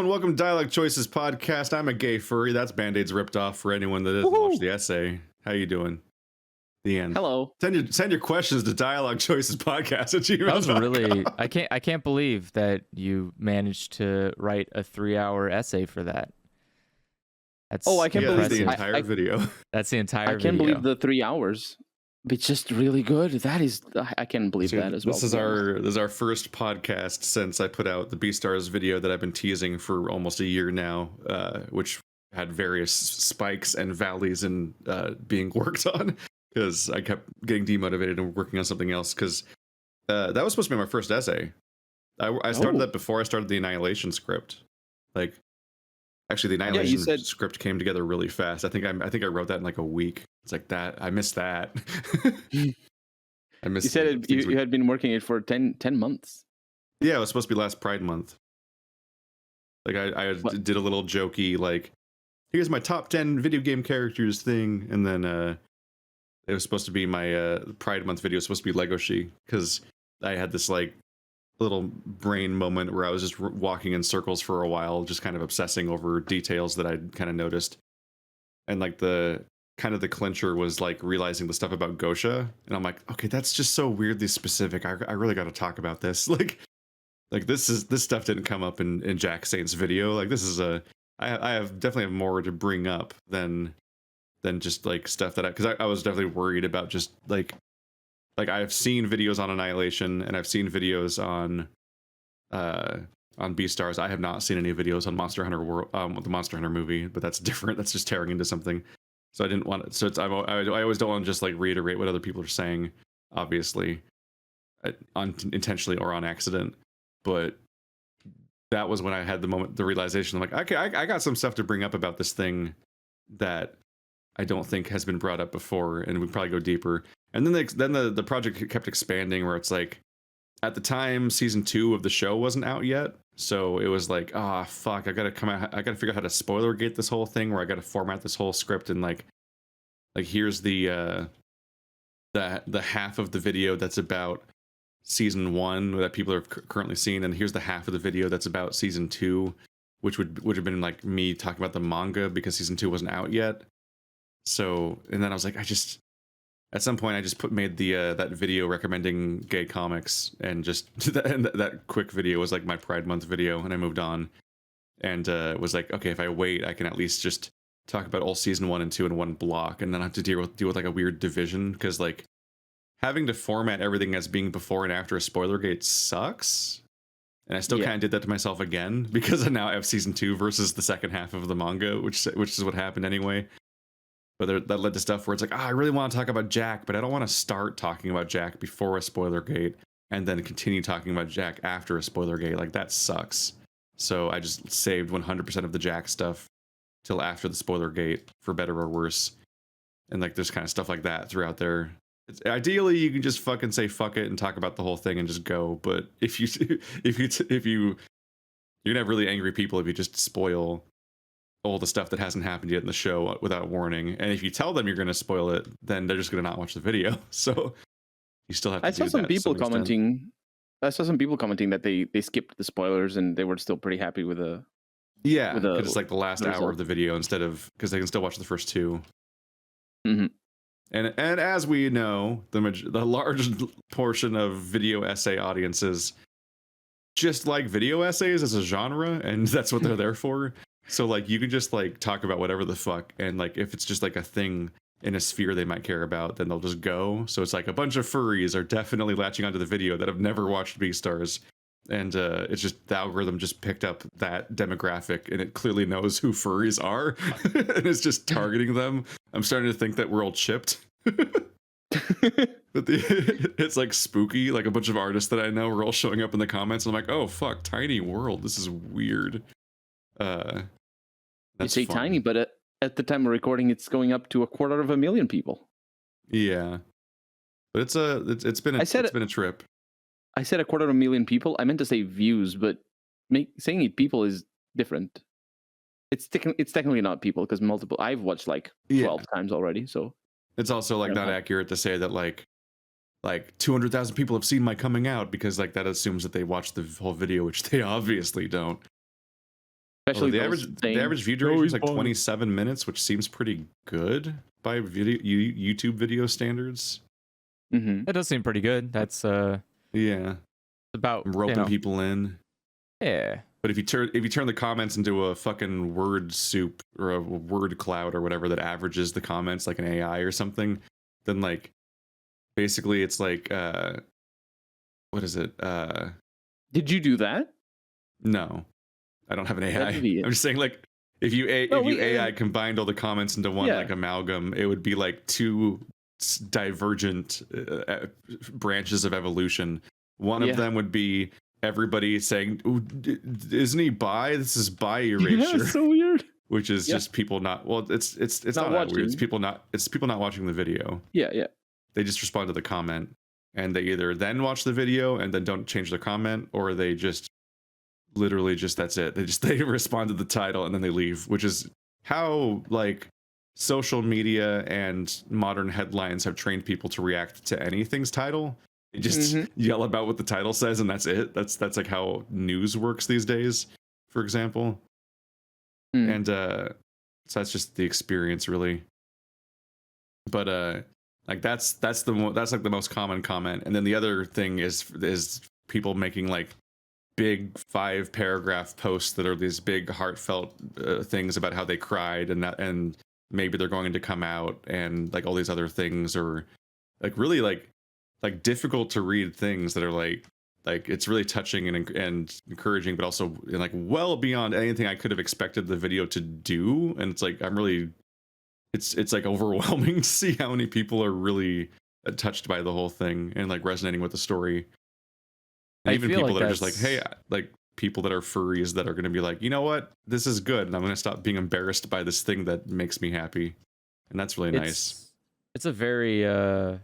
everyone. Welcome to Dialog Choices podcast. I'm a gay furry. That's Band-Aids ripped off for anyone that doesn't watch the essay. How you doing? The end. Hello. Send your questions to Dialog Choices podcast at gmail.com. That was really. I can't believe that you managed to write a 3-hour essay for that. That's I can't believe the entire video. That's the entire. I can't video. believe the 3 hours. It's just really good. That is, I can't believe that as well. This is our first podcast since I put out the Beastars video that I've been teasing for almost a year now, which had various spikes and valleys in being worked on because I kept getting demotivated and working on something else. Because that was supposed to be my first essay. I started that before I started the Annihilation script. Actually, the Annihilation script came together really fast. I think I wrote that in like a week. It's like that. I missed that. I missed. You said you had been working it for 10 months. Yeah, it was supposed to be last Pride Month. Like I did a little jokey like, here's my top 10 video game characters thing, and then it was supposed to be my Pride Month video. It was supposed to be Legoshi because I had this like little brain moment where I was just walking in circles for a while, just kind of obsessing over details that I'd kind of noticed, and like the clincher was like realizing the stuff about Gosha, and I'm like, okay, that's just so weirdly specific. I really got to talk about this. Like this stuff didn't come up in Jack Saint's video. Like this is I definitely have more to bring up than just like stuff that because I was definitely worried about just like I've seen videos on Annihilation and I've seen videos on Beastars. I have not seen any videos on Monster Hunter World, the Monster Hunter movie, but that's different. That's just tearing into something. So I didn't want it. So I always don't want to just like reiterate what other people are saying, obviously, intentionally or on accident. But that was when I had the realization. I'm like, okay, I got some stuff to bring up about this thing that I don't think has been brought up before, and we probably go deeper. And then the project kept expanding, where it's like, at the time, season 2 of the show wasn't out yet, so it was like, fuck, I gotta figure out how to spoiler gate this whole thing, where I gotta format this whole script, and like here's the half of the video that's about season 1 that people are currently seeing, and here's the half of the video that's about season 2, which would have been like me talking about the manga because season 2 wasn't out yet. So, and then I was like, at some point I just made the that video recommending gay comics, and just that quick video was like my Pride Month video, and I moved on, and was like, okay, if I wait, I can at least just talk about all season 1 and 2 in one block, and then I have to deal with like a weird division, because like having to format everything as being before and after a spoiler gate sucks. And I still kind of did that to myself again, because now I have season 2 versus the second half of the manga, which is what happened anyway. But that led to stuff where it's like, I really want to talk about Jack, but I don't want to start talking about Jack before a spoiler gate and then continue talking about Jack after a spoiler gate. Like, that sucks. So I just saved 100% of the Jack stuff till after the spoiler gate, for better or worse. And like, there's kind of stuff like that throughout there. Ideally, you can just fucking say fuck it and talk about the whole thing and just go. But you're gonna have really angry people if you just spoil all the stuff that hasn't happened yet in the show without warning. And if you tell them you're going to spoil it, then they're just going to not watch the video. So you still have to do that. I saw some people commenting that they skipped the spoilers and they were still pretty happy with the... Yeah, because it's like the last hour of the video instead of... Because they can still watch the first 2. Mm-hmm. And as we know, the large portion of video essay audiences just like video essays as a genre, and that's what they're there for. So like you can just like talk about whatever the fuck, and like if it's just like a thing in a sphere they might care about, then they'll just go. So it's like a bunch of furries are definitely latching onto the video that have never watched Beastars, and it's just the algorithm just picked up that demographic, and it clearly knows who furries are, and it's just targeting them. I'm starting to think that we're all chipped. But it's like spooky. Like a bunch of artists that I know are all showing up in the comments. And I'm like, oh fuck, tiny world. This is weird. You say fun. Tiny, but at the time of recording, it's going up to 250,000 people. Yeah, but it's been a trip. I said 250,000 people. I meant to say views, but saying it people is different. It's technically not people, because multiple. I've watched like 12 times already, so it's also like not accurate to say that like 200,000 people have seen my coming out, because like that assumes that they watched the whole video, which they obviously don't. Especially the those saying, average view duration is like 27 minutes, which seems pretty good by YouTube video standards. Mm-hmm. That does seem pretty good. That's Yeah, about roping people in. Yeah. But if you turn the comments into a fucking word soup or a word cloud or whatever that averages the comments like an AI or something, then like basically it's like what is it? Did you do that? No, I don't have an AI. That'd be it. I'm just saying like if you AI combined all the comments into one like amalgam, it would be like two divergent branches of evolution. One of them would be everybody saying, "Isn't he bi? This is bi erasure." Yeah, so weird. Which is just people not. Well, it's not that weird. It's people not watching the video. Yeah. They just respond to the comment, and they either then watch the video and then don't change their comment, or they just literally just that's it. They respond to the title and then they leave, which is how like social media and modern headlines have trained people to react to anything's title. You just yell about what the title says and that's it. That's like how news works these days, for example. And so that's just the experience really. But like that's like the most common comment. And then the other thing is people making like big 5-paragraph posts that are these big heartfelt things about how they cried and maybe they're going to come out and like all these other things, or like really like difficult to read things that are like it's really touching and encouraging, but also like well beyond anything I could have expected the video to do. And it's like it's like overwhelming to see how many people are really touched by the whole thing and like resonating with the story. And even people that are just like, hey, like people that are furries that are going to be like, you know what, this is good, and I'm going to stop being embarrassed by this thing that makes me happy, and that's really nice. It's a very it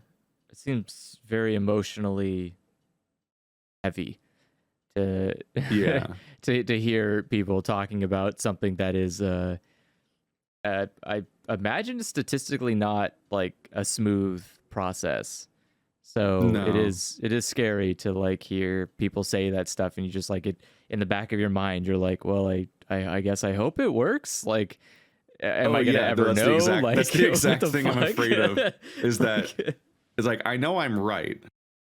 seems very emotionally heavy to to hear people talking about something that is I imagine statistically not like a smooth process. So it is scary to like hear people say that stuff, and you just like it in the back of your mind. You're like, well, I guess I hope it works. Like, am I gonna ever know? That's the exact thing I'm afraid of. Is that it's like I know I'm right.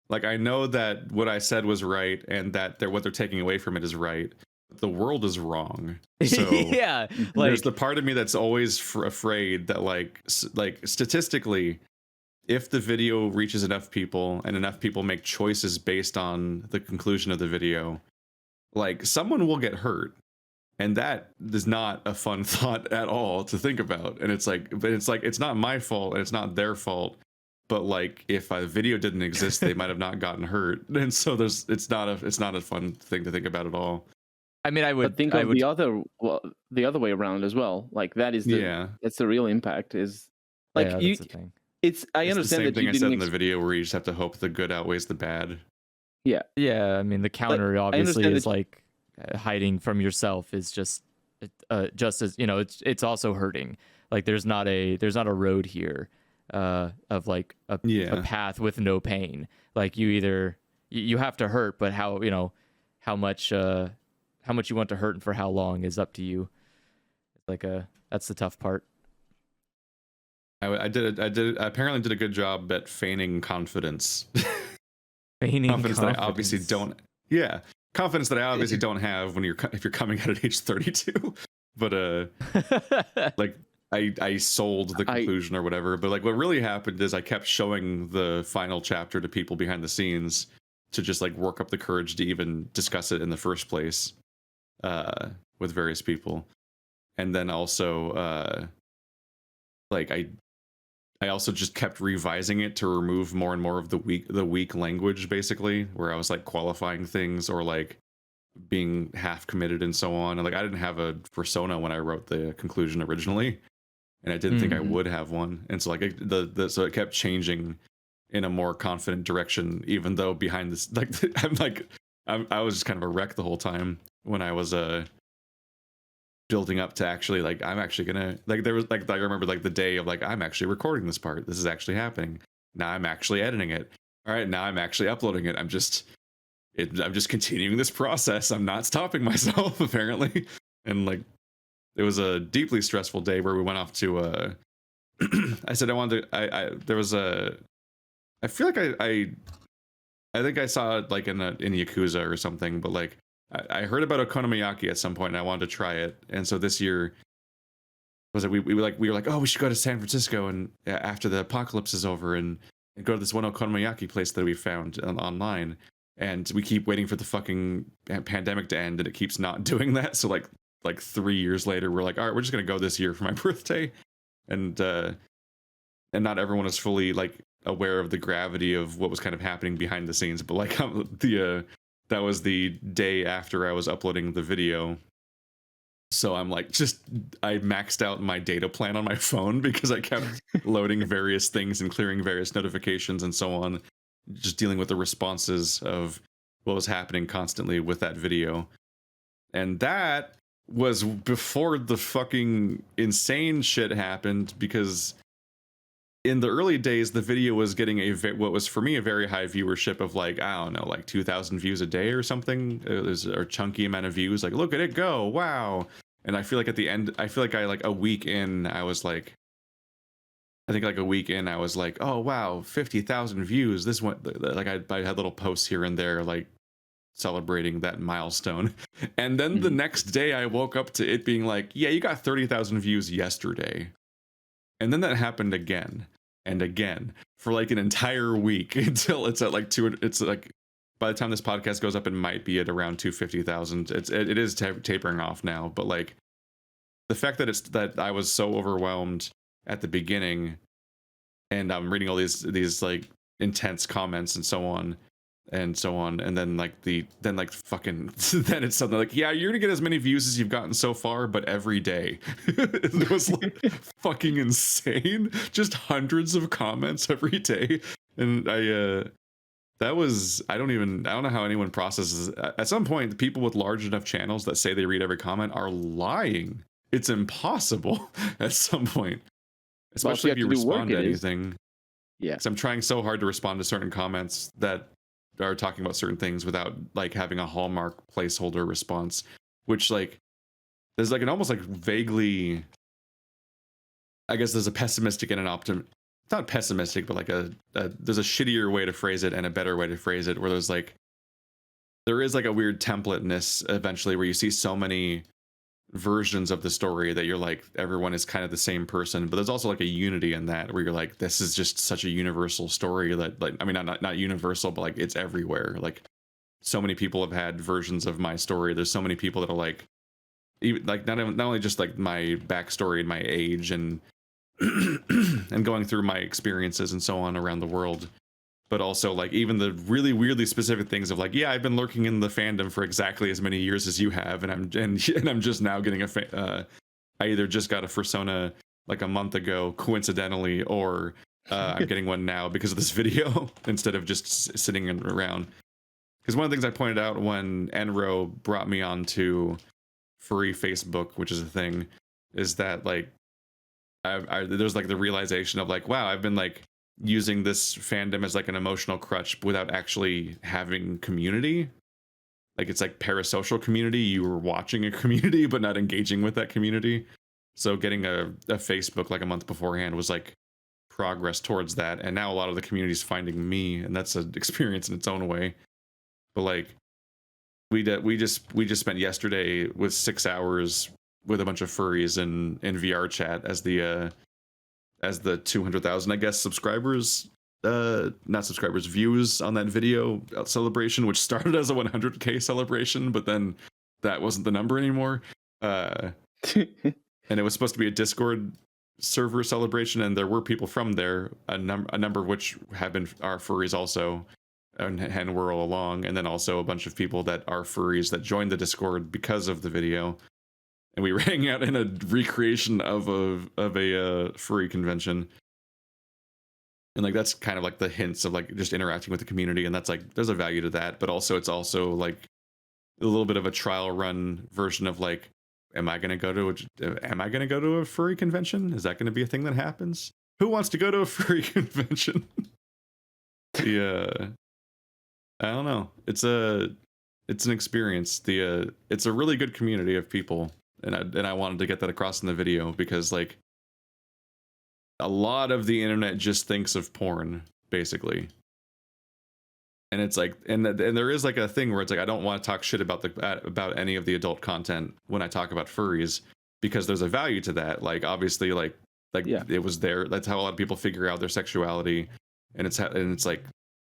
Like I know that what I said was right, and that what they're taking away from it is right. The world is wrong. So yeah, like there's the part of me that's always afraid that like statistically, if the video reaches enough people and enough people make choices based on the conclusion of the video, like someone will get hurt. And that is not a fun thought at all to think about. And it's like, it's not my fault and it's not their fault. But like, if a video didn't exist, they might have not gotten hurt. And so it's not a fun thing to think about at all. I mean, I would think of the other way around as well. Like that is that's the real impact is like that's the thing. I understand the same that thing you I said in the video where you just have to hope the good outweighs the bad. Yeah. I mean, the counter obviously is like hiding from yourself is just as it's also hurting. Like there's not a road here of like a path with no pain. Like you have to hurt, but how much you want to hurt and for how long is up to you. It's like that's the tough part. I apparently did a good job at feigning confidence. Confidence that I obviously don't. Yeah, confidence that I obviously don't have if you're coming out at age 32. But like I sold the conclusion or whatever. But like what really happened is I kept showing the final chapter to people behind the scenes to just like work up the courage to even discuss it in the first place with various people, and then also like I also just kept revising it to remove more and more of the weak language, basically, where I was like qualifying things or like being half committed and so on. And like I didn't have a persona when I wrote the conclusion originally, and I didn't think I would have one. And so like so it kept changing in a more confident direction, even though behind this I was just kind of a wreck the whole time when I was building up to actually like I'm actually gonna like there was like I remember like the day of like I'm actually recording this part, this is actually happening, now I'm actually editing it, all right, now I'm actually uploading it, I'm just continuing this process, I'm not stopping myself apparently. And like it was a deeply stressful day where we went off to I said I wanted to there was a I feel like I think I saw it like in Yakuza or something, but like I heard about okonomiyaki at some point and I wanted to try it. And so this year was it we were like, oh, we should go to San Francisco and after the apocalypse is over and go to this one okonomiyaki place that we found online. And we keep waiting for the fucking pandemic to end and it keeps not doing that. So like 3 years later, we're like, all right, we're just gonna go this year for my birthday. And not everyone is fully like aware of the gravity of what was kind of happening behind the scenes. But like that was the day after I was uploading the video. So I'm like, I maxed out my data plan on my phone because I kept loading various things and clearing various notifications and so on, just dealing with the responses of what was happening constantly with that video. And that was before the fucking insane shit happened, because in the early days, the video was getting what was for me a very high viewership of like, I don't know, like 2,000 views a day or something. It was a chunky amount of views. Like, look at it go. Wow. And I feel like at the end, a week in, I was like, oh, wow, 50,000 views. This one, like I had little posts here and there, like celebrating that milestone. And then the next day I woke up to it being like, yeah, you got 30,000 views yesterday. And then that happened again and again for like an entire week until it's at like 200. It's like by the time this podcast goes up, it might be at around 250,000. It is tapering off now, but like the fact that I was so overwhelmed at the beginning, and I'm reading all these like intense comments and so on, and then fucking then it's something like, yeah, you're gonna get as many views as you've gotten so far, but every day. It was like fucking insane, just hundreds of comments every day. And I don't know how anyone processes it. At some point, the people with large enough channels that say they read every comment are lying. It's impossible at some point, especially if you respond to anything. Yeah, so I'm trying so hard to respond to certain comments that are talking about certain things without like having a hallmark placeholder response, which like there's like an almost like vaguely, I guess there's a pessimistic and an optimistic, not pessimistic, but like there's a shittier way to phrase it and a better way to phrase it, where there is like a weird templateness eventually where you see so many versions of the story that you're like, everyone is kind of the same person, but there's also like a unity in that where you're like, this is just such a universal story that, like, I mean, not universal, but like it's everywhere. Like so many people have had versions of my story. There's so many people that are like, even like not only just like my backstory and my age and and going through my experiences and so on around the world, but also like even the really weirdly specific things of like, yeah, I've been lurking in the fandom for exactly as many years as you have, and I'm just now getting I either just got a persona like a month ago coincidentally, or I'm getting one now because of this video instead of just sitting around. Because one of the things I pointed out when Enro brought me onto Furry Facebook, which is a thing, is that like there's like the realization of like, wow, I've been like using this fandom as like an emotional crutch without actually having community. Like it's like parasocial community. You were watching a community but not engaging with that community. So getting a Facebook like a month beforehand was like progress towards that. And now a lot of the community is finding me, and that's an experience in its own way. But like we just spent yesterday with 6 hours with a bunch of furries in VR chat as the 200,000, I guess, subscribers, not subscribers, views on that video celebration, which started as a 100K celebration, but then that wasn't the number anymore. And it was supposed to be a Discord server celebration, and there were people from there, a number of which have been our furries also, and were all along, and then also a bunch of people that are furries that joined the Discord because of the video. And we were hanging out in a recreation of a furry convention. And like that's kind of like the hints of like just interacting with the community, and that's like there's a value to that, but also it's also like a little bit of a trial run version of like, am I gonna go to a furry convention? Is that gonna be a thing that happens? Who wants to go to a furry convention? Yeah, I don't know. It's an experience. It's a really good community of people. and I wanted to get that across in the video because like a lot of the internet just thinks of porn basically. And it's like, and there is like a thing where it's like I don't want to talk shit about any of the adult content when I talk about furries because there's a value to that. Like obviously, like it was there. That's how a lot of people figure out their sexuality, and it's like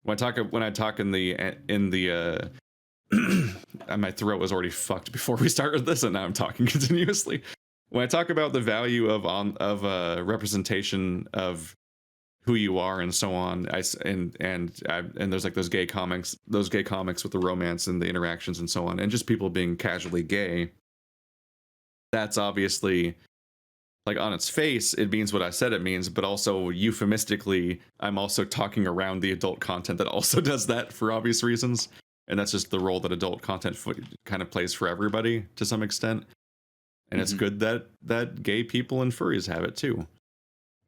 when I talk in the my throat was already fucked before we started this, and now I'm talking continuously. When I talk about the value of representation of who you are and so on, and there's like those gay comics with the romance and the interactions and so on, and just people being casually gay. That's obviously like on its face, it means what I said it means, but also euphemistically, I'm also talking around the adult content that also does that for obvious reasons. And that's just the role that adult content kind of plays for everybody to some extent. And it's good that gay people and furries have it too.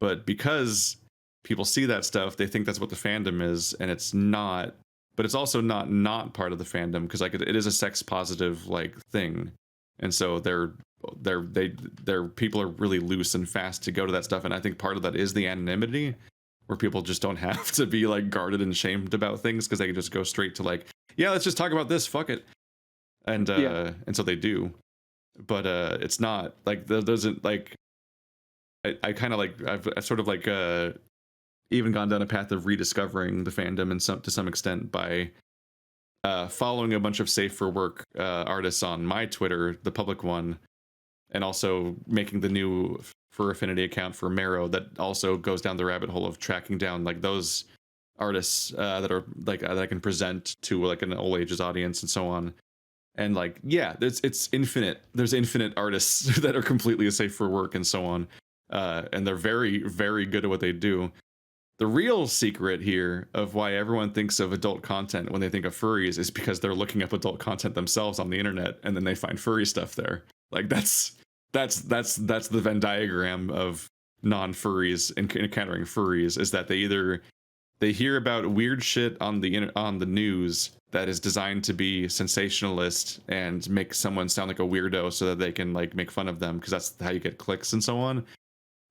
But because people see that stuff, they think that's what the fandom is, and it's not. But it's also not part of the fandom because like it is a sex positive like thing, and so they're people are really loose and fast to go to that stuff. And I think part of that is the anonymity, where people just don't have to be like guarded and shamed about things because they can just go straight to like, yeah, let's just talk about this, fuck it, and so they do. But it's not like there's like I kind of like I've sort of like even gone down a path of rediscovering the fandom and to some extent by following a bunch of safe for work artists on my Twitter, the public one, and also making the new Fur Affinity account for Marrow that also goes down the rabbit hole of tracking down like those artists that are like that I can present to like an all ages audience and so on. And like, yeah, it's infinite. There's infinite artists that are completely safe for work and so on. And they're very, very good at what they do. The real secret here of why everyone thinks of adult content when they think of furries is because they're looking up adult content themselves on the internet and then they find furry stuff there. Like that's the Venn diagram of non-furries encountering furries, is that they hear about weird shit on the news that is designed to be sensationalist and make someone sound like a weirdo so that they can like make fun of them because that's how you get clicks and so on.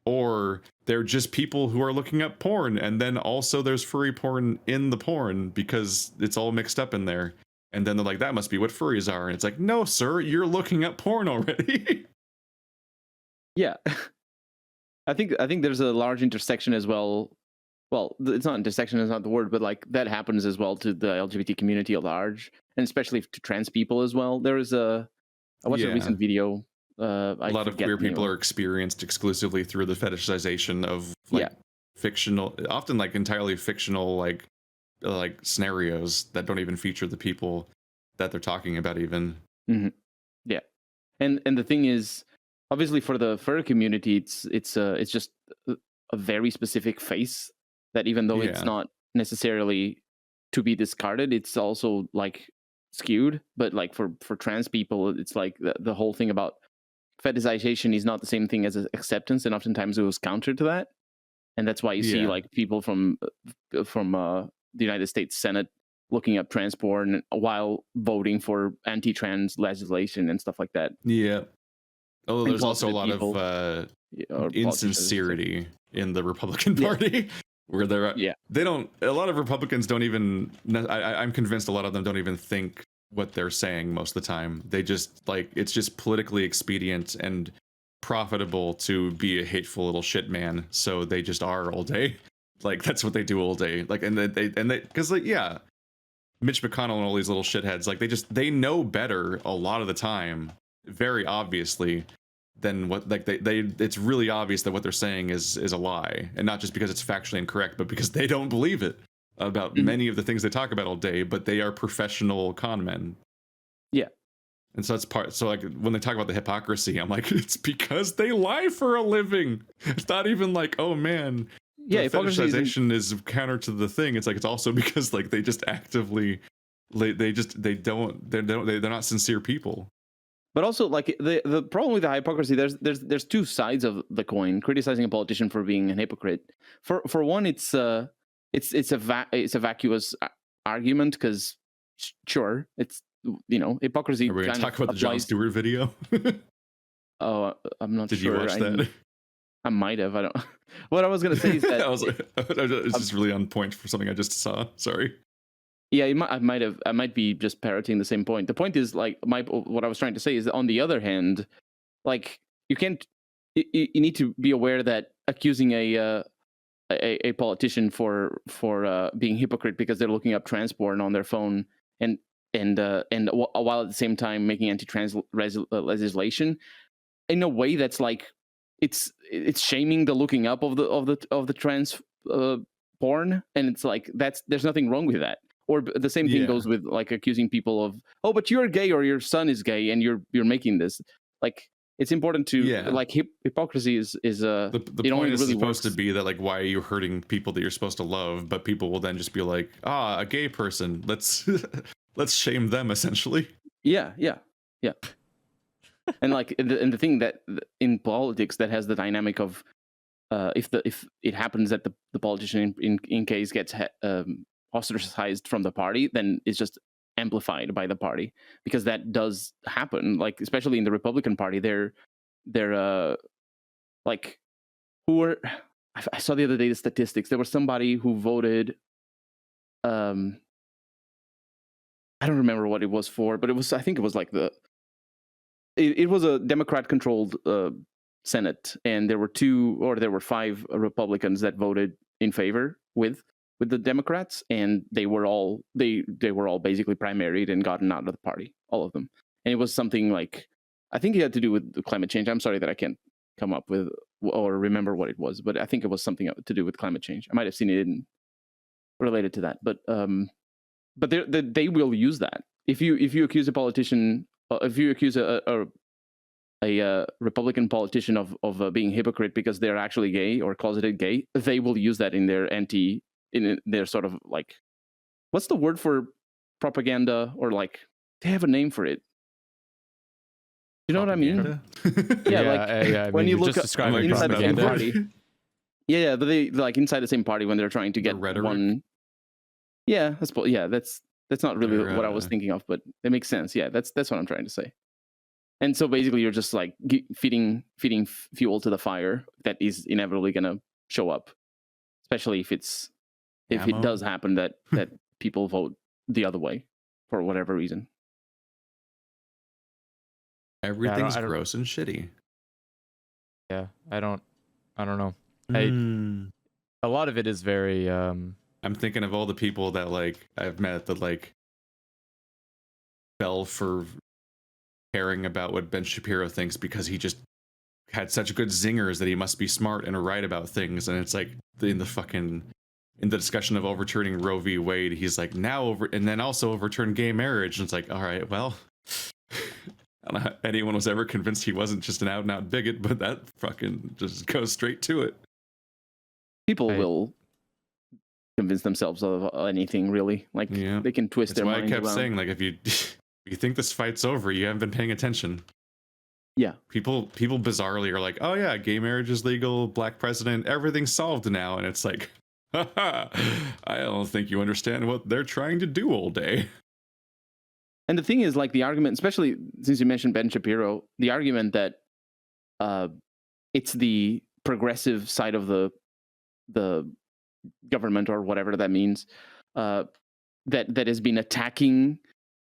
Or they're just people who are looking up porn, and then also there's furry porn in the porn because it's all mixed up in there. And then they're like, that must be what furries are. And it's like, no, sir, you're looking up porn already. Yeah. I think there's a large intersection as well. Well, it's not intersection, is not the word, but like that happens as well to the LGBT community at large, and especially to trans people as well. There is I watched a recent video. A lot of queer people are experienced exclusively through the fetishization of like fictional, often like entirely fictional, like scenarios that don't even feature the people that they're talking about even. Mm-hmm. Yeah, and the thing is, obviously for the fur community, it's just a very specific face that even though it's not necessarily to be discarded, it's also like skewed. But like for trans people, it's like the whole thing about fetishization is not the same thing as acceptance, and oftentimes it was counter to that. And that's why you see like people from the United States Senate looking up trans porn while voting for anti-trans legislation and stuff like that. Yeah. Although there's also a lot of insincerity in the Republican Party, where they don't. A lot of Republicans don't even. I'm convinced a lot of them don't even think what they're saying most of the time. They just like it's just politically expedient and profitable to be a hateful little shit man. So they just are all day. Like that's what they do all day. Like and they because like Mitch McConnell and all these little shitheads, like they know better a lot of the time, very obviously, than what like they it's really obvious that what they're saying is a lie, and not just because it's factually incorrect, but because they don't believe it about many of the things they talk about all day. But they are professional con men. Yeah. And so that's part. So like when they talk about the hypocrisy, I'm like, it's because they lie for a living. It's not even like, oh man, fetishization is counter to the thing. It's like it's also because like they just actively, they're not sincere people. But also like the problem with the hypocrisy, there's two sides of the coin. Criticizing a politician for being a hypocrite. For one, it's a vacuous argument because sure, it's hypocrisy. Are we going to talk about the Jon Stewart video? Oh, I'm not Did sure. you watch that? I might have. I don't. What I was gonna say is that I was like, it's just really on point for something I just saw. Sorry. yeah, I might have. I might be just parroting the same point. The point is like what I was trying to say is that on the other hand, like you can't. You need to be aware that accusing a politician for being hypocrite because they're looking up trans porn on their phone and while at the same time making anti-trans legislation in a way that's like it's shaming the looking up of the trans porn, and it's like there's nothing wrong with that. Or the same thing goes with like accusing people of, oh, but you're gay or your son is gay and you're making this. Like it's important to like hypocrisy is the it point only is really supposed works. to be that like, why are you hurting people that you're supposed to love? But people will then just be like, a gay person, let's let's shame them essentially. Yeah. And like the thing that in politics that has the dynamic of if it happens that the politician in case gets ostracized from the party, then it's just amplified by the party, because that does happen. Like especially in the Republican Party, they're like who were I saw the other day the statistics. There was somebody who voted. I don't remember what it was for, but I think it was like it was a Democrat-controlled Senate, and there were 5 Republicans that voted in favor with the Democrats, and they were all basically primaried and gotten out of the party, all of them. And it was something like, I think it had to do with climate change. I'm sorry that I can't come up with or remember what it was, but I think it was something to do with climate change. I might have seen it related to that, but they will use that. If you accuse a politician, if you accuse a Republican politician of being hypocrite because they're actually gay or closeted gay, they will use that in their sort of like, what's the word for propaganda, or like they have a name for it. You know what I mean? Yeah, when you look describing inside the same propaganda. party. Yeah, but they like inside the same party when they're trying to get one. Yeah, that's not really what I was thinking of, but it makes sense. Yeah, that's what I'm trying to say. And so basically, you're just like feeding fuel to the fire that is inevitably going to show up, especially if it does happen that people vote the other way for whatever reason. Everything's gross and shitty. Yeah, I don't know. A lot of it is very. I'm thinking of all the people that like I've met that like fell for caring about what Ben Shapiro thinks because he just had such good zingers that he must be smart and right about things. And it's like in the discussion of overturning Roe v. Wade, he's like and then also overturn gay marriage. And it's like, all right, well, I don't know how anyone was ever convinced he wasn't just an out and out bigot, but that fucking just goes straight to it. People will convince themselves of anything, really. Like they can twist their mind. That's why I kept saying, like, if you think this fight's over, you haven't been paying attention. Yeah. People bizarrely are like, oh yeah, gay marriage is legal, black president, everything's solved now. And it's like, I don't think you understand what they're trying to do all day. And the thing is, like, the argument, especially since you mentioned Ben Shapiro, the argument that it's the progressive side of the government or whatever that means that has been attacking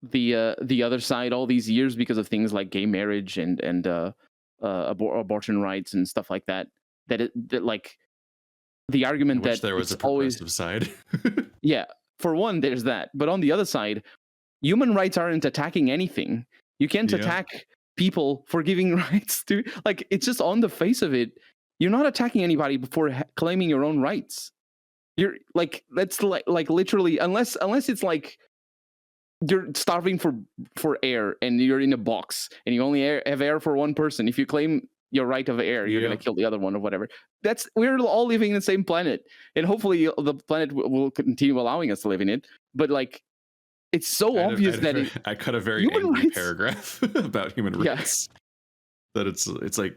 the other side all these years because of things like gay marriage and abortion rights and stuff like that. That like the argument that there was a progressive side. Yeah, for one, there's that, but on the other side, human rights aren't attacking anything. You can't attack people for giving rights to, like, it's just on the face of it. You're not attacking anybody before claiming your own rights. You're like, that's like literally, unless it's like you're starving for air and you're in a box and you only have air for one person. If you claim your right of air, you're going to kill the other one or whatever. We're all living in the same planet, and hopefully the planet will continue allowing us to live in it. But like, it's so obvious that I cut a very angry paragraph about human rights. That it's like,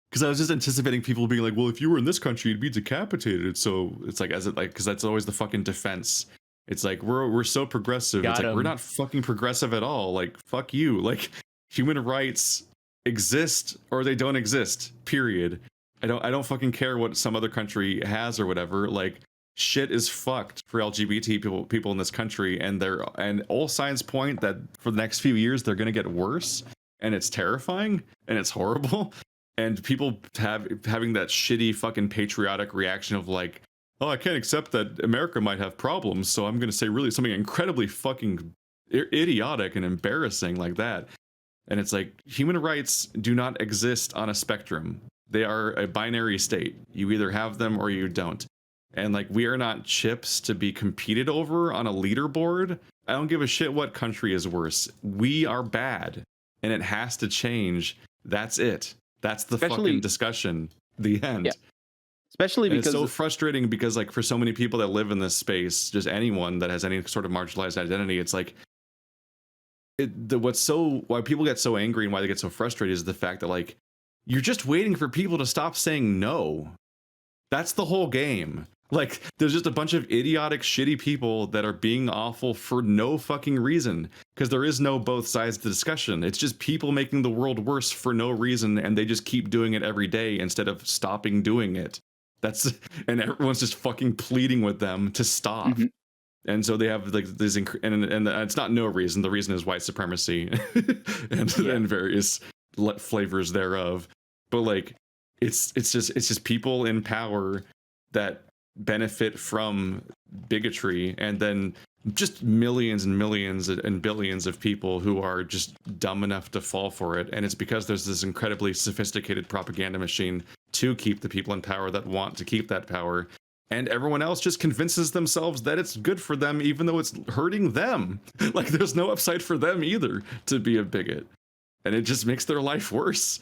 because I was just anticipating people being like, well, if you were in this country, you'd be decapitated. So it's like, because that's always the fucking defense. It's like, we're so progressive. It's like, we're not fucking progressive at all. Like, fuck you. Like, human rights exist or they don't exist. Period. I don't fucking care what some other country has or whatever. Like, shit is fucked for LGBT people in this country, and all signs point that for the next few years they're gonna get worse, and it's terrifying and it's horrible. And people having that shitty fucking patriotic reaction of like, oh, I can't accept that America might have problems, so I'm gonna say really something incredibly fucking idiotic and embarrassing like that. And it's like, human rights do not exist on a spectrum. They are a binary state. You either have them or you don't. And like, we are not chips to be competed over on a leaderboard. I don't give a shit what country is worse. We are bad, and it has to change. That's it. That's the fucking discussion. The end. Yeah. Especially because it's so frustrating, because like, for so many people that live in this space, just anyone that has any sort of marginalized identity, it's like, why people get so angry and why they get so frustrated is the fact that like, you're just waiting for people to stop saying no. That's the whole game. Like, there's just a bunch of idiotic, shitty people that are being awful for no fucking reason, because there is no both sides of the discussion. It's just people making the world worse for no reason, and they just keep doing it every day instead of stopping doing it. And everyone's just fucking pleading with them to stop. Mm-hmm. And so they have like this, and it's not no reason. The reason is white supremacy and various flavors thereof. But like, it's just people in power that benefit from bigotry, and then just millions and millions and billions of people who are just dumb enough to fall for it. And it's because there's this incredibly sophisticated propaganda machine to keep the people in power that want to keep that power. And everyone else just convinces themselves that it's good for them, even though it's hurting them. Like, there's no upside for them either to be a bigot. And it just makes their life worse.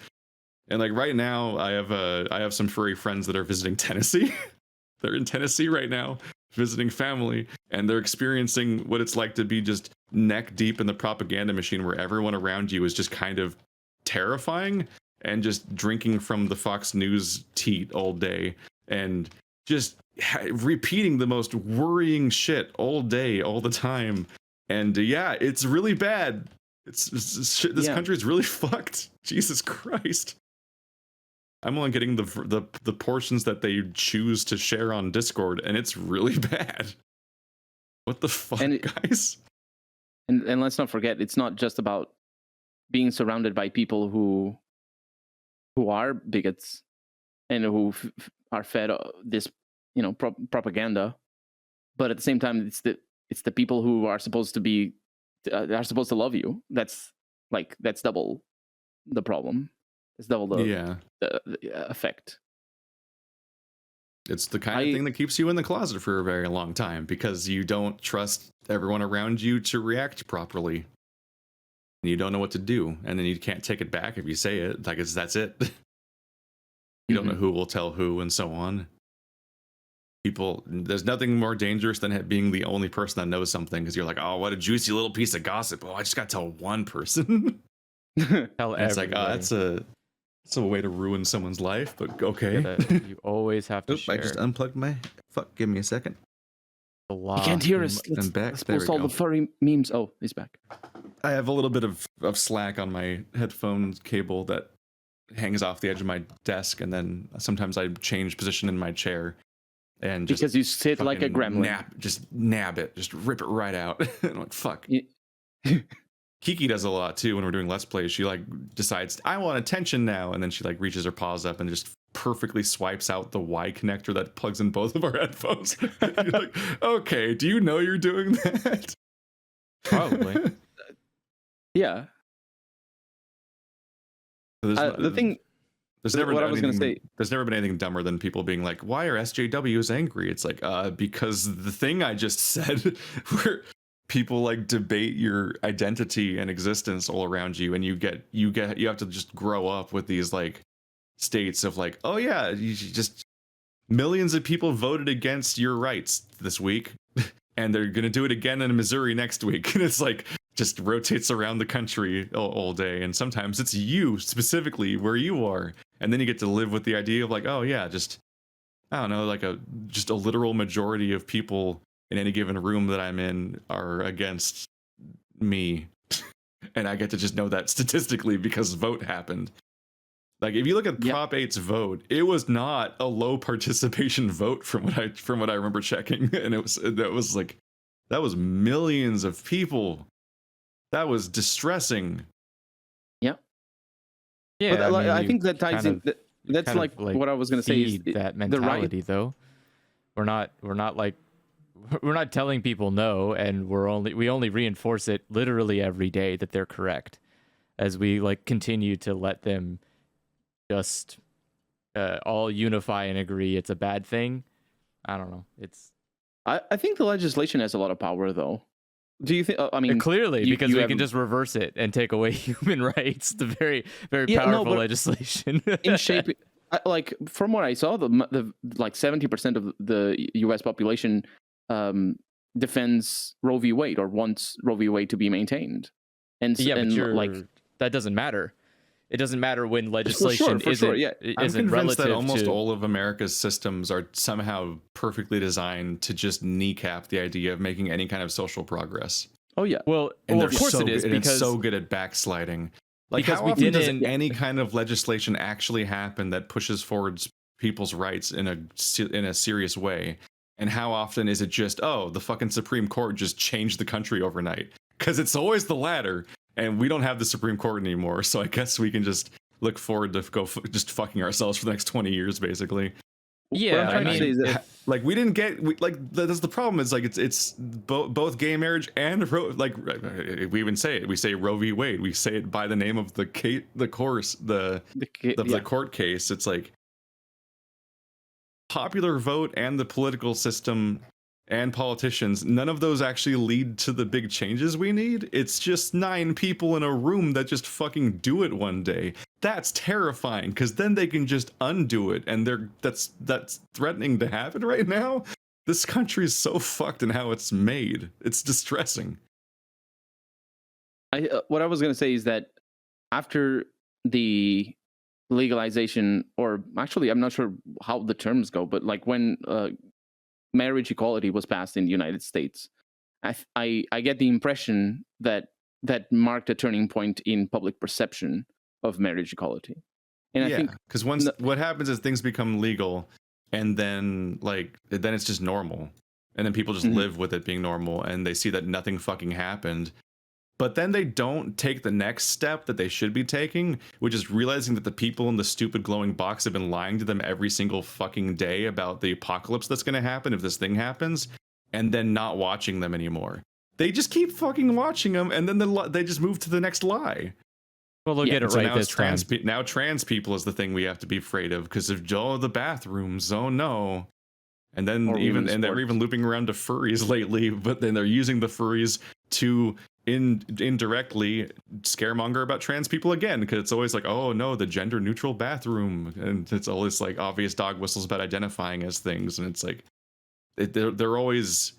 And like, right now, I have some furry friends that are visiting Tennessee. They're in Tennessee right now, visiting family, and they're experiencing what it's like to be just neck deep in the propaganda machine, where everyone around you is just kind of terrifying and just drinking from the Fox News teat all day and just repeating the most worrying shit all day, all the time. And yeah, it's really bad. This country's really fucked. Jesus Christ. I'm only getting the portions that they choose to share on Discord, and it's really bad. What the fuck, guys? And let's not forget, it's not just about being surrounded by people who are bigots and who are fed this, propaganda, but at the same time, it's the people who are supposed to love you. That's double the problem. It's double the effect. It's the kind of thing that keeps you in the closet for a very long time, because you don't trust everyone around you to react properly. And you don't know what to do, and then you can't take it back if you say it. Like, that's it. You don't know who will tell who, and so on. There's nothing more dangerous than being the only person that knows something, because you're like, oh, what a juicy little piece of gossip. Oh, I just got to tell one person. It's like, oh, that's a way to ruin someone's life, but okay. You always have to share. I just unplugged my... Fuck, give me a second. You can't hear us. I'm back. Let's post all the furry memes. Oh, he's back. I have a little bit of slack on my headphone cable that hangs off the edge of my desk, and then sometimes I change position in my chair. And because you sit like a gremlin. Nab it. Just rip it right out. I'm like, fuck. Kiki does a lot too when we're doing Let's Plays. She like decides, I want attention now, and then she like reaches her paws up and just perfectly swipes out the Y connector that plugs in both of our headphones. You're like, okay, do you know you're doing that? Probably. Yeah. There's never been anything dumber than people being like, why are SJWs angry? It's like, because the thing I just said, where people like debate your identity and existence all around you, and you have to just grow up with these like states of like, oh yeah, you just millions of people voted against your rights this week, and they're gonna do it again in Missouri next week, and it's like just rotates around the country all day, and sometimes it's you specifically where you are, and then you get to live with the idea of like, oh yeah, just I don't know, like just a literal majority of people in any given room that I'm in are against me. and I get to just know that statistically because vote happened. Like if you look at Prop 8's vote, it was not a low participation vote from what I remember checking, and that was millions of people. That was distressing. Yeah. Yeah, but I think that ties in. That's like what I was going to say. Is that mentality, though. We're not telling people no, and we only reinforce it literally every day that they're correct, as we like continue to let them just all unify and agree it's a bad thing. I don't know. I think the legislation has a lot of power, though. Do you think? I mean, clearly, because we can just reverse it and take away human rights. The very, very powerful legislation. In shape, like from what I saw, the like 70% of the U.S. population defends Roe v. Wade or wants Roe v. Wade to be maintained. And but that doesn't matter. It doesn't matter when legislation isn't I'm convinced relative that almost to... all of America's systems are somehow perfectly designed to just kneecap the idea of making any kind of social progress. Oh yeah. Well, of course it is, because it's so good at backsliding. Like how often does any kind of legislation actually happen that pushes forward people's rights in a serious way? And how often is it just, oh, the fucking Supreme Court just changed the country overnight? Because it's always the latter. And we don't have the Supreme Court anymore, so I guess we can just look forward to just fucking ourselves for the next 20 years, basically. Yeah, I mean, like we didn't get that's the problem. Is like it's both gay marriage and we even say it. We say Roe v. Wade. We say it by the name of the court case. It's like popular vote and the political system and politicians, none of those actually lead to the big changes we need. It's just 9 people in a room that just fucking do it one day. That's terrifying, because then they can just undo it, and that's threatening to happen right now. This country is so fucked in how it's made. It's distressing. What I was going to say is that after the legalization, or actually I'm not sure how the terms go, but like when marriage equality was passed in the United States, I get the impression that marked a turning point in public perception of marriage equality. And I think because what happens is things become legal, and then it's just normal, and then people just live with it being normal, and they see that nothing fucking happened. But then they don't take the next step that they should be taking, which is realizing that the people in the stupid glowing box have been lying to them every single fucking day about the apocalypse that's going to happen if this thing happens, and then not watching them anymore. They just keep fucking watching them, and then they just move to the next lie. Well, they'll get it right this time. Now trans people is the thing we have to be afraid of, because of the bathrooms, oh no. And then they're even looping around to furries lately, but then they're using the furries to indirectly scaremonger about trans people again, because it's always like, oh no, the gender neutral bathroom, and it's always like obvious dog whistles about identifying as things, and it's like there's always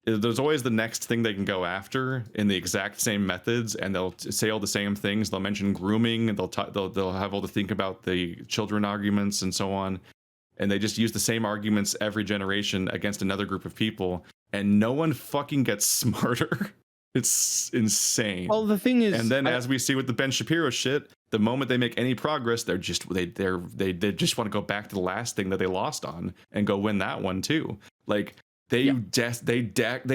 the next thing they can go after in the exact same methods, and they'll say all the same things. They'll mention grooming, and they'll have all to think about the children arguments and so on, and they just use the same arguments every generation against another group of people, and no one fucking gets smarter. It's insane. Well, the thing is, and then as we see with the Ben Shapiro shit, the moment they make any progress, they just want to go back to the last thing that they lost on and go win that one too. Like they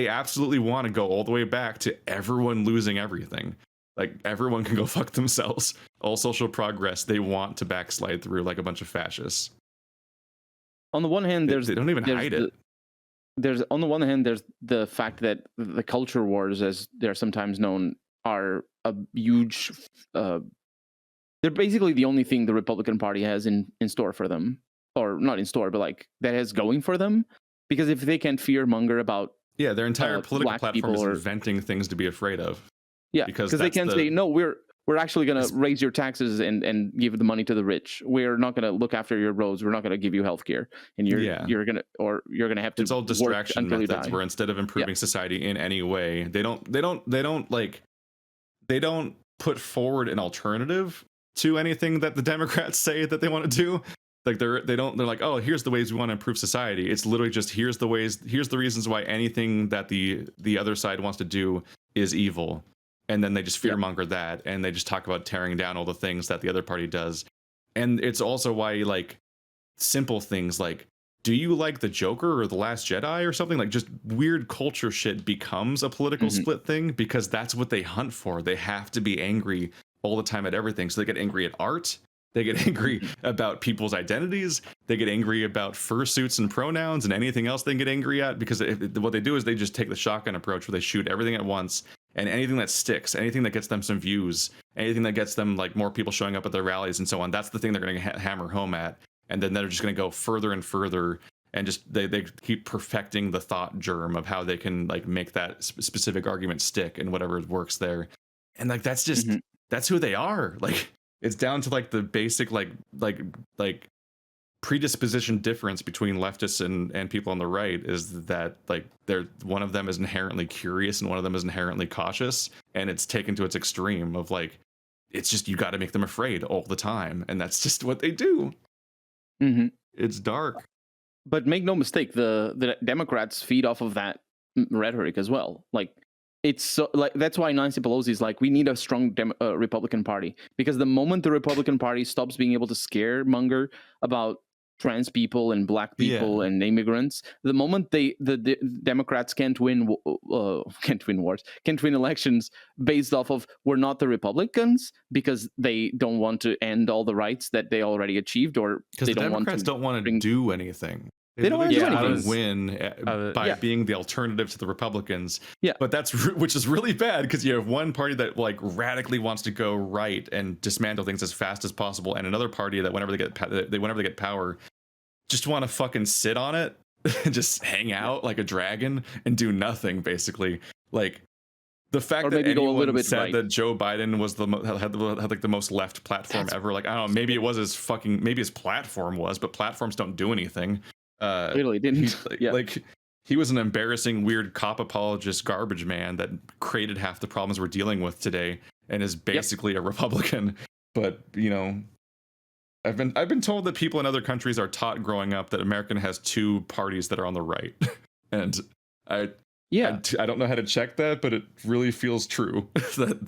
absolutely want to go all the way back to everyone losing everything. Like everyone can go fuck themselves. All social progress they want to backslide through like a bunch of fascists. On the one hand, they don't even hide it. There's on the one hand, there's the fact that the culture wars, as they're sometimes known, are a huge. They're basically the only thing the Republican Party has in store for them, or not in store, but like that has going for them. Because if they can't fearmonger about their entire political platform is or inventing things to be afraid of. Yeah, because they can't say no. We're actually going to raise your taxes and give the money to the rich. We're not going to look after your roads. We're not going to give you healthcare, and you're going to have to. It's all distraction methods where instead of improving society in any way, they don't put forward an alternative to anything that the Democrats say that they want to do. Like they're like, oh, here's the ways we want to improve society. It's literally just here's the reasons why anything that the other side wants to do is evil. and then they just fearmonger that, and they just talk about tearing down all the things that the other party does. And it's also why, like, simple things like, do you like the Joker or the Last Jedi or something, like just weird culture shit becomes a political split thing, because that's what they hunt for. They have to be angry all the time at everything. So they get angry at art. They get angry about people's identities. They get angry about fursuits and pronouns and anything else they can get angry at, because what they do is they just take the shotgun approach where they shoot everything at once, and anything that sticks, anything that gets them some views, anything that gets them like more people showing up at their rallies and so on, that's the thing they're going to hammer home at. And then they're just going to go further and further, and just they keep perfecting the thought germ of how they can like make that specific argument stick and whatever works there. And like that's just that's who they are. Like, it's down to like the basic like predisposition difference between leftists and people on the right is that like they're, one of them is inherently curious and one of them is inherently cautious, and it's taken to its extreme of like, it's just, you got to make them afraid all the time, and that's just what they do. It's dark. But make no mistake, the Democrats feed off of that rhetoric as well. Like, it's so, like, that's why Nancy Pelosi is like, we need a strong Republican Party, because the moment the Republican Party stops being able to scaremonger about trans people and black people and immigrants, the moment the Democrats can't win elections based off of, we're not the Republicans, because they don't want to end all the rights that they already achieved, or because the Democrats don't want to do anything. They don't want to do anything. Win by being the alternative to the Republicans. Yeah, but which is really bad, because you have one party that like radically wants to go right and dismantle things as fast as possible, and another party that whenever they get power, just want to fucking sit on it and just hang out like a dragon and do nothing, basically. Like, the fact that anyone said that Joe Biden was had like the most left platform ever, like, I don't know, maybe it was maybe his platform was, but platforms don't do anything. Literally didn't. Like, he was an embarrassing, weird cop apologist garbage man that created half the problems we're dealing with today, and is basically a Republican. But you know, I've been told that people in other countries are taught growing up that America has two parties that are on the right, and I don't know how to check that, but it really feels true that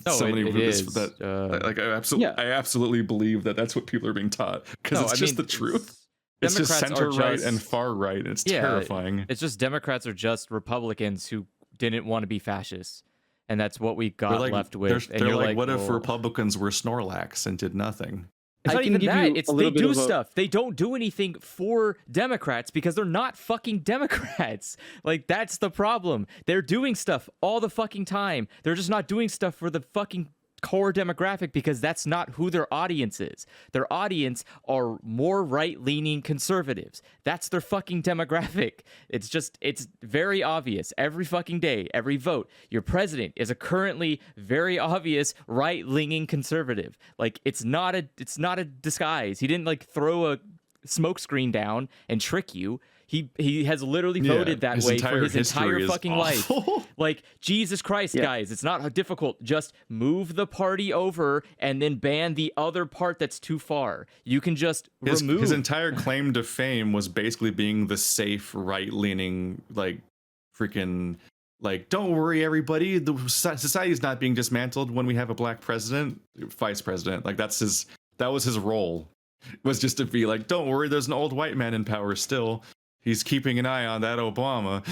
I absolutely believe that that's what people are being taught, because it's just the truth. It's just center right and far right. It's terrifying. It's just Democrats are just Republicans who didn't want to be fascists, and that's what we got left with. They're like, what if Republicans were Snorlax and did nothing? It's not even that. It's they do stuff. They don't do anything for Democrats because they're not fucking Democrats. Like, that's the problem. They're doing stuff all the fucking time. They're just not doing stuff for the fucking core demographic, because that's not who their audience is. Their audience are more right-leaning conservatives. That's their fucking demographic. It's very obvious. Every fucking day, every vote, your president is a currently very obvious right-leaning conservative. Like, it's not a disguise. He didn't like throw a smokescreen down and trick you. He has literally voted that way for his entire fucking life. Like, Jesus Christ, guys, it's not difficult. Just move the party over and then ban the other part that's too far. You can just remove. His entire claim to fame was basically being the safe, right-leaning, like, freaking, like, don't worry, everybody, the society's not being dismantled when we have a black vice president. Like, that was his role, was just to be like, don't worry, there's an old white man in power still. He's keeping an eye on that Obama.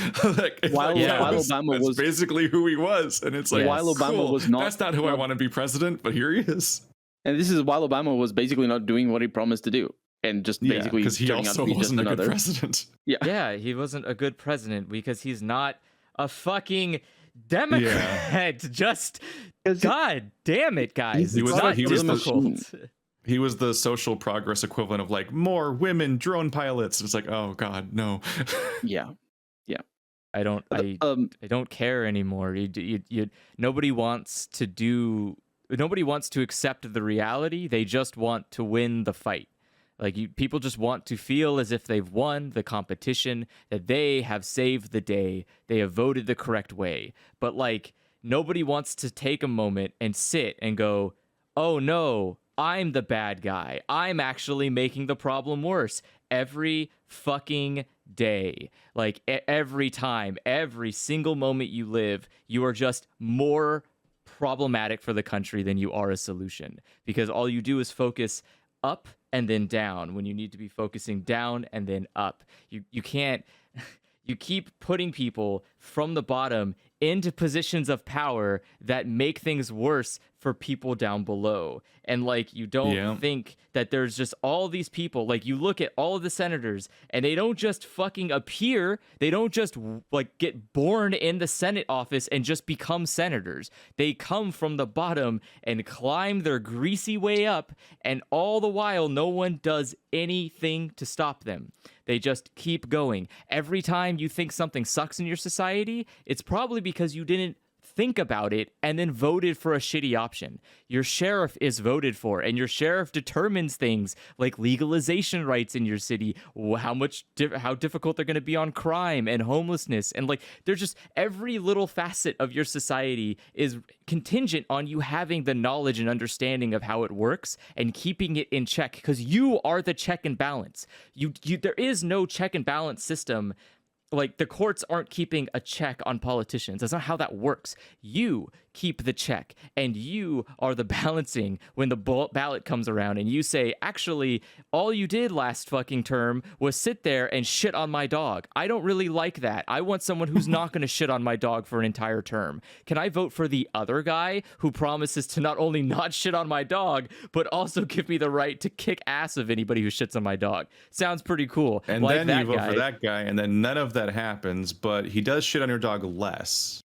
While Obama was basically who he was, and it's like, while Obama was not, that's not who I want to be president, but here he is. And this is while Obama was basically not doing what he promised to do, and just basically because he also wasn't a good president. Yeah, he wasn't a good president because he's not a fucking Democrat. Just God damn it, guys! He was the social progress equivalent of like more women drone pilots. It's like, oh God, no. Yeah. I don't care anymore. Nobody wants to accept the reality. They just want to win the fight. Like, people just want to feel as if they've won the competition, that they have saved the day, they have voted the correct way. But like, nobody wants to take a moment and sit and go, oh no, I'm the bad guy. I'm actually making the problem worse every fucking day. Like, every time, every single moment you live, you are just more problematic for the country than you are a solution, because all you do is focus up and then down when you need to be focusing down and then up. You can't you keep putting people from the bottom into positions of power that make things worse for people down below. And like, you don't think that there's just all these people. Like, you look at all of the senators and they don't just fucking appear. They don't just like get born in the Senate office and just become senators. They come from the bottom and climb their greasy way up, and all the while no one does anything to stop them. They just keep going. Every time you think something sucks in your society, it's probably because you didn't think about it and then voted for a shitty option. Your sheriff is voted for, and your sheriff determines things like legalization rights in your city, how difficult they're going to be on crime and homelessness, and like, there's just every little facet of your society is contingent on you having the knowledge and understanding of how it works and keeping it in check, because you are the check and balance. There is no check and balance system. Like, the courts aren't keeping a check on politicians. That's not how that works. You keep the check, and you are the balancing when the ballot comes around, and you say, actually, all you did last fucking term was sit there and shit on my dog. I don't really like that. I want someone who's not going to shit on my dog for an entire term. Can I vote for the other guy who promises to not only not shit on my dog, but also give me the right to kick ass of anybody who shits on my dog? Sounds pretty cool. And like, then you vote for that guy, and then none of that happens, but he does shit on your dog less.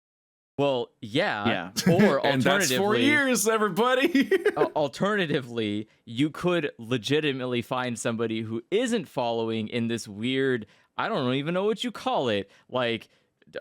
Well, yeah. Or and that's 4 years, everybody. Alternatively, you could legitimately find somebody who isn't following in this weird, I don't even know what you call it, like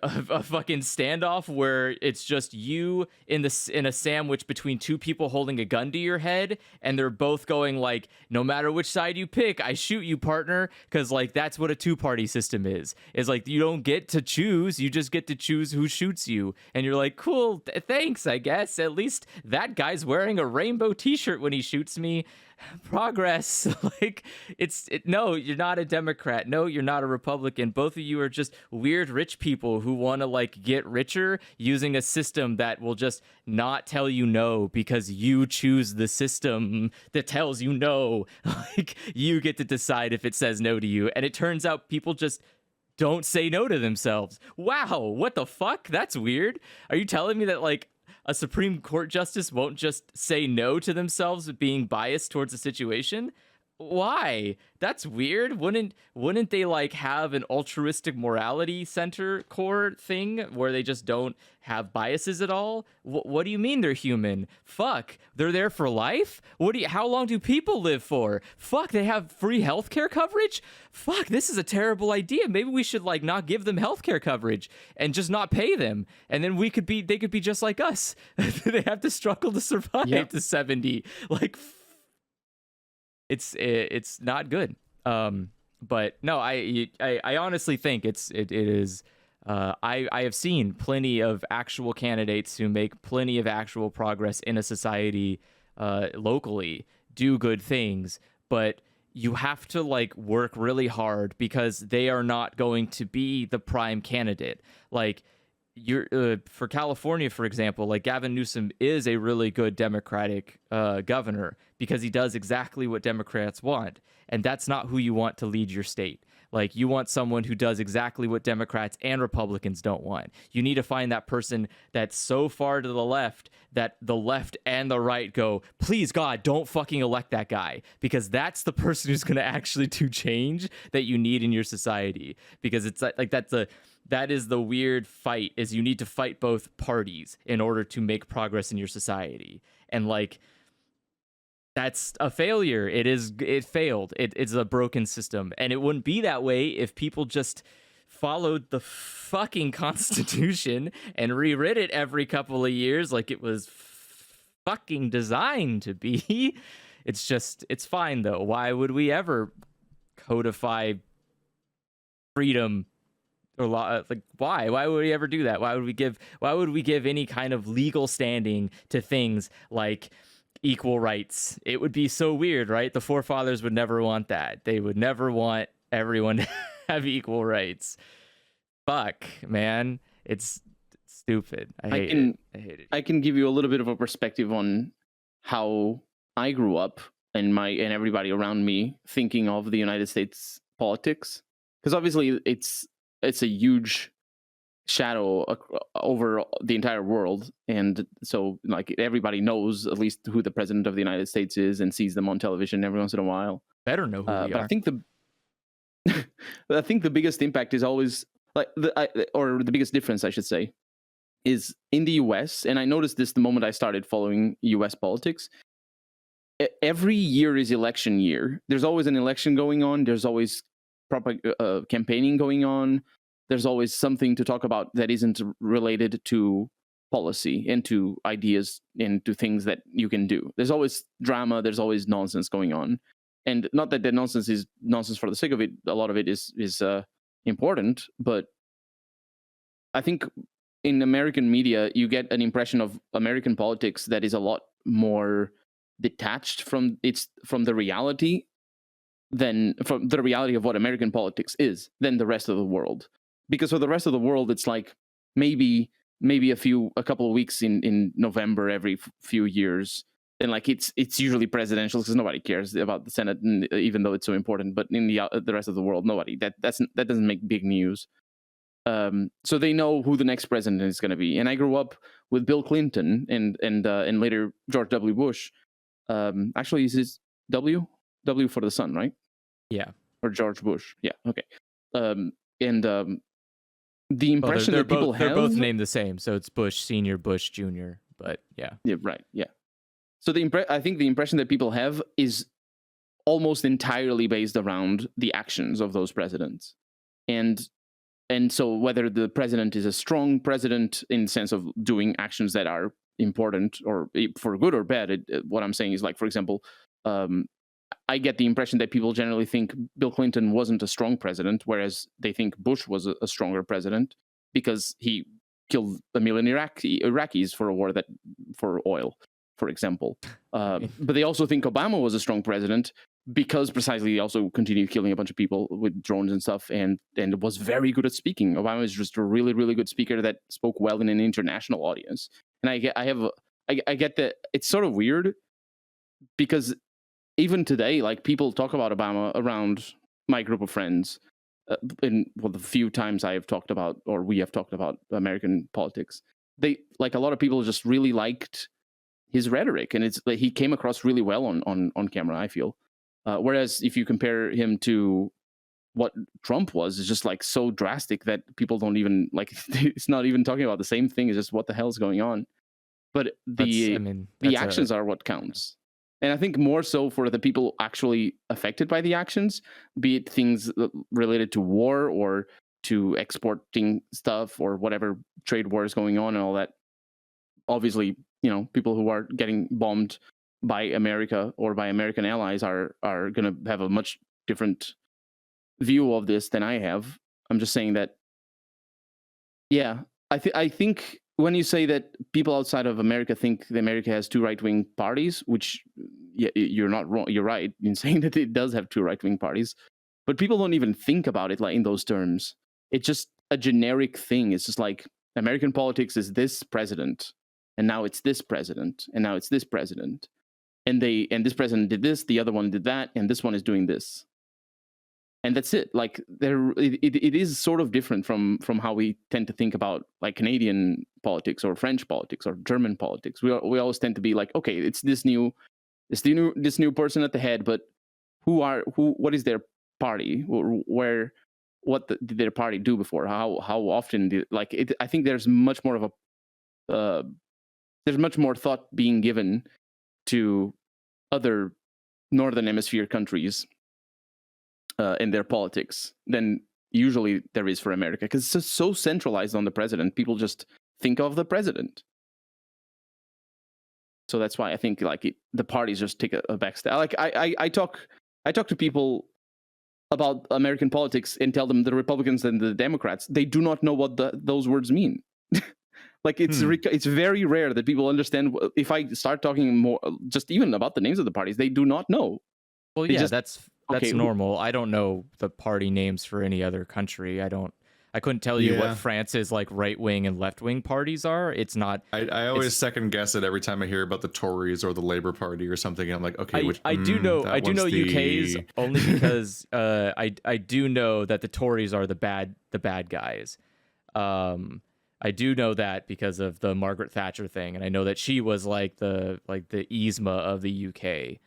a fucking standoff where it's just you in a sandwich between two people holding a gun to your head, and they're both going like, no matter which side you pick, I shoot you, partner. Because like, that's what a two-party system is like, you don't get to choose, you just get to choose who shoots you, and you're like, cool, thanks, I guess. At least that guy's wearing a rainbow t-shirt when he shoots me. Progress. Like, no, you're not a Democrat. No, you're not a Republican. Both of you are just weird rich people who want to like get richer using a system that will just not tell you no because you choose the system that tells you no. Like, you get to decide if it says no to you. And it turns out people just don't say no to themselves. Wow, what the fuck? That's weird. Are you telling me that like a Supreme Court justice won't just say no to themselves being biased towards a situation? Why? That's weird. Wouldn't they like have an altruistic morality center core thing where they just don't have biases at all? What do you mean they're human? Fuck, they're there for life? How long do people live for? Fuck, they have free healthcare coverage? Fuck, this is a terrible idea. Maybe we should like not give them healthcare coverage and just not pay them, and then they could be just like us. They have to struggle to survive to 70. Like, it's not good. But no, I honestly think it is. I have seen plenty of actual candidates who make plenty of actual progress in a society locally, do good things, but you have to like work really hard because they are not going to be the prime candidate. Like, for California, for example, like Gavin Newsom is a really good Democratic governor because he does exactly what Democrats want. And that's not who you want to lead your state. Like, you want someone who does exactly what Democrats and Republicans don't want. You need to find that person that's so far to the left that the left and the right go, please God, don't fucking elect that guy, because that's the person who's going to actually do change that you need in your society. Because it's like that is the weird fight, is you need to fight both parties in order to make progress in your society. And like, that's a failure. It failed. It's a broken system. And it wouldn't be that way if people just followed the fucking Constitution and rewrit it every couple of years like it was fucking designed to be. It's fine though. Why would we ever codify freedom or law? Like, why would we ever do that? Why would we give any kind of legal standing to things like equal rights? It would be so weird, right? The forefathers would never want that. They would never want everyone to have equal rights. Fuck, man. It's stupid. I hate it. I can give you a little bit of a perspective on how I grew up and everybody around me thinking of the United States politics, because obviously it's a huge shadow over the entire world, and so like everybody knows at least who the president of the United States is and sees them on television every once in a while. Better know who we but are. I think the biggest impact is always like or the biggest difference, I should say, is in the US, and I noticed this the moment I started following US politics. Every year is election year. There's always an election going on. There's always campaigning going on. There's always something to talk about that isn't related to policy and to ideas and to things that you can do. There's always drama. There's always nonsense going on. And not that the nonsense is nonsense for the sake of it. A lot of it is important. But I think in American media, you get an impression of American politics that is a lot more detached from the reality of what American politics is than the rest of the world. Because for the rest of the world, it's like maybe a couple of weeks in November every few years, and like it's usually presidential because nobody cares about the Senate, even though it's so important. But in the rest of the world, nobody that doesn't make big news. So they know who the next president is going to be. And I grew up with Bill Clinton and later George W. Bush. Actually, is this W for the son, right? Yeah. Or George Bush? Yeah. Okay. The impression that people have... They're both named the same, so it's Bush Senior, Bush Junior, but yeah. Yeah, right, yeah. So I think the impression that people have is almost entirely based around the actions of those presidents. And so whether the president is a strong president in the sense of doing actions that are important or for good or bad, what I'm saying is, like, for example, I get the impression that people generally think Bill Clinton wasn't a strong president, whereas they think Bush was a stronger president because he killed 1 million Iraqis for a war for oil, for example. But they also think Obama was a strong president because precisely he also continued killing a bunch of people with drones and stuff, and was very good at speaking. Obama is just a really, really good speaker that spoke well in an international audience. And I get that it's sort of weird because even today, like, people talk about Obama around my group of friends. The few times I have talked about, or we have talked about American politics, a lot of people just really liked his rhetoric, and it's like he came across really well on camera, I feel. Whereas if you compare him to what Trump was, it's just like so drastic that people don't even like. It's not even talking about the same thing. It's just what the hell is going on. But the actions are what counts. And I think more so for the people actually affected by the actions, be it things related to war or to exporting stuff or whatever trade war is going on and all that. Obviously, people who are getting bombed by America or by American allies are going to have a much different view of this than I have. I'm just saying that, yeah, I think when you say that people outside of America think that America has two right-wing parties, which, yeah, you're not wrong. You're right in saying that it does have two right-wing parties, but people don't even think about it like in those terms. It's just a generic thing. It's just like American politics is this president, and now it's this president, and now it's this president, and this president did this, the other one did that, and this one is doing this. And that's it. Like it is sort of different from how we tend to think about like Canadian politics or French politics or German politics. We always tend to be like, okay, it's this new person at the head, but what is their party? What did their party do before? How often did it? I think there's much more of there's much more thought being given to other Northern Hemisphere countries in their politics than usually there is for America, because it's just so centralized on the president. People just think of the president. So that's why I think the parties just take a back step. Like I talk to people about American politics and tell them the Republicans and the Democrats, they do not know what those words mean. Like it's very rare that people understand. If I start talking more, just even about the names of the parties, they do not know. Well, yeah, that's normal. I don't know the party names for any other country. I don't I couldn't tell you what France's like right wing and left wing parties are. It's not. I always second guess it every time I hear about the Tories or the Labour Party or something. I'm like, okay, I do know UK's only because I do know that the Tories are the bad guys. I do know that because of the Margaret Thatcher thing, and I know that she was like the Yzma of the UK.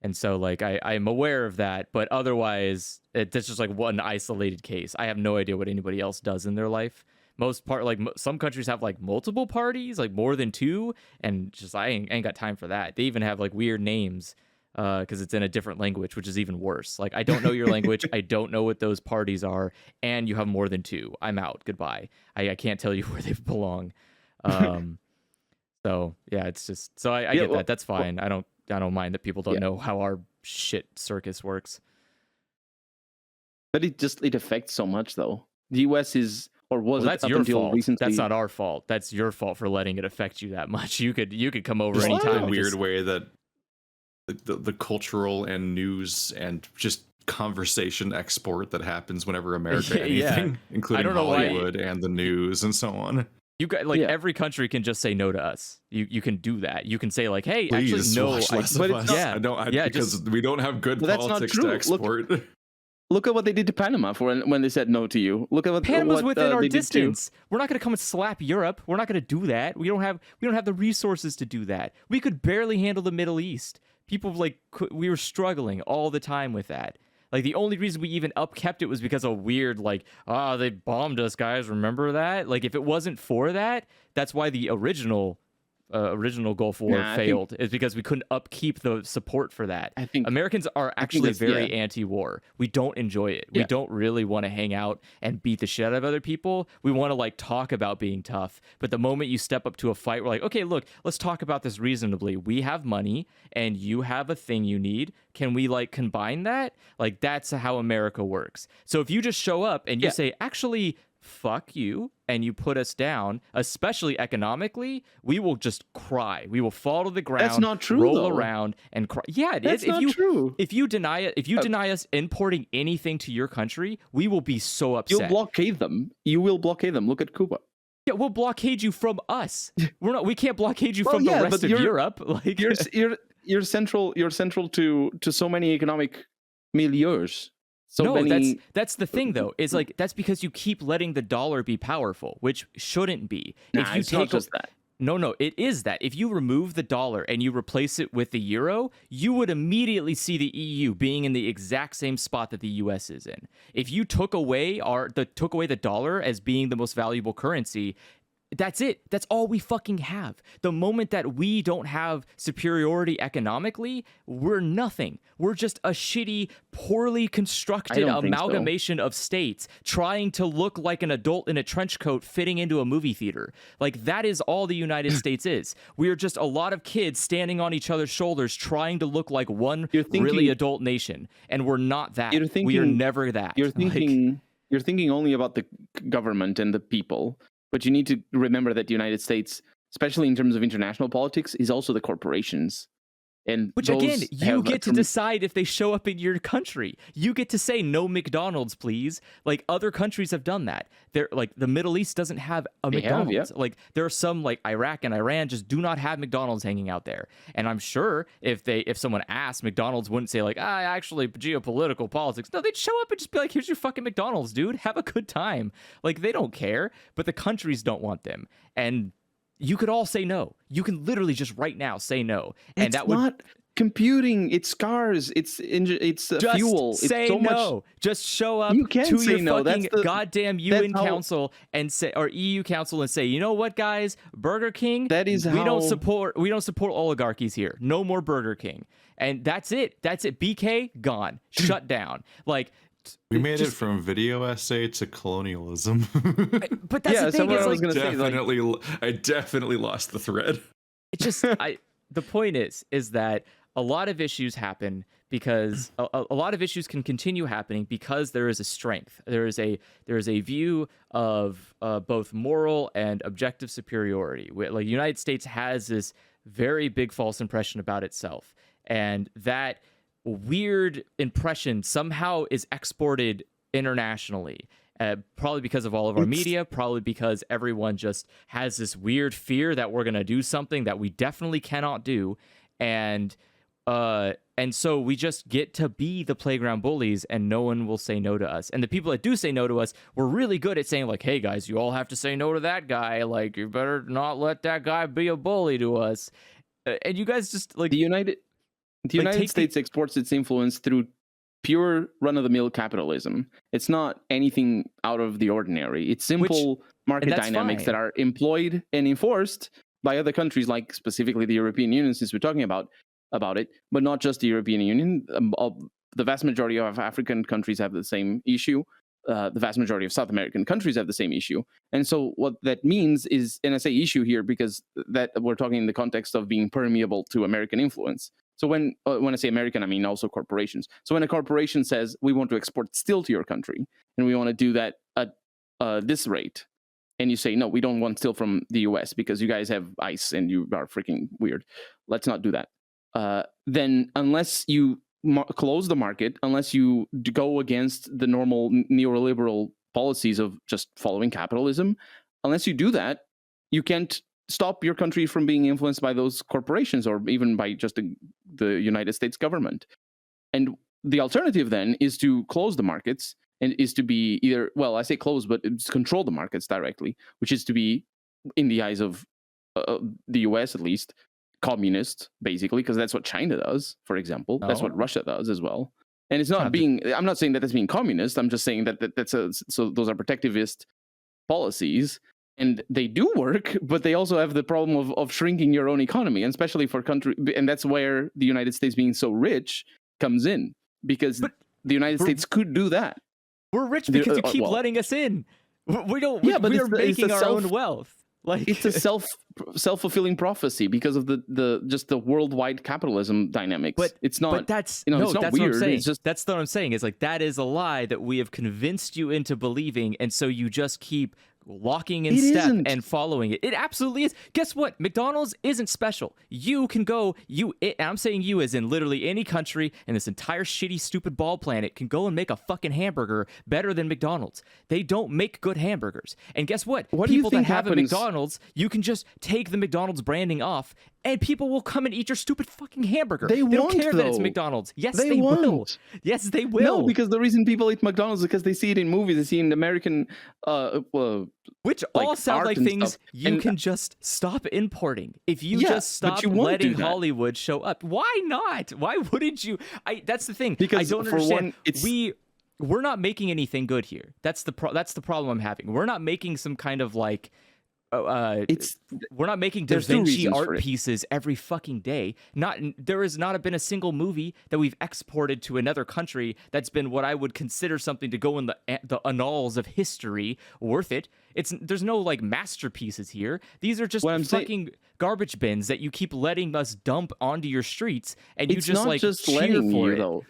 And so like I'm aware of that, but otherwise that's just like one isolated case. I have no idea what anybody else does in their life. Some countries have like multiple parties, like more than 2, and just I ain't got time for that. They even have like weird names because it's in a different language, which is even worse. Like I don't know your language, I don't know what those parties are, and you have more than 2. I'm out. Goodbye. I can't tell you where they belong. So yeah, it's just so I get that. That's fine. I don't mind that people don't know how our shit circus works. But it affects so much, though. The U.S. is, or was that's it up your until fault. recently? That's not our fault. That's your fault for letting it affect you that much. You could come over anytime. A weird way that the cultural and news and just conversation export that happens whenever America anything, including Hollywood and the news and so on. You got every country can just say no to us. You can do that. You can say like, hey, please, actually no. Because we don't have good politics to export. Look at what they did to Panama for when they said no to you. Look at what Panama's within our distance. We're not going to come and slap Europe. We're not going to do that. We don't have the resources to do that. We could barely handle the Middle East. People we were struggling all the time with that. Like the only reason we even upkept it was because of weird they bombed us, guys. Remember that? Like if it wasn't for that, that's why the original Gulf War failed. Is because we couldn't upkeep the support for that. I think Americans are actually very anti-war. We don't enjoy it. We don't really want to hang out and beat the shit out of other people. We want to talk about being tough. But the moment you step up to a fight, we're like, okay, look, let's talk about this reasonably. We have money and you have a thing you need. Can we combine that? That's how America works. So if you just show up and you say, actually, fuck you, and you put us down, especially economically, we will just cry. We will fall to the ground. That's not true. Roll around and cry. Yeah, it is. That's not true. If you deny it, if you deny us importing anything to your country, we will be so upset. You'll blockade them. You will blockate them. Look at Cuba. Yeah, we'll blockade you from us. We can't blockade you from the rest of Europe. You're central to so many economic milieus. That's the thing though. Is that's because you keep letting the dollar be powerful, which shouldn't be. It's not just that. No, it is that. If you remove the dollar and you replace it with the euro, you would immediately see the EU being in the exact same spot that the US is in. If you took away the dollar as being the most valuable currency, that's it. That's all we fucking have. The moment that we don't have superiority economically, we're nothing. We're just a shitty, poorly constructed amalgamation of states trying to look like an adult in a trench coat fitting into a movie theater. That is all the United States is. We are just a lot of kids standing on each other's shoulders trying to look like one really adult nation. And we're not that. We are never that. You're thinking only about the government and the people. But you need to remember that the United States, especially in terms of international politics, is also the corporations. Which again, you get to decide if they show up in your country. You get to say no McDonald's, please. Other countries have done that. They're the Middle East doesn't have a McDonald's. There are some Iraq and Iran just do not have McDonald's hanging out there. And I'm sure if someone asked, McDonald's wouldn't say actually geopolitical politics. No, they'd show up and just be like, here's your fucking McDonald's, dude. Have a good time. They don't care, but the countries don't want them. And you could all say no. You can literally just right now say no, and that would not computing. It's cars. It's fuel. Say it's so no. Much... Just show up you can to say your no. fucking goddamn UN Council and say, or EU Council, and say, you know what, guys, Burger King. We don't support oligarchies here. No more Burger King, and that's it. BK gone. Shut down. We made it from video essay to colonialism. But that's the thing. I definitely lost the thread. It's just the point is that a lot of issues happen because a lot of issues can continue happening because there is a strength. There is a view of both moral and objective superiority. The United States has this very big false impression about itself, and that weird impression somehow is exported internationally, Probably because of all of our media, probably because everyone just has this weird fear that we're going to do something that we definitely cannot do. And so we just get to be the playground bullies, and no one will say no to us. And the people that do say no to us, we're really good at saying, like, hey guys, you all have to say no to that guy. Like, you better not let that guy be a bully to us. And you guys just like the United States exports its influence through pure run-of-the-mill capitalism. It's not anything out of the ordinary. It's simple market dynamics that are employed and enforced by other countries, like specifically the European Union, since we're talking about it, but not just the European Union. The vast majority of African countries have the same issue. The vast majority of South American countries have the same issue. And so what that means is, and I say issue here because that we're talking in the context of being permeable to American influence. So when I say American, I mean also corporations. So when a corporation says, we want to export steel to your country, and we want to do that at this rate, and you say, no, we don't want steel from the US because you guys have ice and you are freaking weird. Let's not do that. Then unless you close the market, unless you go against the normal neoliberal policies of just following capitalism, unless you do that, you can't stop your country from being influenced by those corporations or even by just the United States government. And the alternative then is to close the markets, and is to be either, well, I say close, but it's control the markets directly, which is to be, in the eyes of the US at least, communist, basically, because that's what China does, for example. That's what Russia does as well. And it's not I'm not saying that that's being communist. I'm just saying that so those are protectivist policies, and they do work, but they also have the problem of shrinking your own economy, and especially for country. And that's where the United States being so rich comes in, because the United States could do that. We're rich because you keep letting us in. We don't. Yeah, but we are making our own wealth. Like, it's a self-fulfilling prophecy because of the worldwide capitalism dynamics. But it's not. But that's it's not that's weird. What I'm saying. It's just, that's what I'm saying. Is like, that is a lie that we have convinced you into believing, and so you just keep walking in step and following it. It absolutely is. Guess what? McDonald's isn't special. You can go, I'm saying you as in literally any country in this entire shitty, stupid ball planet can go and make a fucking hamburger better than McDonald's. They don't make good hamburgers. And guess what? People that have a McDonald's, you can just take the McDonald's branding off, and people will come and eat your stupid fucking hamburger. They don't care that it's McDonald's. Yes, they will. Yes, they will. No, because the reason people eat McDonald's is because they see it in movies. They see it in American, which all sound like things you can just stop importing. If you just stop letting Hollywood show up. Why not? Why wouldn't you? That's the thing. Because I don't understand. We're not making anything good here. That's the problem I'm having. We're not making some kind of like we're not making Da Vinci art pieces every fucking day. There has not been a single movie that we've exported to another country that's been what I would consider something to go in the annals of history worth it. There's no like masterpieces here. These are just fucking garbage bins that you keep letting us dump onto your streets, and you just like cheer for it. Though.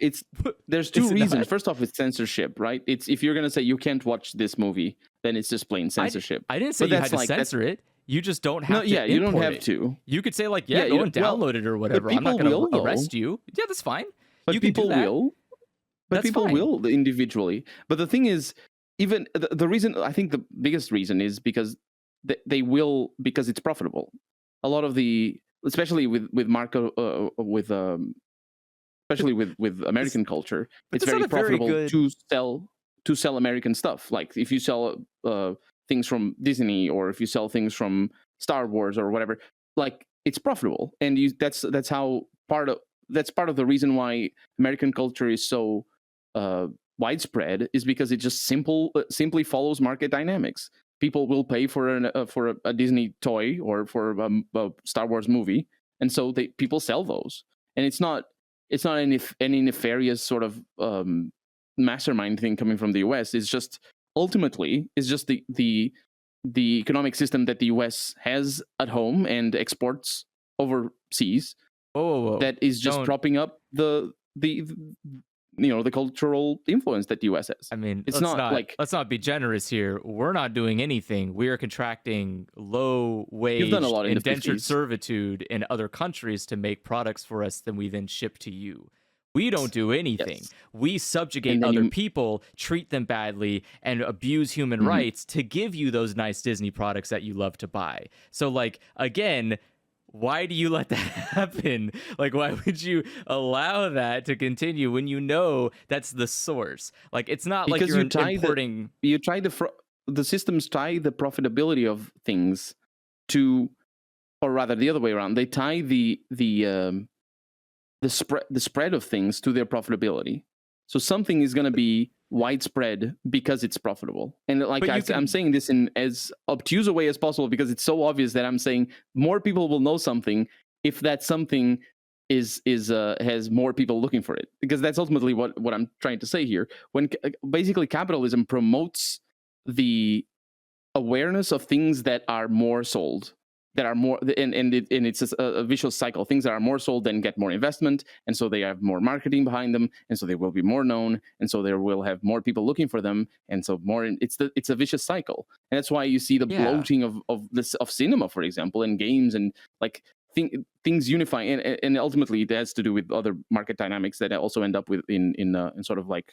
There's two reasons. First off, it's censorship, right? It's if you're gonna say you can't watch this movie, then it's just plain censorship. I didn't say you had to censor it. You just don't have to. Yeah, you don't have to. You could say like, go and download it or whatever. I'm not going to arrest you. Yeah, that's fine. But people will. But people will individually. But the thing is, even the reason, I think the biggest reason is because they will, because it's profitable. A lot of especially with especially with American culture, it's very profitable to sell American stuff. Like if you sell things from Disney, or if you sell things from Star Wars or whatever, like it's profitable, and that's part of the reason why American culture is so widespread, is because it just simply follows market dynamics. People will pay for a Disney toy or for a Star Wars movie, and so people sell those, and it's not any nefarious sort of mastermind thing coming from the US. It's just ultimately the economic system that the US has at home and exports overseas. That is just propping up the cultural influence that the US has. I mean, let's not be generous here. We're not doing anything. We are contracting low wage indentured servitude in other countries to make products for us that we then ship to you. We don't do anything. Yes. We subjugate other people, treat them badly, and abuse human rights to give you those nice Disney products that you love to buy. So, like, again, why do you let that happen? Like, why would you allow that to continue when you know that's the source? Like, it's not because like you're importing. The systems tie the profitability of things to, or rather the other way around. They tie the spread of things to their profitability. So something is going to be widespread because it's profitable. And like I'm saying this in as obtuse a way as possible because it's so obvious that I'm saying more people will know something if that something is has more people looking for it, because that's ultimately what I'm trying to say here. When basically capitalism promotes the awareness of things that are more sold, that are more, and it's a vicious cycle. Things that are more sold then get more investment, and so they have more marketing behind them, and so they will be more known, and so there will have more people looking for them, and so more. It's a vicious cycle, and that's why you see the bloating of cinema, for example, and games, and like things unify, and ultimately it has to do with other market dynamics that also end up with in sort of like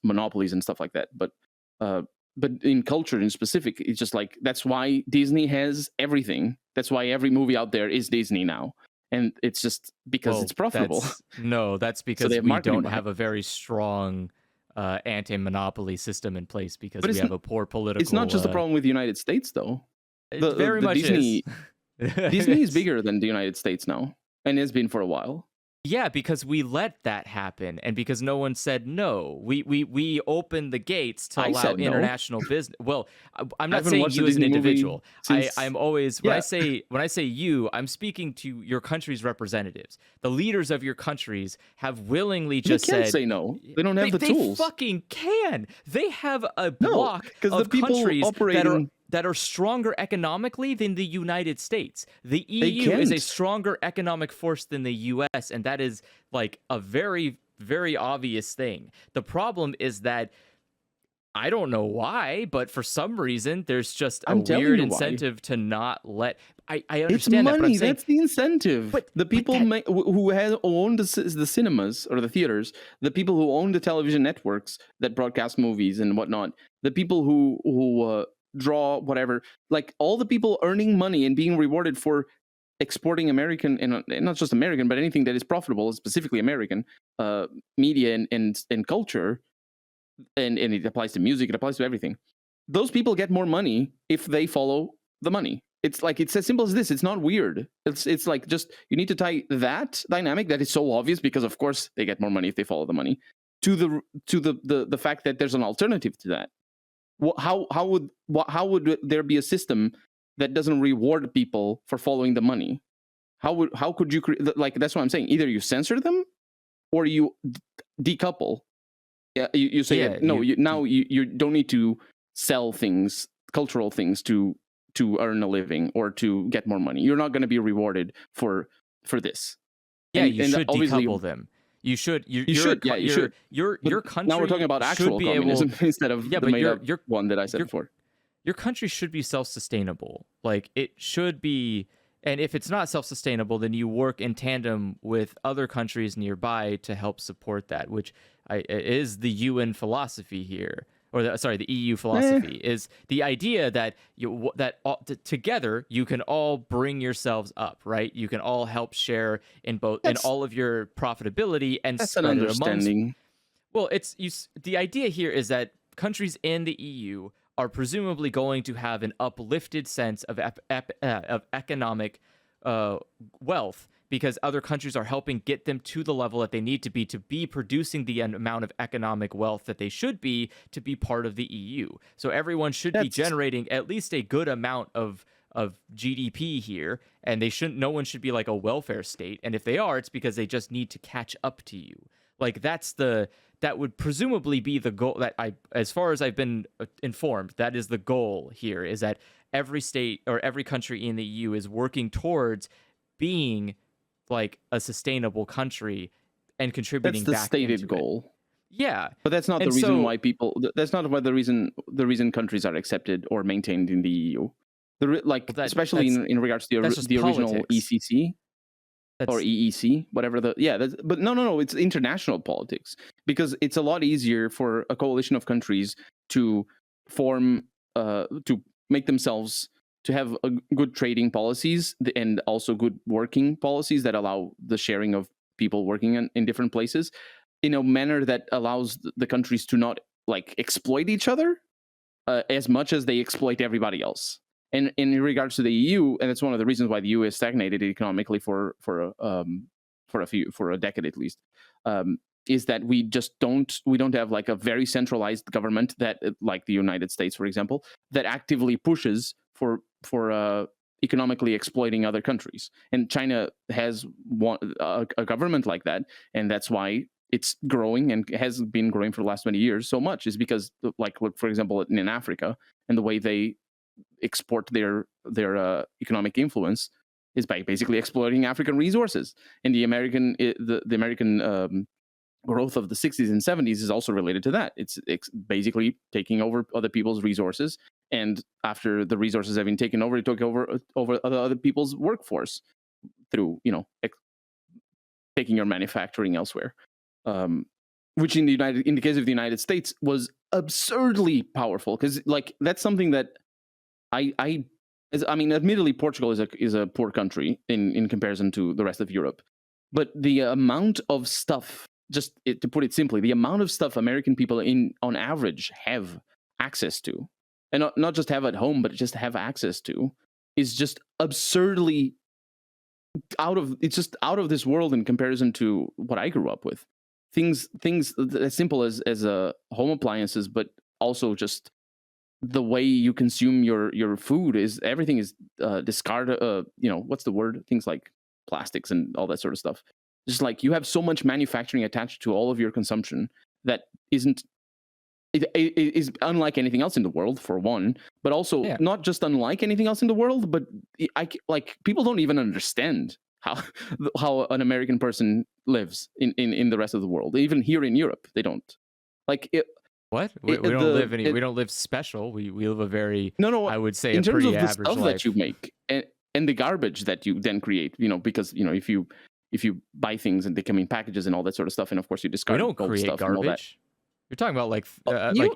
monopolies and stuff like that, but in culture in specific, it's just like that's why Disney has everything. That's why every movie out there is Disney now, and it's just because it's profitable. That's because so we don't have a very strong anti-monopoly system in place because we have a poor political. It's not just a problem with the United States, though. It very much Disney is bigger than the United States now, and has been for a while. Yeah, because we let that happen, and because no one said no. We opened the gates to allow international business. Well, I'm not saying you as an individual. I'm always when I say you, I'm speaking to your country's representatives. The leaders of your countries have willingly just said say no. They don't have the tools. They fucking can. They have a block of countries that are stronger economically than the United States. The EU is a stronger economic force than the US, and that is like a very, very obvious thing. The problem is that I don't know why, but for some reason, there's just a weird incentive to not let. I understand it's money. That, but I'm saying, that's the incentive. But the people who own the cinemas or the theaters, the people who own the television networks that broadcast movies and whatnot, the people who draw whatever, like all the people earning money and being rewarded for exporting American, and not just American, but anything that is profitable, specifically American media and culture, and it applies to music, it applies to everything. Those people get more money if they follow the money. It's like, it's as simple as this. It's not weird. It's like, just you need to tie that dynamic that is so obvious, because of course they get more money if they follow the money, to the fact that there's an alternative to that. How would there be a system that doesn't reward people for following the money? How could you like, that's what I'm saying. Either you censor them or you decouple. Yeah, you say you don't need to sell things, cultural things, to earn a living or to get more money. You're not going to be rewarded for this. Yeah, you should decouple them. You should. You should. Your country. Now we're talking about actual communism instead of the made-up one that I said before. Your country should be self-sustainable. Like, it should be. And if it's not self-sustainable, then you work in tandem with other countries nearby to help support that, which is the UN philosophy here, or the EU philosophy, is the idea that together you can all bring yourselves up, right? You can all help share in all of your profitability and spread it amongst. Well, the idea here is that countries in the EU are presumably going to have an uplifted sense of economic wealth, because other countries are helping get them to the level that they need to be producing the amount of economic wealth that they should be to be part of the EU. So everyone should be generating at least a good amount of GDP here, and no one should be like a welfare state. And if they are, it's because they just need to catch up to you. Like, that would presumably be the goal, as far as I've been informed, that is the goal here, is that every state or every country in the EU is working towards being like a sustainable country and contributing back into it. That's the stated goal. Yeah. But that's not the reason why that's not why the reason countries are accepted or maintained in the EU. Especially in regards to the original ECC. or EEC, whatever but no, it's international politics, because it's a lot easier for a coalition of countries to form, to make themselves, to have good trading policies and also good working policies that allow the sharing of people working in different places in a manner that allows the countries to not like exploit each other as much as they exploit everybody else. And in regards to the EU, and that's one of the reasons why the EU has stagnated economically for a decade at least, is that we don't have like a very centralized government that, like the United States, for example, that actively pushes for economically exploiting other countries. And China has a government like that, and that's why it's growing and has been growing for the last 20 years so much, is because, like, look, for example, in Africa, and the way they export their economic influence is by basically exploiting African resources. And the American growth of the 60s and 70s is also related to that. It's basically taking over other people's resources, and after the resources have been taken over, it took over other people's workforce through taking your manufacturing elsewhere. Which in the case of the United States was absurdly powerful, because like that's something that I mean, admittedly, Portugal is a poor country in comparison to the rest of Europe, but the amount of stuff, to put it simply, the amount of stuff American people on average have access to, and not just have at home, but just have access to, is just absurdly out of this world in comparison to what I grew up with. Things as simple as home appliances, but also just the way you consume your food is everything is discarded. What's the word? Things like plastics and all that sort of stuff. Just like you have so much manufacturing attached to all of your consumption that isn't. It is unlike anything else in the world, for one, but also not just unlike anything else in the world, but people don't even understand how an American person lives in the rest of the world. Even here in Europe, they don't. Like it. What? We don't live special. We live a very, I would say, in a terms pretty of the average stuff life that you make and the garbage that you then create. Because if you buy things and they come in packages and all that sort of stuff, and of course you discard. We don't create stuff garbage. And all that. You're talking about like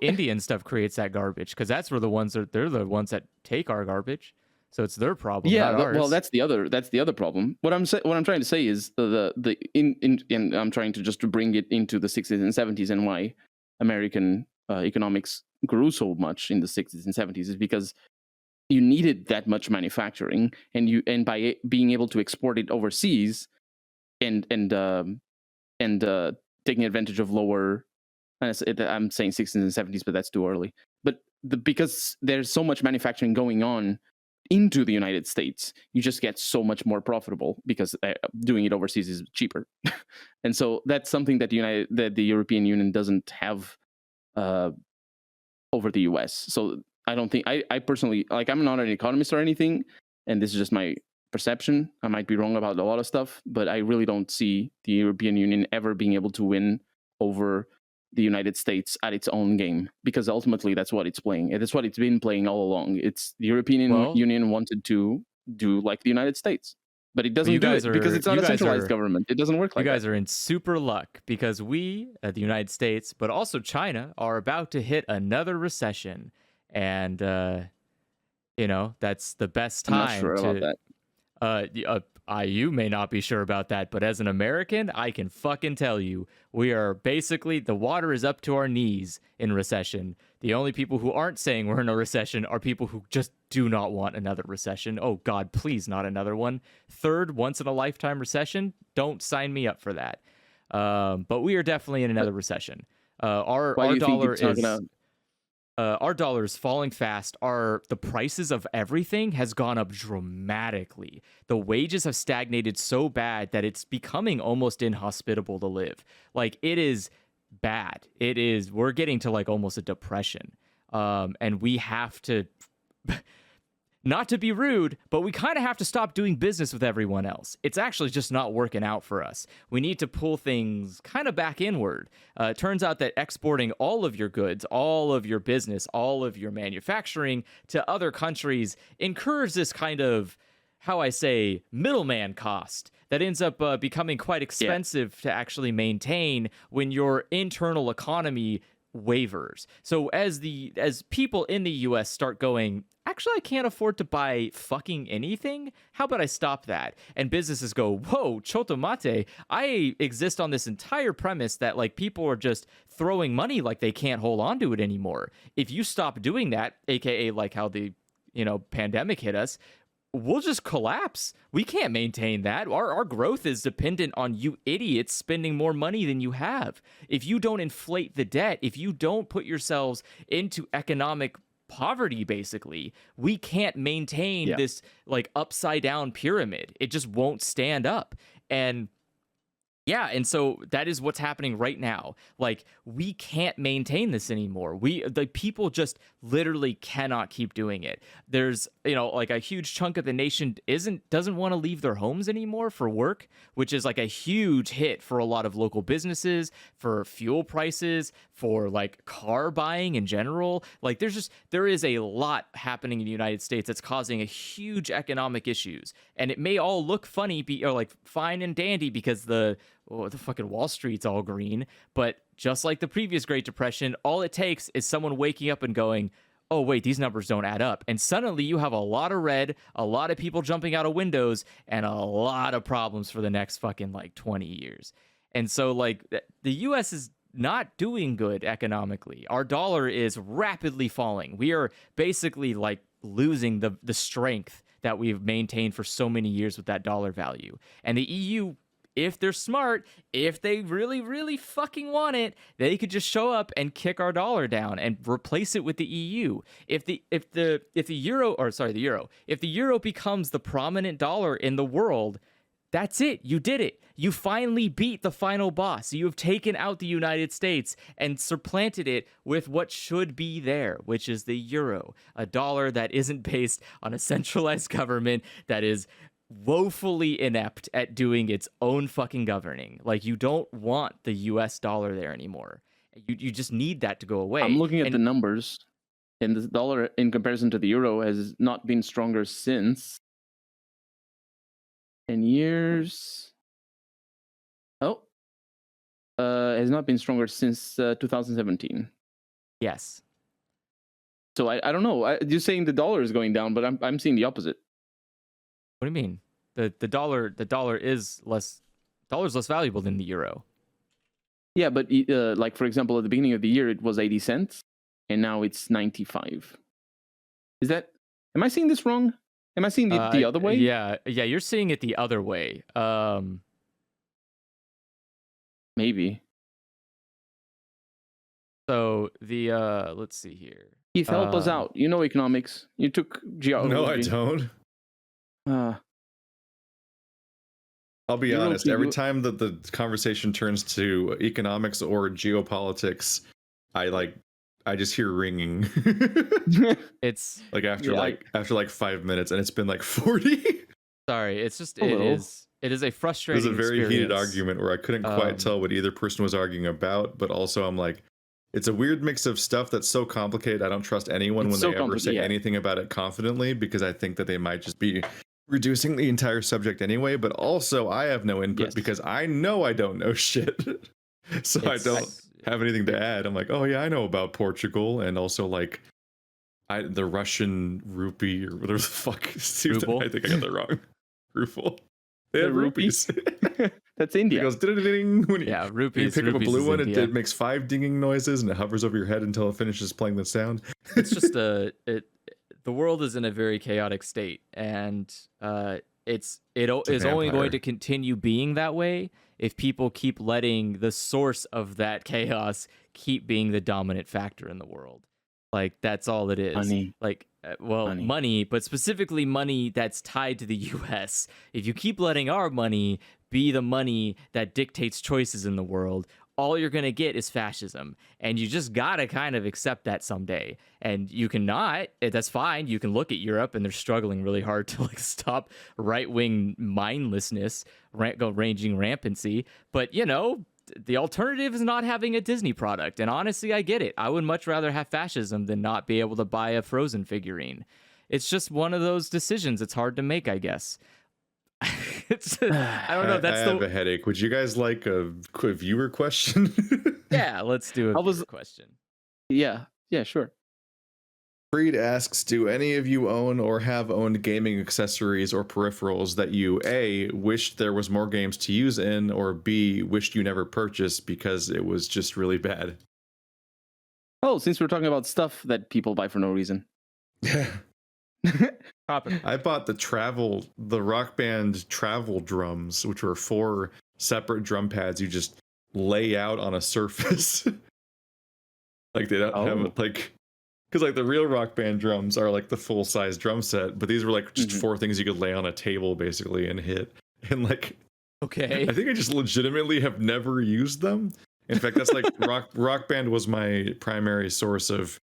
Indian stuff creates that garbage, because that's where they're the ones that take our garbage. So it's their problem, not ours. Well, that's the other problem. What I'm trying to say is and I'm trying to just bring it into the 60s and 70s, and why American economics grew so much in the 60s and 70s is because you needed that much manufacturing, and by being able to export it overseas, and taking advantage of lower. I'm saying 60s and 70s, but that's too early. But because there's so much manufacturing going on into the United States, you just get so much more profitable because doing it overseas is cheaper. And so that's something that the European Union doesn't have over the US. So I don't think, I personally, like, I'm not an economist or anything, and this is just my perception. I might be wrong about a lot of stuff, but I really don't see the European Union ever being able to win over the United States at its own game, because ultimately that's what it's playing. It's what it's been playing all along. It's the European Union wanted to do like the United States, but it doesn't do it because it's not a centralized government. It doesn't work like that. You guys are in super luck, because we, the United States, but also China, are about to hit another recession. And, that's the best time. I'm not sure about that. You may not be sure about that, but as an American, I can fucking tell you, we are basically, the water is up to our knees in recession. The only people who aren't saying we're in a recession are people who just do not want another recession. Oh God, please, not another one. Third once in a lifetime recession, don't sign me up for that. But we are definitely in another recession. Our dollar is... our dollar is falling fast. The prices of everything has gone up dramatically. The wages have stagnated so bad that it's becoming almost inhospitable to live. Like, it is bad. We're getting to like almost a depression. And we have to, not to be rude, but we kind of have to stop doing business with everyone else. It's actually just not working out for us. We need to pull things kind of back inward. It turns out that exporting all of your goods, all of your business, all of your manufacturing to other countries incurs this kind of, how I say, middleman cost. that ends up becoming quite expensive to actually maintain when your internal economy wavers. So as people in the US start going, actually, I can't afford to buy fucking anything. How about I stop that? And businesses go, whoa, chotomate, I exist on this entire premise that like people are just throwing money like they can't hold on to it anymore. If you stop doing that, aka like how the pandemic hit us, we'll just collapse. We can't maintain that. Our growth is dependent on you idiots spending more money than you have. If you don't inflate the debt, if you don't put yourselves into economic poverty, basically, we can't maintain this like upside down pyramid. It just won't stand up. And and so that is what's happening right now. Like, we can't maintain this anymore. The people just literally cannot keep doing it. There's, like a huge chunk of the nation doesn't want to leave their homes anymore for work, which is like a huge hit for a lot of local businesses, for fuel prices, for like car buying in general. Like, there is a lot happening in the United States that's causing a huge economic issues. And it may all look funny, or like fine and dandy because the fucking Wall Street's all green. But just like the previous Great Depression, all it takes is someone waking up and going, oh, wait, these numbers don't add up. And suddenly you have a lot of red, a lot of people jumping out of windows, and a lot of problems for the next fucking like 20 years. And so like the US is not doing good economically. Our dollar is rapidly falling. We are basically like losing the strength that we've maintained for so many years with that dollar value. And the EU, if they're smart, if they really, really fucking want it, they could just show up and kick our dollar down and replace it with the EU. If the euro becomes the prominent dollar in the world, that's it. You did it. You finally beat the final boss. You have taken out the United States and supplanted it with what should be there, which is the euro, a dollar that isn't based on a centralized government that is woefully inept at doing its own fucking governing. Like, you don't want the US dollar there anymore. You just need that to go away. I'm looking at the numbers, and the dollar in comparison to the euro has not been stronger since 10 years. Has not been stronger since 2017. Yes. So I don't know. You're saying the dollar is going down, but I'm seeing the opposite. What do you mean? The dollar is less valuable than the euro. Yeah, but like for example, at the beginning of the year it was 80 cents, and now it's 95. Am I seeing this wrong? Am I seeing it the other way? Yeah, you're seeing it the other way. Maybe. So the let's see here. Keith, help us out. You know economics. You took geography. No, I don't. I'll be honest. Every time that the conversation turns to economics or geopolitics, I just hear ringing. It's like after 5 minutes, and it's been like 40. Sorry, it's just it is a frustrating. It was a very experience. heated argument where I couldn't quite tell what either person was arguing about, but also I'm like, it's a weird mix of stuff that's so complicated. I don't trust anyone when they ever say anything about it confidently, because I think that they might just be reducing the entire subject anyway. But also, I have no input because I know I don't know shit, so I don't have anything to add. I'm like, oh yeah, I know about Portugal, and also like the Russian rupee or whatever the fuck. I think I got that wrong. Ruble. They have rupees. That's India. It goes ding when rupees. You pick up a blue one, India. it makes 5 dinging noises, and it hovers over your head until it finishes playing the sound. It's just the world is in a very chaotic state, and it is only going to continue being that way if people keep letting the source of that chaos keep being the dominant factor in the world. Like, that's all it is. Money. Like, money, but specifically money that's tied to the US. If you keep letting our money be the money that dictates choices in the world, all you're going to get is fascism. And you just got to kind of accept that someday. And you cannot, that's fine. You can look at Europe, and they're struggling really hard to like stop right-wing mindlessness, ranging rampancy. But, the alternative is not having a Disney product. And honestly, I get it. I would much rather have fascism than not be able to buy a Frozen figurine. It's just one of those decisions. It's hard to make, I guess. I don't know. I have a headache. Would you guys like a viewer question? Yeah, let's do a viewer question. Yeah, sure. Freed asks, do any of you own or have owned gaming accessories or peripherals that you A, wished there was more games to use in, or B, wished you never purchased because it was just really bad? Oh, since we're talking about stuff that people buy for no reason. Yeah. I bought the Rock Band travel drums, which were 4 separate drum pads you just lay out on a surface. Like they don't have it like, because like the real Rock Band drums are like the full size drum set, but these were like just 4 things you could lay on a table basically and hit. And like, okay, I think I just legitimately have never used them. In fact, that's like Rock Band was my primary source of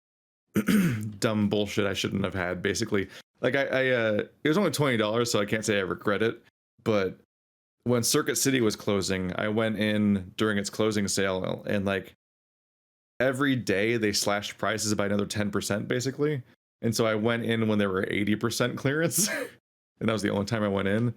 dumb bullshit I shouldn't have had. Basically, like it was only $20, so I can't say I regret it. But when Circuit City was closing, I went in during its closing sale, and like every day they slashed prices by another 10%, basically. And so I went in when they were 80% clearance, and that was the only time I went in.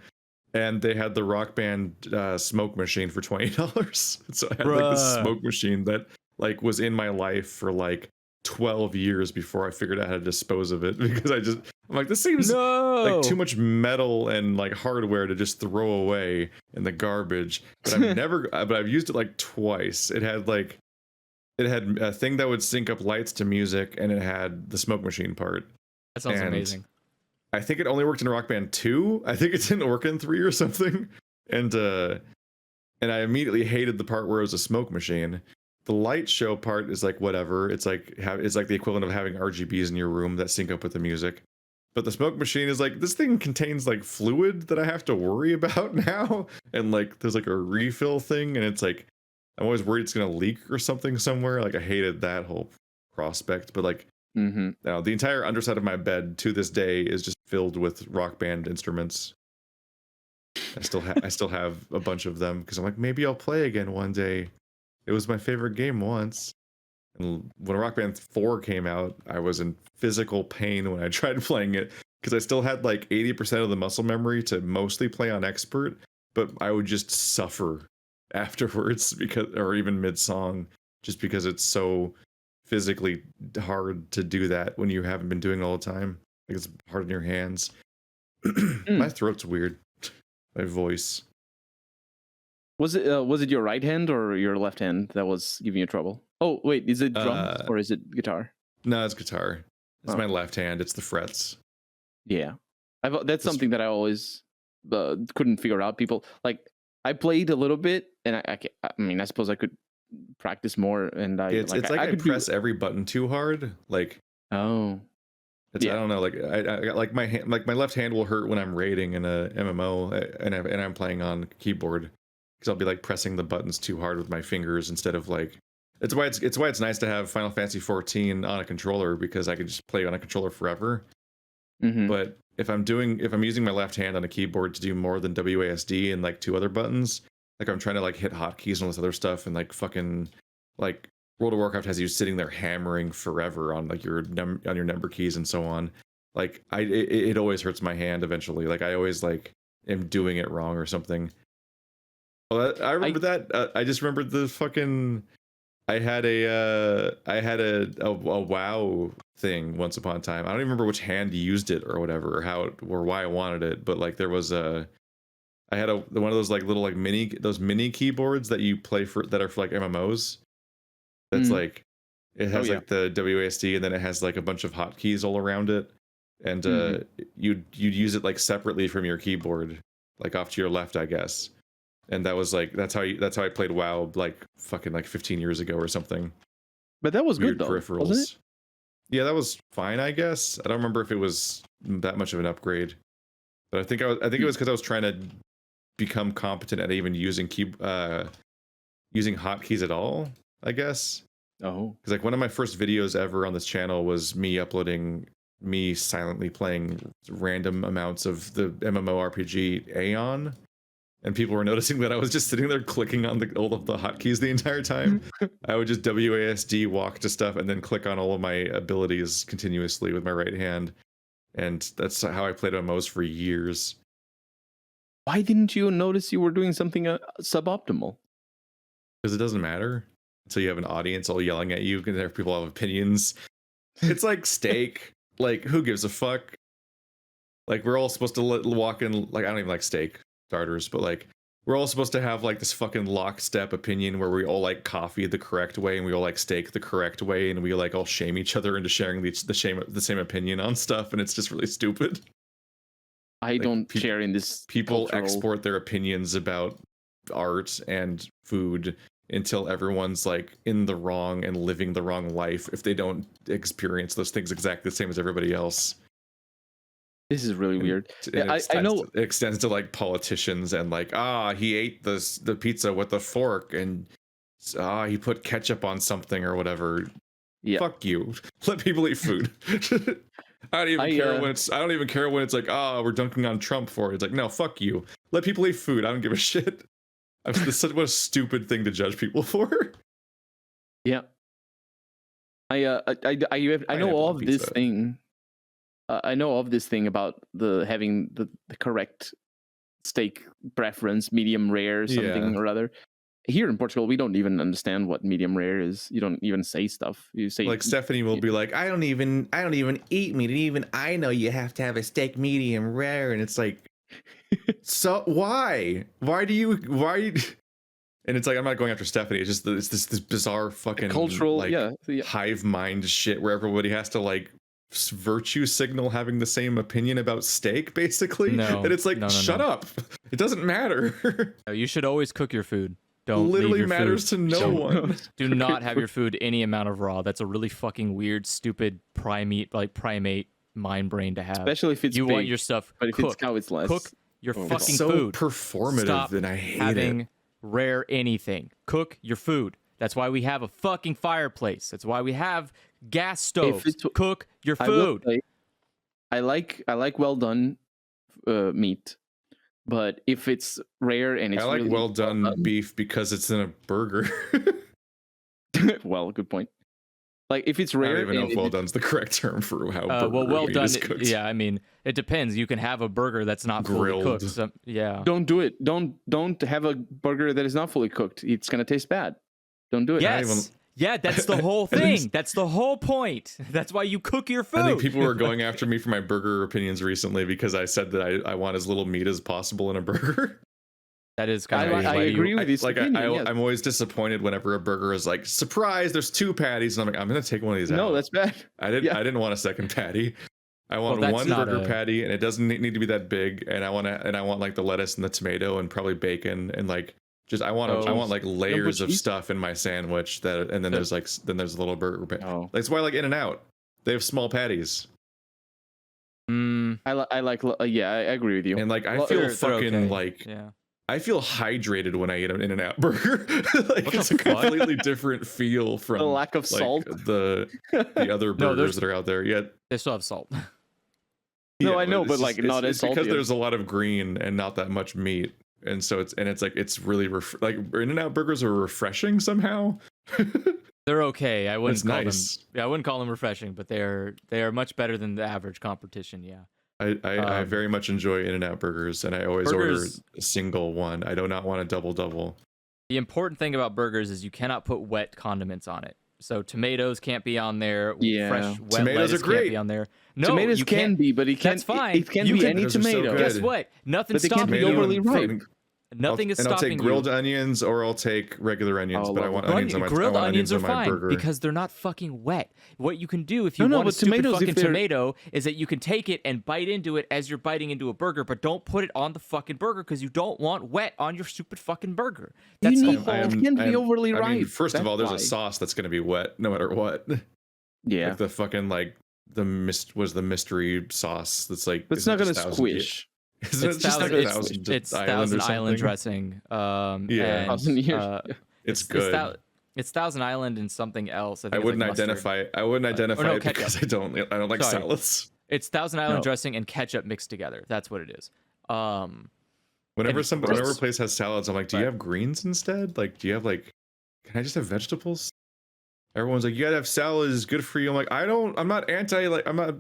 And they had the Rock Band smoke machine for $20. So I had like this smoke machine that like was in my life for like 12 years before I figured out how to dispose of it, because I'm like, this seems like too much metal and like hardware to just throw away in the garbage. But I've used it like twice. It had a thing that would sync up lights to music, and it had the smoke machine part. That sounds amazing. I think it only worked in Rock Band 2. I think it didn't work in 3 or something. And I immediately hated the part where it was a smoke machine. The light show part is like whatever. It's like the equivalent of having RGBs in your room that sync up with the music. But the smoke machine is like, this thing contains like fluid that I have to worry about now. And like there's like a refill thing, and it's like I'm always worried it's gonna leak or something somewhere. Like I hated that whole prospect. But like now the entire underside of my bed to this day is just filled with Rock Band instruments. I still have a bunch of them because I'm like, maybe I'll play again one day. It was my favorite game once. And when Rock Band 4 came out, I was in physical pain when I tried playing it, because I still had like 80% of the muscle memory to mostly play on expert, but I would just suffer afterwards, or even mid-song, just because it's so physically hard to do that when you haven't been doing it all the time. Like it's hard in your hands. My throat's weird. My voice. Was it your right hand or your left hand that was giving you trouble? Oh wait, is it drums or is it guitar? No, it's guitar. It's my left hand. It's the frets. Yeah, that's something that I always couldn't figure out. People like, I played a little bit, and I mean, I suppose I could practice more. And I press every button too hard. Like I don't know. Like I got like my hand, like my left hand will hurt when I'm raiding in a MMO, and I'm playing on keyboard, because I'll be like pressing the buttons too hard with my fingers instead of like. It's why it's nice to have Final Fantasy 14 on a controller, because I can just play on a controller forever. But if I'm using my left hand on a keyboard to do more than WASD and like 2 other buttons, like I'm trying to like hit hotkeys and all this other stuff, and like fucking like World of Warcraft has you sitting there hammering forever on like your number keys and so on. Like it always hurts my hand eventually. Like I always like am doing it wrong or something. Well, I remember that. I just remembered the fucking. I had a WoW thing once upon a time. I don't even remember which hand used it or whatever, or why I wanted it. But like there was I had one of those like little like mini keyboards that you play for, that are for like MMOs. That's like, it has like the WASD, and then it has like a bunch of hotkeys all around it, and you'd use it like separately from your keyboard, like off to your left, I guess. And that was like that's how I played WoW like fucking like 15 years ago or something. But that was weird good though, peripherals. Wasn't it? Yeah, that was fine, I guess. I don't remember if it was that much of an upgrade, but I think it was because I was trying to become competent at even using using hotkeys at all, I guess. Oh, because like one of my first videos ever on this channel was me silently playing random amounts of the MMORPG Aeon, and people were noticing that I was just sitting there clicking on all of the hotkeys the entire time. I would just WASD walk to stuff and then click on all of my abilities continuously with my right hand, and that's how I played MMOs for years. Why didn't you notice you were doing something suboptimal? Because it doesn't matter until you have an audience all yelling at you because people have opinions. It's like steak. Like, who gives a fuck? Like, we're all supposed to walk in. Like, I don't even like steak starters, but like, we're all supposed to have like this fucking lockstep opinion where we all like coffee the correct way and we all like steak the correct way, and we like all shame each other into sharing the same opinion on stuff, and it's just really stupid. I like, don't share in this. People export their opinions about art and food until everyone's like in the wrong and living the wrong life if they don't experience those things exactly the same as everybody else. This is really weird. I know it extends to like politicians and like, he ate the pizza with a fork and he put ketchup on something or whatever. Yeah. Fuck you. Let people eat food. I don't even care when it's like, we're dunking on Trump for it. It's like, no, fuck you. Let people eat food. I don't give a shit. This is what a stupid thing to judge people for. Yeah. I know all of this thing. I know of this thing about having the correct steak preference, medium rare, something or other. Here in Portugal, we don't even understand what medium rare is. You don't even say stuff. You say like Stephanie will be like, I don't even eat meat, and even I know you have to have a steak medium rare, and it's like, so why? And it's like, I'm not going after Stephanie. It's just it's this bizarre fucking cultural like hive mind shit where everybody has to like virtue signal having the same opinion about steak, basically. No, and it's like, shut up. It doesn't matter. You should always cook your food. Don't literally leave your matters food. to no one. Do not have your food any amount of raw. That's a really fucking weird, stupid primate mind brain to have. Especially if it's you big, want your stuff but if cooked. It's cow, it's less. Cook your fucking it's so food. Performative, Stop and I hate having it. Rare anything. Cook your food. That's why we have a fucking fireplace. That's why we have gas stoves. Cook your food. I like well done meat, but if it's rare and it's I like really well done beef because it's in a burger. Well, good point. Like if it's rare, I don't even know if well done's the correct term for how well done is cooked. Yeah, I mean it depends. You can have a burger that's not fully cooked. So, yeah. Don't do it. Don't have a burger that is not fully cooked. It's gonna taste bad. Don't do it. Yes. Yeah, that's the whole thing. That's the whole point. That's why you cook your food. I think people were going after me for my burger opinions recently because I said that I want as little meat as possible in a burger. That is kind of. I agree with this. I'm always disappointed whenever a burger is like, surprise, there's 2 patties, and I'm like, I'm gonna take one of these out. No, that's bad. I didn't want a second patty. I want one burger patty, and it doesn't need to be that big. And I want like the lettuce and the tomato and probably bacon and like. Just I want like layers of stuff in my sandwich and then there's a little burger. That's why I like In-N-Out. They have small patties. I agree with you. And like I feel fucking like I feel hydrated when I eat an In-N-Out burger. Like it's a completely different feel from the lack of salt. The other burgers that are out there. Yeah, they still have salt. No, I know, but like not as salty. Because there's a lot of green and not that much meat. And so it's really like In-N-Out burgers are refreshing somehow. They're okay. I wouldn't call them. Yeah, I wouldn't call them refreshing, but they are much better than the average competition. Yeah. I very much enjoy In-N-Out burgers, and I always order a single one. I do not want a double. The important thing about burgers is you cannot put wet condiments on it. So tomatoes can't be on there. Yeah. Fresh wet tomatoes lettuce are great. Can't be on there. No, tomatoes you can be, but it can't. That's fine. It can be any tomato. So guess what? Nothing but they stopping can't be overly you. ripe. Nothing is stopping you. And I'll take grilled onions or I'll take regular onions, but I want onions on my grilled onions are fine burger. Because they're not fucking wet. What you can do if you want a stupid fucking tomato is that you can take it and bite into it as you're biting into a burger, but don't put it on the fucking burger because you don't want wet on your stupid fucking burger. That's it can't be overly ripe. I mean, first of all, there's a sauce that's going to be wet no matter what. Yeah. Like the fucking the mystery sauce that's like it's not going to squish. It's Thousand Island dressing. It's good. It's Thousand Island and something else. I wouldn't identify it because I don't like salads. It's Thousand Island dressing and ketchup mixed together. That's what it is. Whenever a place has salads, I'm like, do you have greens instead? Like, do you have can I just have vegetables? Everyone's like, you gotta have salad, is good for you. I'm like, I'm not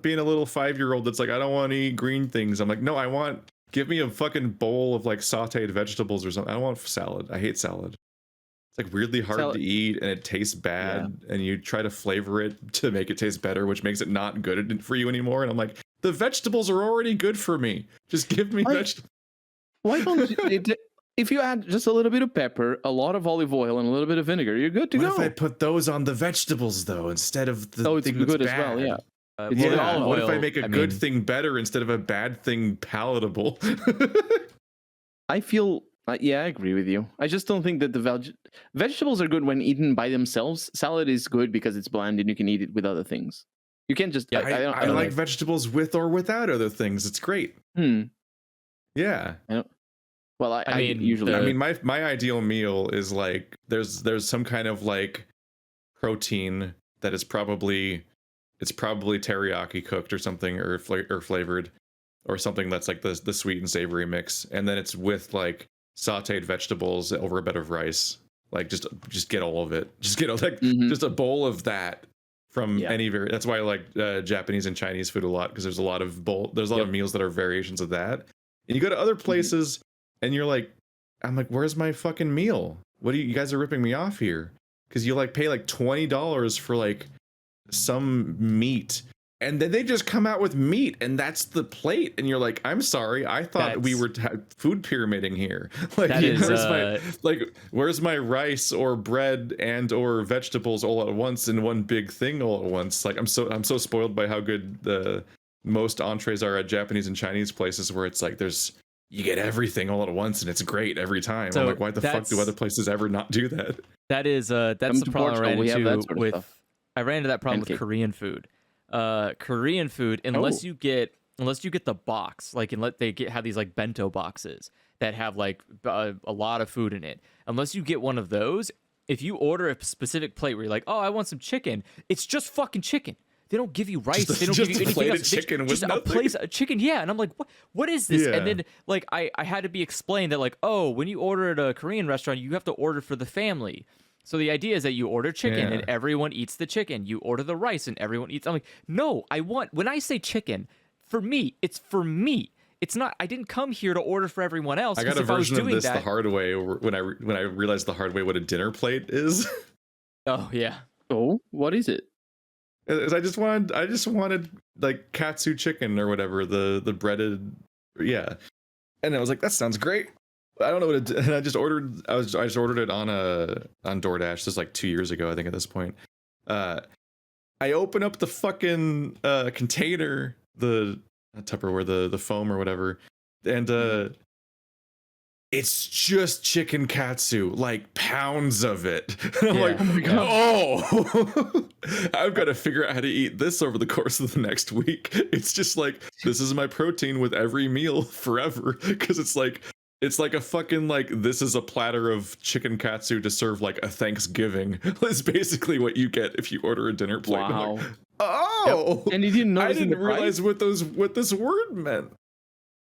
being a little 5-year-old that's like, I don't want to eat green things. I'm like, no, I want Give me a fucking bowl of like sauteed vegetables or something. I don't want salad. I hate salad. It's like weirdly hard to eat and it tastes bad, and you try to flavor it to make it taste better, which makes it not good for you anymore. And I'm like, the vegetables are already good for me. Just give me vegetables. Why don't you, if you add just a little bit of pepper, a lot of olive oil, and a little bit of vinegar, you're good to go. What if I put those on the vegetables though, instead of the it's thing good that's as bad? well, yeah. What if I make a good thing better instead of a bad thing palatable? I feel, I agree with you. I just don't think that the vegetables are good when eaten by themselves. Salad is good because it's bland and you can eat it with other things. You can't just. Yeah, I like vegetables with or without other things. It's great. Yeah. Well, I mean, usually. I mean, my ideal meal is like there's some kind of like protein that is probably teriyaki cooked or something, or flavored, or something that's like the sweet and savory mix, and then it's with like sautéed vegetables over a bed of rice. Like just get all of it. Just get just a bowl of that from any that's why I like Japanese and Chinese food a lot, because there's a lot of meals that are variations of that. And you go to other places and you're like, I'm like, where's my fucking meal? What you guys are ripping me off here? Because you like pay like $20 for like some meat, and then they just come out with meat and that's the plate, and you're like, I'm sorry, I thought we were food pyramiding here. Like, where's my rice or bread and or vegetables all at once in one big thing all at once? Like, I'm so spoiled by how good the most entrees are at Japanese and Chinese places, where it's like you get everything all at once and it's great every time. So I'm like, why the fuck do other places ever not do that? That's the problem I ran into with. I ran into that problem with Korean food. Korean food, unless you get the box, like, and have these like bento boxes that have like a lot of food in it. Unless you get one of those, if you order a specific plate where you're like, oh, I want some chicken, it's just fucking chicken. They don't give you rice. They don't give you anything else. Chicken just a plate of chicken, yeah. And I'm like, what is this? Yeah. And then like I had to be explained that like, oh, when you order at a Korean restaurant, you have to order for the family. So the idea is that you order chicken and everyone eats the chicken. You order the rice and everyone eats. I'm like, no, when I say chicken, for me, it's for me. It's not. I didn't come here to order for everyone else. I got a version of this the hard way when I realized the hard way what a dinner plate is. Oh yeah. Oh, what is it? I just wanted like katsu chicken or whatever, the breaded, and I was like, that sounds great. I don't know what it, and I just ordered it on DoorDash. This is like 2 years ago, I think, at this point. I open up the fucking container, the Tupperware, the foam or whatever, and it's just chicken katsu, like pounds of it. And I'm like, oh my god, oh, I've got to figure out how to eat this over the course of the next week. It's just like, this is my protein with every meal forever, because it's like a fucking like, this is a platter of chicken katsu to serve like a Thanksgiving. That's basically what you get if you order a dinner plate. Wow. Like, oh, and you didn't notice? I didn't realize what this word meant.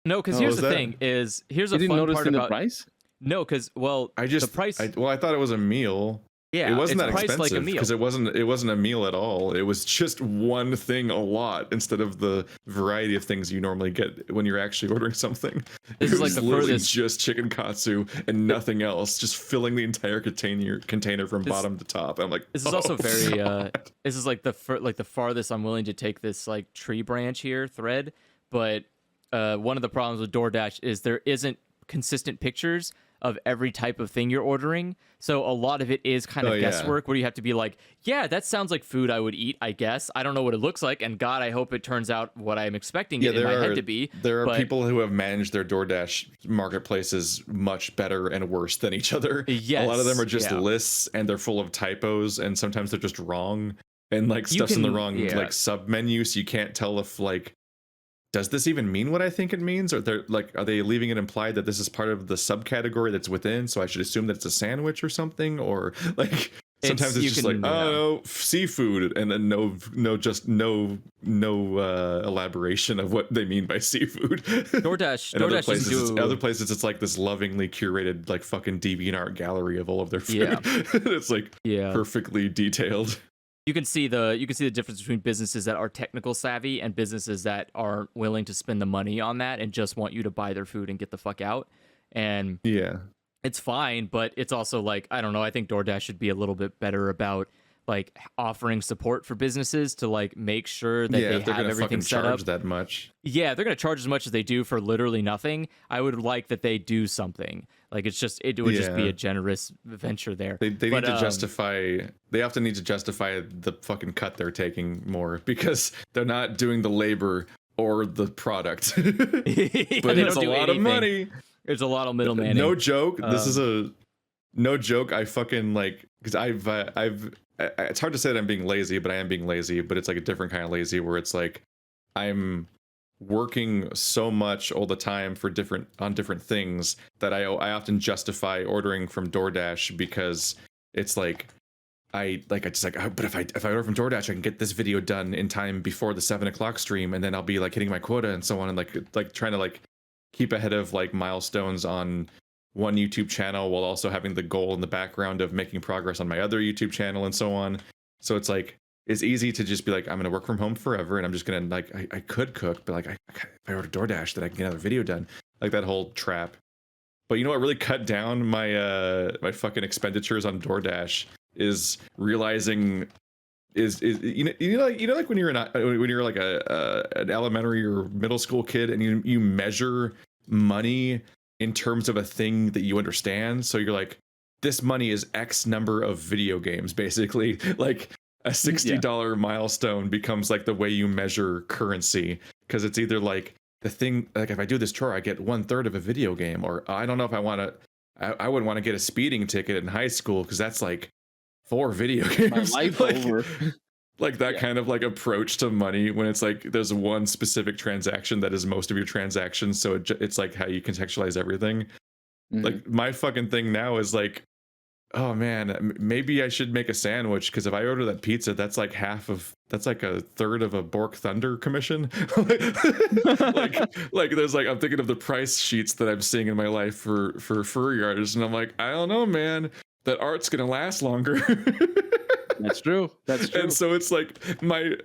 No, because here's the thing: here's a fun part about the price. No, because the price. I thought it was a meal. Yeah, it wasn't that expensive like a meal, because it wasn't a meal at all. It was just one thing a lot instead of the variety of things you normally get when you're actually ordering something. This is like the furthest, just chicken katsu and nothing else, just filling the entire container from bottom to top. I'm like, this is also very. This is like the farthest I'm willing to take this like tree branch here thread, but one of the problems with DoorDash is there isn't consistent pictures of every type of thing you're ordering. So a lot of it is kind of guesswork where you have to be like, yeah, that sounds like food I would eat, I guess. I don't know what it looks like, and God, I hope it turns out what I'm expecting it in my head to be. There are people who have managed their DoorDash marketplaces much better and worse than each other. Yes, a lot of them are just lists, and they're full of typos, and sometimes they're just wrong, and like stuff's in the wrong like sub menu, so you can't tell if like, does this even mean what I think it means? Or are they leaving it implied that this is part of the subcategory that's within? So I should assume that it's a sandwich or something, or like sometimes it's just like, oh no, seafood, and then no elaboration of what they mean by seafood. DoorDash other places it's like this lovingly curated like fucking DeviantArt gallery of all of their food. It's like perfectly detailed. you can see the difference between businesses that are technical savvy and businesses that aren't willing to spend the money on that and just want you to buy their food and get the fuck out. And yeah, it's fine, but it's also like, I don't know, I think DoorDash should be a little bit better about like offering support for businesses to like make sure that they have everything set up. Charge that much. Yeah, they're gonna charge as much as they do for literally nothing. I would like that they do something. Like it would just be a generous venture there. They need to justify. They often need to justify the fucking cut they're taking more because they're not doing the labor or the product. But it's a lot of money. There's a lot of middleman. No joke. This is a no joke. I fucking like because I've. It's hard to say that I'm being lazy, but I am being lazy. But it's like a different kind of lazy where it's like I'm working so much all the time for different things that I often justify ordering from DoorDash because it's like but if I order from DoorDash I can get this video done in time before the 7:00 stream and then I'll be like hitting my quota and so on and like trying to like keep ahead of like milestones on one YouTube channel while also having the goal in the background of making progress on my other YouTube channel and so on. So it's like it's easy to just be like, I'm gonna work from home forever and I'm just gonna like I could cook, but like if I order DoorDash that I can get another video done. Like that whole trap. But you know what really cut down my my fucking expenditures on DoorDash is realizing is you know like when you're like an elementary or middle school kid and you measure money in terms of a thing that you understand. So you're like, this money is X number of video games, basically. Like a $60 milestone becomes like the way you measure currency. Because it's either like the thing, like if I do this chore, I get 1/3 of a video game. Or I don't know if I want to, I wouldn't want to get a speeding ticket in high school because that's like 4 video games. My life like, over. Like that kind of like approach to money when it's like there's one specific transaction that is most of your transactions, so it's like how you contextualize everything. Like my fucking thing now is like, oh man, maybe I should make a sandwich because if I order that pizza, that's like like a third of a Bork Thunder commission. like there's like I'm thinking of the price sheets that I'm seeing in my life for furry artists, and I'm like, I don't know, man, that art's gonna last longer. That's true. And so it's like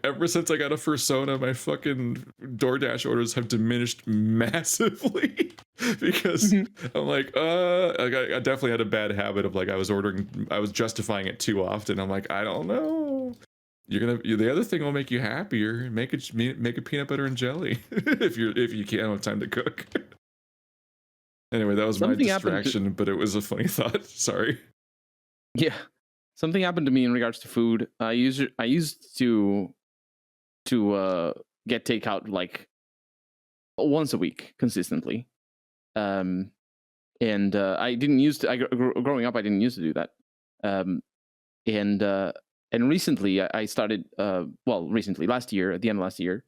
ever since I got a fursona, my fucking DoorDash orders have diminished massively because I'm like, I definitely had a bad habit of like I was justifying it too often. I'm like, I don't know. The other thing will make you happier. Make a peanut butter and jelly if you can't have time to cook. Anyway, that was my distraction, but it was a funny thought. Sorry. Yeah. Something happened to me in regards to food. I used to get takeout like once a week consistently, and I didn't used to. Growing up, I didn't used to do that, and recently I started. Recently last year, at the end of last year,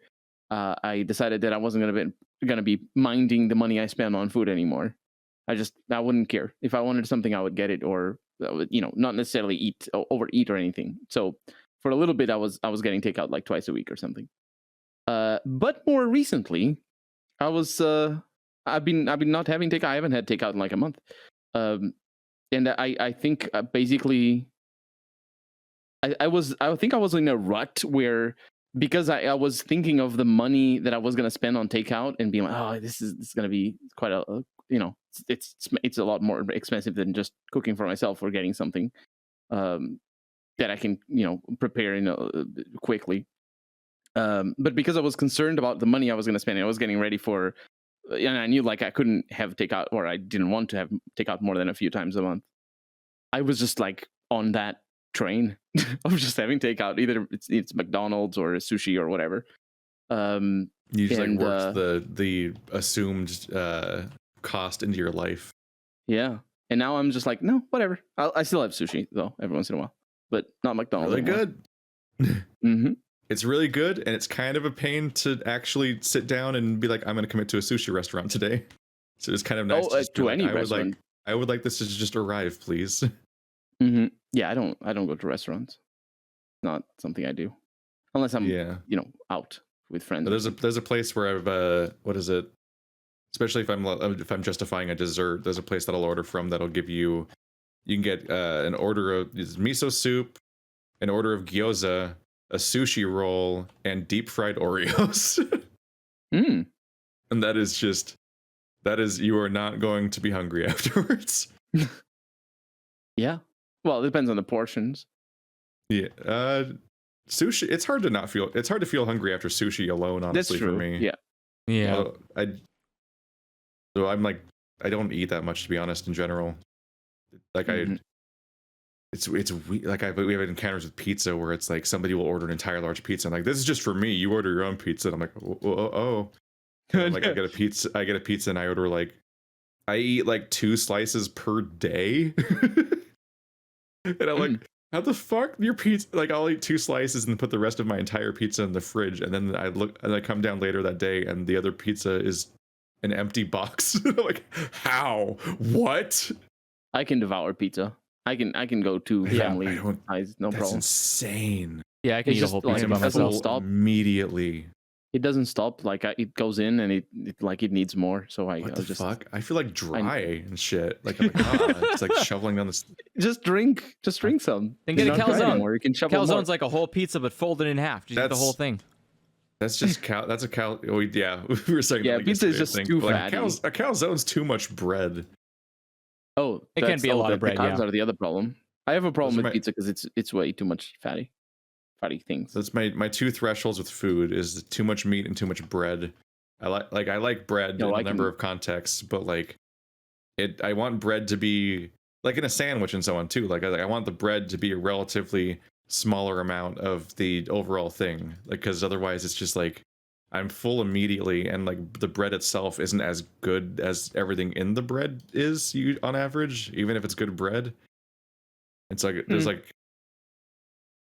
I decided that I wasn't gonna be minding the money I spent on food anymore. I wouldn't care if I wanted something, I would get it, or not necessarily overeat or anything. So for a little bit, I was getting takeout like twice a week or something. But more recently, I've been not having takeout. I haven't had takeout in like a month. And I think basically, I think I was in a rut where, because I was thinking of the money that I was going to spend on takeout and being like, oh, this is going to be quite it's a lot more expensive than just cooking for myself or getting something that I can, prepare quickly. But because I was concerned about the money I was going to spend, I was getting ready for, and I knew like I couldn't have takeout, or I didn't want to have takeout more than a few times a month. I was just like on that train of just having takeout. Either it's McDonald's or sushi or whatever. You just like worked the assumed cost into your life. Yeah, and now I'm just like, no, whatever. I still have sushi though every once in a while, but not McDonald's. Really anymore. Good. It's really good, and it's kind of a pain to actually sit down and be like, I'm going to commit to a sushi restaurant today. So it's kind of nice to any restaurant. I would like this to just arrive, please. Yeah, I don't go to restaurants. Not something I do, unless I'm out with friends. But there's a place where I've what is it? Especially if I'm justifying a dessert, there's a place that I'll order from that'll give you can get an order of miso soup, an order of gyoza, a sushi roll, and deep fried Oreos. Mm. And that is you are not going to be hungry afterwards. Yeah. Well, it depends on the portions. Yeah. Sushi. It's hard to feel hungry after sushi alone. Honestly, That's true. for me. Yeah. Yeah. So I'm like, I don't eat that much, to be honest, in general. Like Mhm. we have encounters with pizza where it's like somebody will order an entire large pizza. I'm like, this is just for me. You order your own pizza. And I'm like, oh. Like I get a pizza and I order like, I eat like 2 slices per day. And I'm like, how the fuck your pizza? Like I'll eat 2 slices and put the rest of my entire pizza in the fridge. And then I come down later that day and the other pizza is an empty box. I'm like, how? What? I can devour pizza. I can go to family size, no That's problem. insane. Yeah, I can It's eat a just whole like pizza it by doesn't myself. stop. Immediately. It doesn't stop. Like it goes in and it needs more. So What the just fuck? I feel like dry and shit. Like, I'm like it's like shoveling down this. just drink some. Then get a It's not dry calzone. anymore. You can shovel more. Calzone's like a whole pizza but folded in half. Just eat the whole thing. That's just That's a cow. Oh, yeah, we were saying. Yeah, like pizza is yesterday, just too like, fatty. a calzone's too much bread. Oh, It can be a lot of bread. The carbs Yeah. are the other problem. I have a problem Those are with pizza because it's way too much fatty things. That's my 2 thresholds with food is too much meat and too much bread. I like bread in a number of contexts, but like I want bread to be like in a sandwich and so on too. Like I want the bread to be a relatively smaller amount of the overall thing, like because otherwise it's just like I'm full immediately, and like the bread itself isn't as good as everything in the bread is on average, even if it's good bread. It's like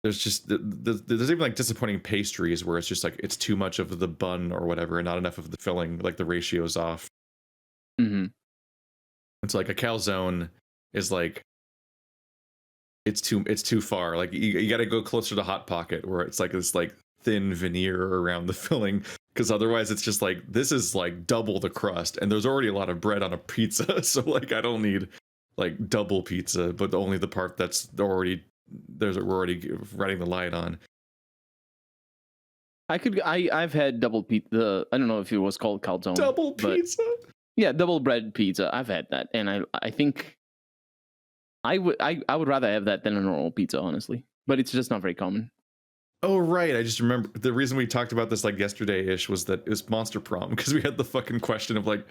there's just there's even like disappointing pastries where it's just like it's too much of the bun or whatever and not enough of the filling, like the ratio's off. Mm-hmm. It's like a calzone is like it's too far. Like you got to go closer to Hot Pocket where it's like this like thin veneer around the filling, because otherwise it's just like this is like double the crust and there's already a lot of bread on a pizza. So like I don't need like double pizza, but only the part that's already we're already running the light on. I've had double pizza. I don't know if it was called calzone. Double pizza? Yeah, double bread pizza. I've had that, and I think I would rather have that than a normal pizza, honestly. But it's just not very common. Oh right, I just remember the reason we talked about this like yesterday-ish was that it was Monster Prom, because we had the fucking question of like,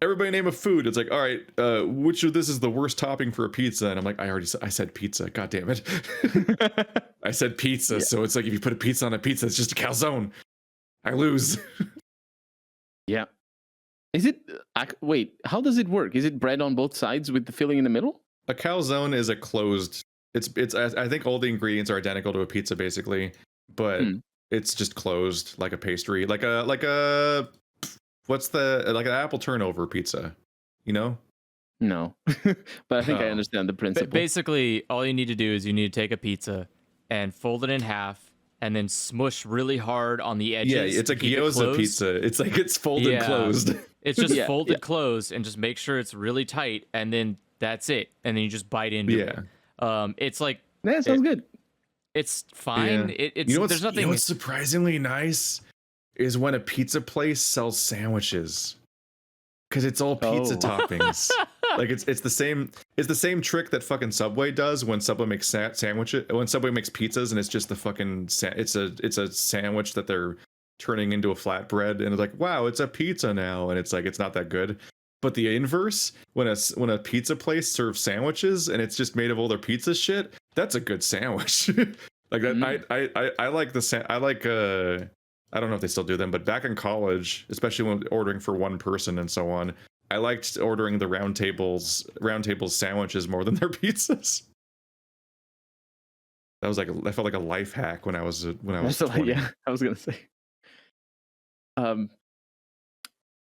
everybody name a food. It's like, all right, which of this is the worst topping for a pizza? And I'm like, I said pizza. God damn it. I said pizza. Yeah. So it's like if you put a pizza on a pizza, it's just a calzone. I lose. Yeah. Is it? Wait, how does it work? Is it bread on both sides with the filling in the middle? A calzone is a closed. It's. I think all the ingredients are identical to a pizza basically, but it's just closed like a pastry, like a. What's like an apple turnover pizza, you know? No, but I think I understand the principle. Basically, all you need to do is you need to take a pizza and fold it in half and then smush really hard on the edges. Yeah, it's a gyoza pizza. It's like it's folded closed. It's just folded closed, and just make sure it's really tight, and then that's it. And then you just bite into it. It's like that sounds good. It's fine. Yeah. It's there's nothing. You know what's surprisingly nice is when a pizza place sells sandwiches, because it's all pizza toppings. Like it's the same trick that fucking Subway does when Subway makes sandwiches, when Subway makes pizzas, and it's just the fucking it's a sandwich that they're turning into a flatbread, and it's like, wow, it's a pizza now, and it's like it's not that good. But the inverse, when a pizza place serves sandwiches and it's just made of all their pizza shit, that's a good sandwich. Like that, I like I don't know if they still do them, but back in college, especially when ordering for one person and so on, I liked ordering the round tables sandwiches more than their pizzas. That was I felt like a life hack when I was 20. Yeah, I was gonna say.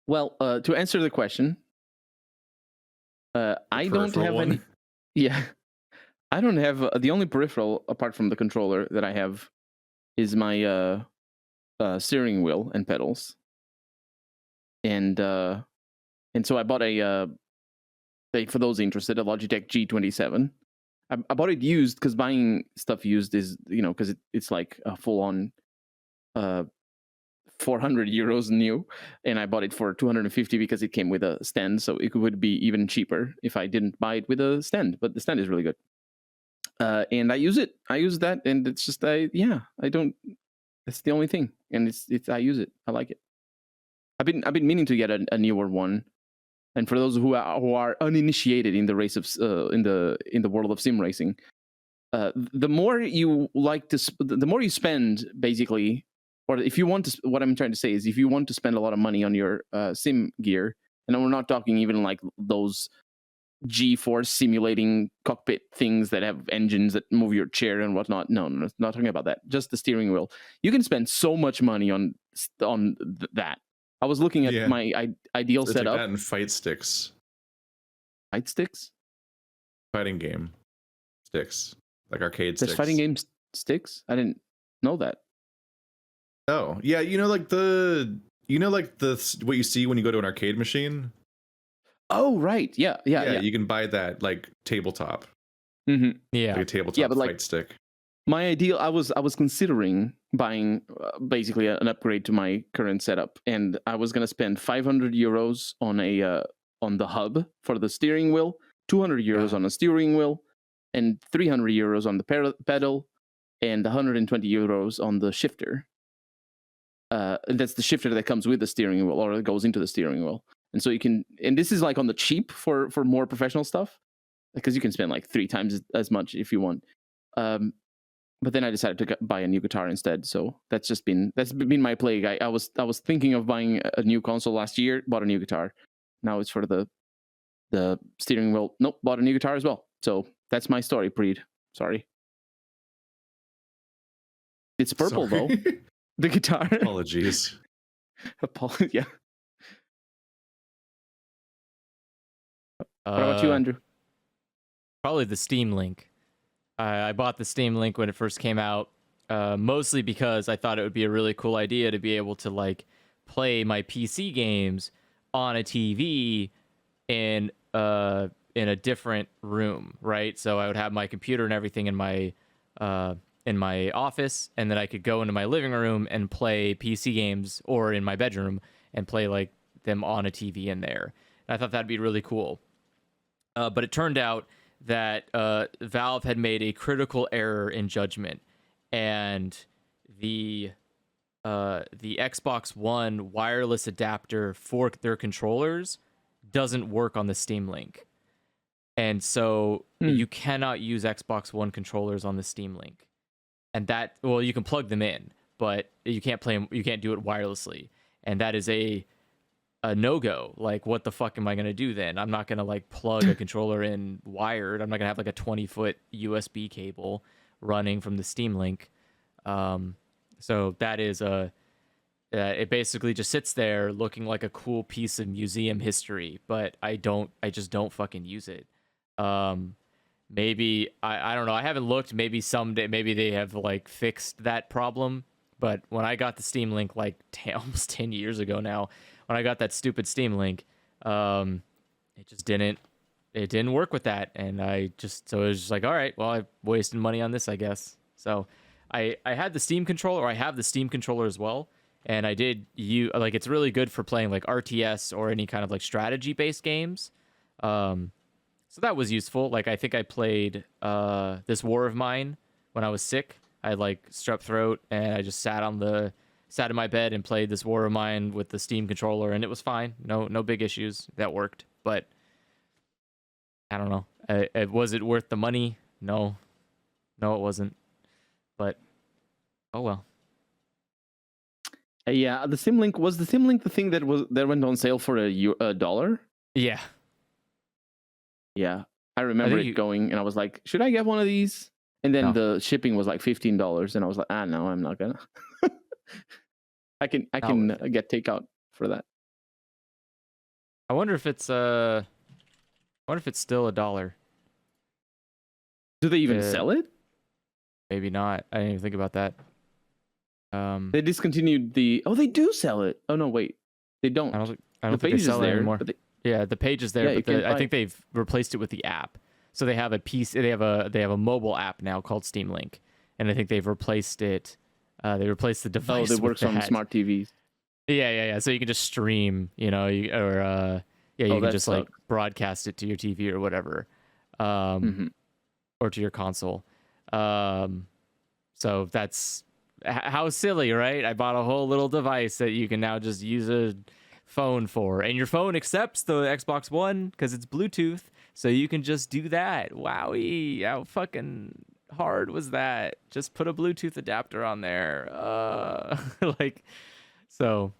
Well, to answer the question, I don't have any. Yeah, I don't have the only peripheral apart from the controller that I have is my steering wheel and pedals, and so I bought a for those interested, a Logitech G27. I bought it used because buying stuff used is, because it's like a full on 400 euros new, and I bought it for 250 because it came with a stand, so it would be even cheaper if I didn't buy it with a stand. But the stand is really good, and I use it. I use that, and it's just I don't. That's the only thing, and it's I use it. I like it. I've been meaning to get a newer one, and for those who are uninitiated in the race of in the world of sim racing, the more you the more you spend, basically. Or if you want to, what I'm trying to say is, if you want to spend a lot of money on your sim gear, and we're not talking even like those G-force simulating cockpit things that have engines that move your chair and whatnot. No, not talking about that. Just the steering wheel. You can spend so much money on that. I was looking at my ideal it's setup. Like that and fight sticks. Fight sticks? Fighting game sticks, like arcade There's sticks. fighting game sticks? I didn't know that. Oh yeah, like the what you see when you go to an arcade machine. Oh right, yeah. You can buy that like tabletop. Mm-hmm. Yeah, like a tabletop but fight stick. My ideal, I was considering buying basically an upgrade to my current setup, and I was gonna spend 500 euros on the hub for the steering wheel, 200 euros on the steering wheel, and 300 euros on the pedal, and 120 euros on the shifter. That's the shifter that comes with the steering wheel, or it goes into the steering wheel. And so you can, and this is like on the cheap for more professional stuff, because you can spend like 3 times as much if you want. But then I decided to buy a new guitar instead. So that's been my plague. I was thinking of buying a new console last year, bought a new guitar. Now it's for the steering wheel. Nope, bought a new guitar as well. So that's my story, Preed. Sorry. It's purple though. The guitar. Apologies. Yeah. What about you, Andrew? Probably the Steam Link. I bought the Steam Link when it first came out, mostly because I thought it would be a really cool idea to be able to like play my PC games on a TV in a different room, right? So I would have my computer and everything in my office, and then I could go into my living room and play PC games, or in my bedroom and play like them on a TV in there. And I thought that'd be really cool. But it turned out that Valve had made a critical error in judgment, and the Xbox One wireless adapter for their controllers doesn't work on the Steam Link. And so you cannot use Xbox One controllers on the Steam Link. And that, well, you can plug them in, but you can't play them, you can't do it wirelessly. And that is a no-go. Like, what the fuck am I going to do then? I'm not going to like plug a controller in wired. I'm not going to have like a 20-foot USB cable running from the Steam Link. So that is it basically just sits there looking like a cool piece of museum history, but I just don't fucking use it. Maybe I don't know. I haven't looked. Maybe someday, maybe they have like fixed that problem. But when I got the Steam Link like almost 10 years ago now, when I got that stupid Steam Link, it just didn't work with that. And so it was just like, all right, well, I wasted money on this, I guess. So I had the Steam controller, or I have the Steam controller as well. And I did it's really good for playing like RTS or any kind of like strategy based games. So that was useful. Like, I think I played this War of Mine when I was sick. I had like strep throat, and I just sat in my bed and played this War of Mine with the Steam controller, and it was fine. No big issues. That worked. But I don't know. Was it worth the money? No, it wasn't. But oh well. Yeah, the Steam Link, was the Steam Link the thing that went on sale for $1? Yeah. Yeah, I remember it going, and I was like, should I get one of these? And then the shipping was like $15, and I was like, no, I'm not gonna. I can get takeout for that. I wonder if it's still $1. Do they even sell it? Maybe not. I didn't even think about that. They discontinued the. Oh, they do sell it. Oh no, wait, they don't. I don't think they sell it anymore. Yeah, the page is there, but I think they've replaced it with the app. So they have a piece. They have a mobile app now called Steam Link, and I think they've replaced it. They replaced the device. Oh, that works on smart TVs. Yeah. So you can just stream, you can just like broadcast it to your TV or whatever, or to your console. So that's how silly, right? I bought a whole little device that you can now just use a phone for, and your phone accepts the Xbox One because it's Bluetooth, so you can just do that. Wowie, how fucking hard was that? Just put a Bluetooth adapter on there. So.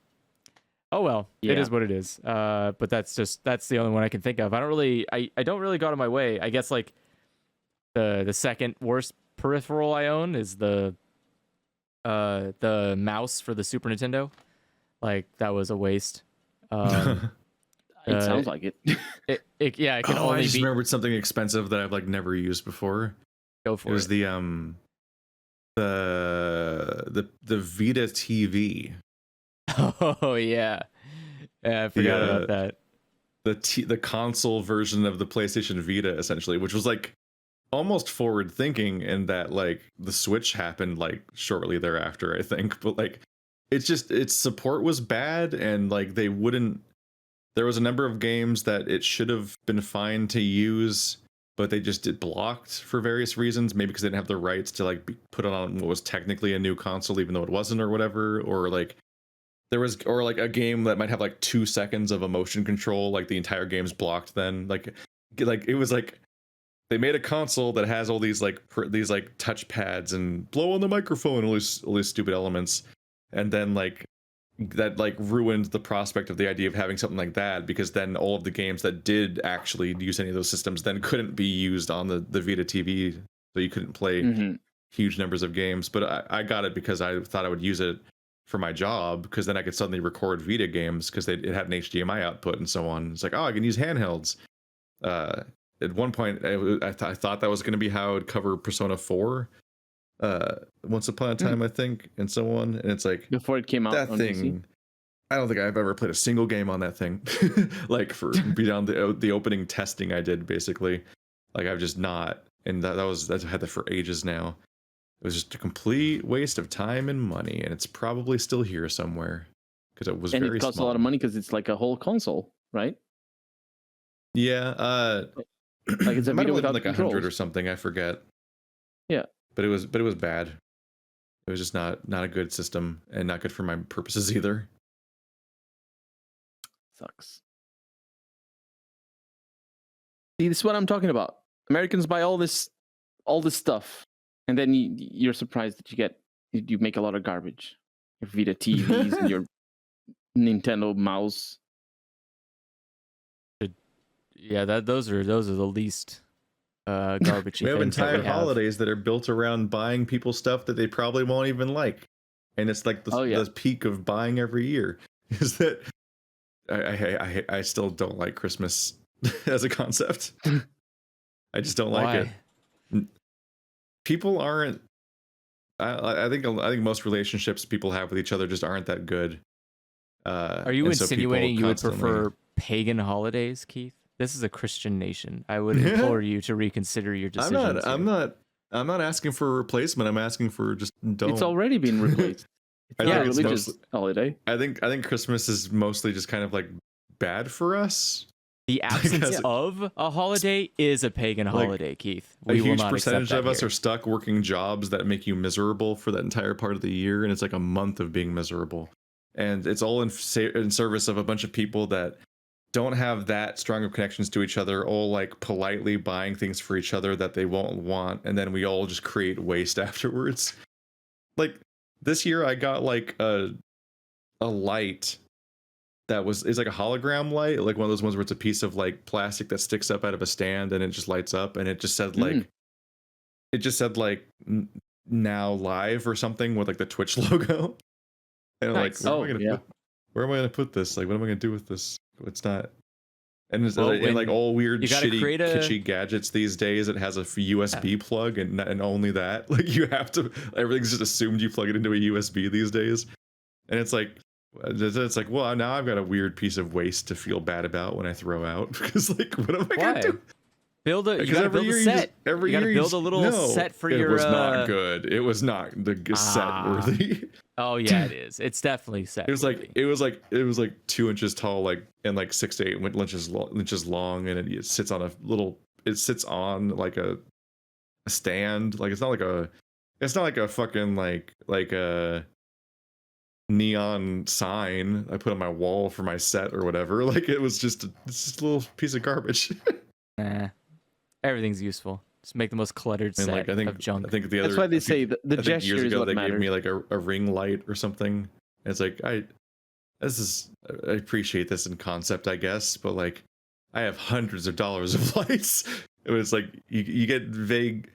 Oh well, It is what it is. But that's the only one I can think of. I don't really go out of my way. I guess like the second worst peripheral I own is the mouse for the Super Nintendo. Like that was a waste. It sounds like it. It can only I just be. remembered something expensive that I've like never used before. Go for it. It was the Vita TV. Oh yeah, I forgot about that. The console version of the PlayStation Vita, essentially, which was like almost forward thinking in that like the Switch happened like shortly thereafter, I think. But like its support was bad, and like there was a number of games that it should have been fine to use, but they just did blocked for various reasons. Maybe because they didn't have the rights to like put it on what was technically a new console, even though it wasn't, or whatever, or like. There was, or like a game that might have like 2 seconds of a motion control, like the entire game's blocked. Then like it was like they made a console that has all these like touch pads and blow on the microphone, all these stupid elements, and then like that like ruined the prospect of the idea of having something like that, because then all of the games that did actually use any of those systems then couldn't be used on the Vita TV, so you couldn't play huge numbers of games. But I got it because I thought I would use it for my job, because then I could suddenly record Vita games because it had an HDMI output and so on. It's like, oh, I can use handhelds. At one point, I thought that was going to be how I would cover Persona 4 once upon a time, I think, and so on. And it's like, before it came out, that on thing, PC? I don't think I've ever played a single game on that thing. Like for beyond the opening testing I did, basically. Like I've just not, and I've had that for ages now. It was just a complete waste of time and money, and it's probably still here somewhere because it was very small. And it costs a lot of money because it's like a whole console, right? Yeah, like it's a Vita without like 100 or something. I forget. Yeah, but it was bad. It was just not a good system, and not good for my purposes either. Sucks. See, this is what I'm talking about. Americans buy all this stuff. And then you're surprised that you make a lot of garbage. Your Vita TVs and your Nintendo mouse. Yeah, those are the least garbage. We have entire holidays that are built around buying people stuff that they probably won't even like, and it's like the peak of buying every year. Is that I still don't like Christmas as a concept. I just don't like it. People aren't. I think most relationships people have with each other just aren't that good. Are you insinuating you would prefer pagan holidays, Keith? This is a Christian nation. I would implore you to reconsider your decisions. I'm not asking for a replacement. I'm asking for just don't. It's already been replaced. It's not a religious holiday. I think Christmas is mostly just kind of like bad for us. The absence of a holiday is a pagan holiday, Keith. A huge percentage of us are stuck working jobs that make you miserable for that entire part of the year, and it's like a month of being miserable. And it's all in service of a bunch of people that don't have that strong of connections to each other, all like politely buying things for each other that they won't want, and then we all just create waste afterwards. Like this year I got like a light that is like a hologram light, like one of those ones where it's a piece of like plastic that sticks up out of a stand and it just lights up, and it just said like now live or something with like the Twitch logo. And nice. Like, where am I gonna put this? Like, what am I gonna do with this? It's not. And it's and like all weird, shitty, kitschy gadgets these days. It has a USB plug and only that. Like you have to. Everything's just assumed you plug it into a USB these days. And it's like, well, now I've got a weird piece of waste to feel bad about when I throw out, because like, what am I gonna do? You gotta build a set. Every you gotta year build a little set for your. It was not good. It was not the set worthy. Oh yeah, it is. It's definitely set. It was like 2 inches tall, like and like 6 to 8 inches long, and it sits on like a stand. Like it's not like a fucking like a neon sign I put on my wall for my set or whatever. Like it was just a little piece of garbage. Everything's useful. Just make the most cluttered set of junk. I think the other. That's why they say the gesture years is ago what they matters. gave me like a ring light or something. And it's like I appreciate this in concept, I guess, but like I have hundreds of dollars of lights. It was like you get vague.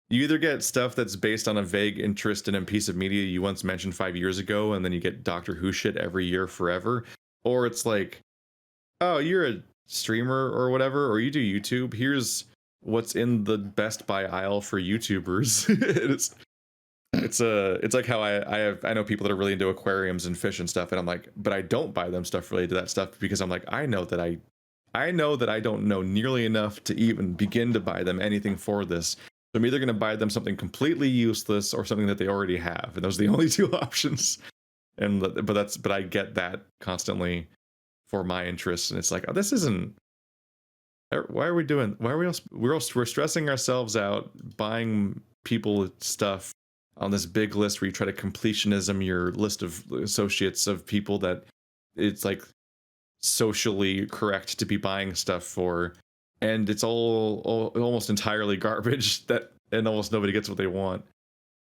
You either get stuff that's based on a vague interest in a piece of media you once mentioned 5 years ago, and then you get Doctor Who shit every year forever, or it's like, oh, you're a streamer or whatever, or you do YouTube. Here's what's in the Best Buy aisle for YouTubers. It's like how I know people that are really into aquariums and fish and stuff, and I'm like, but I don't buy them stuff related to that stuff because I'm like, I know that I don't know nearly enough to even begin to buy them anything for this. So I'm either going to buy them something completely useless or something that they already have, and those are the only two options. But I get that constantly for my interests, and it's like, oh, this isn't. Why are we doing? Why are we're stressing ourselves out buying people stuff on this big list where you try to completionism your list of associates of people that it's like socially correct to be buying stuff for, and it's all almost entirely garbage and almost nobody gets what they want.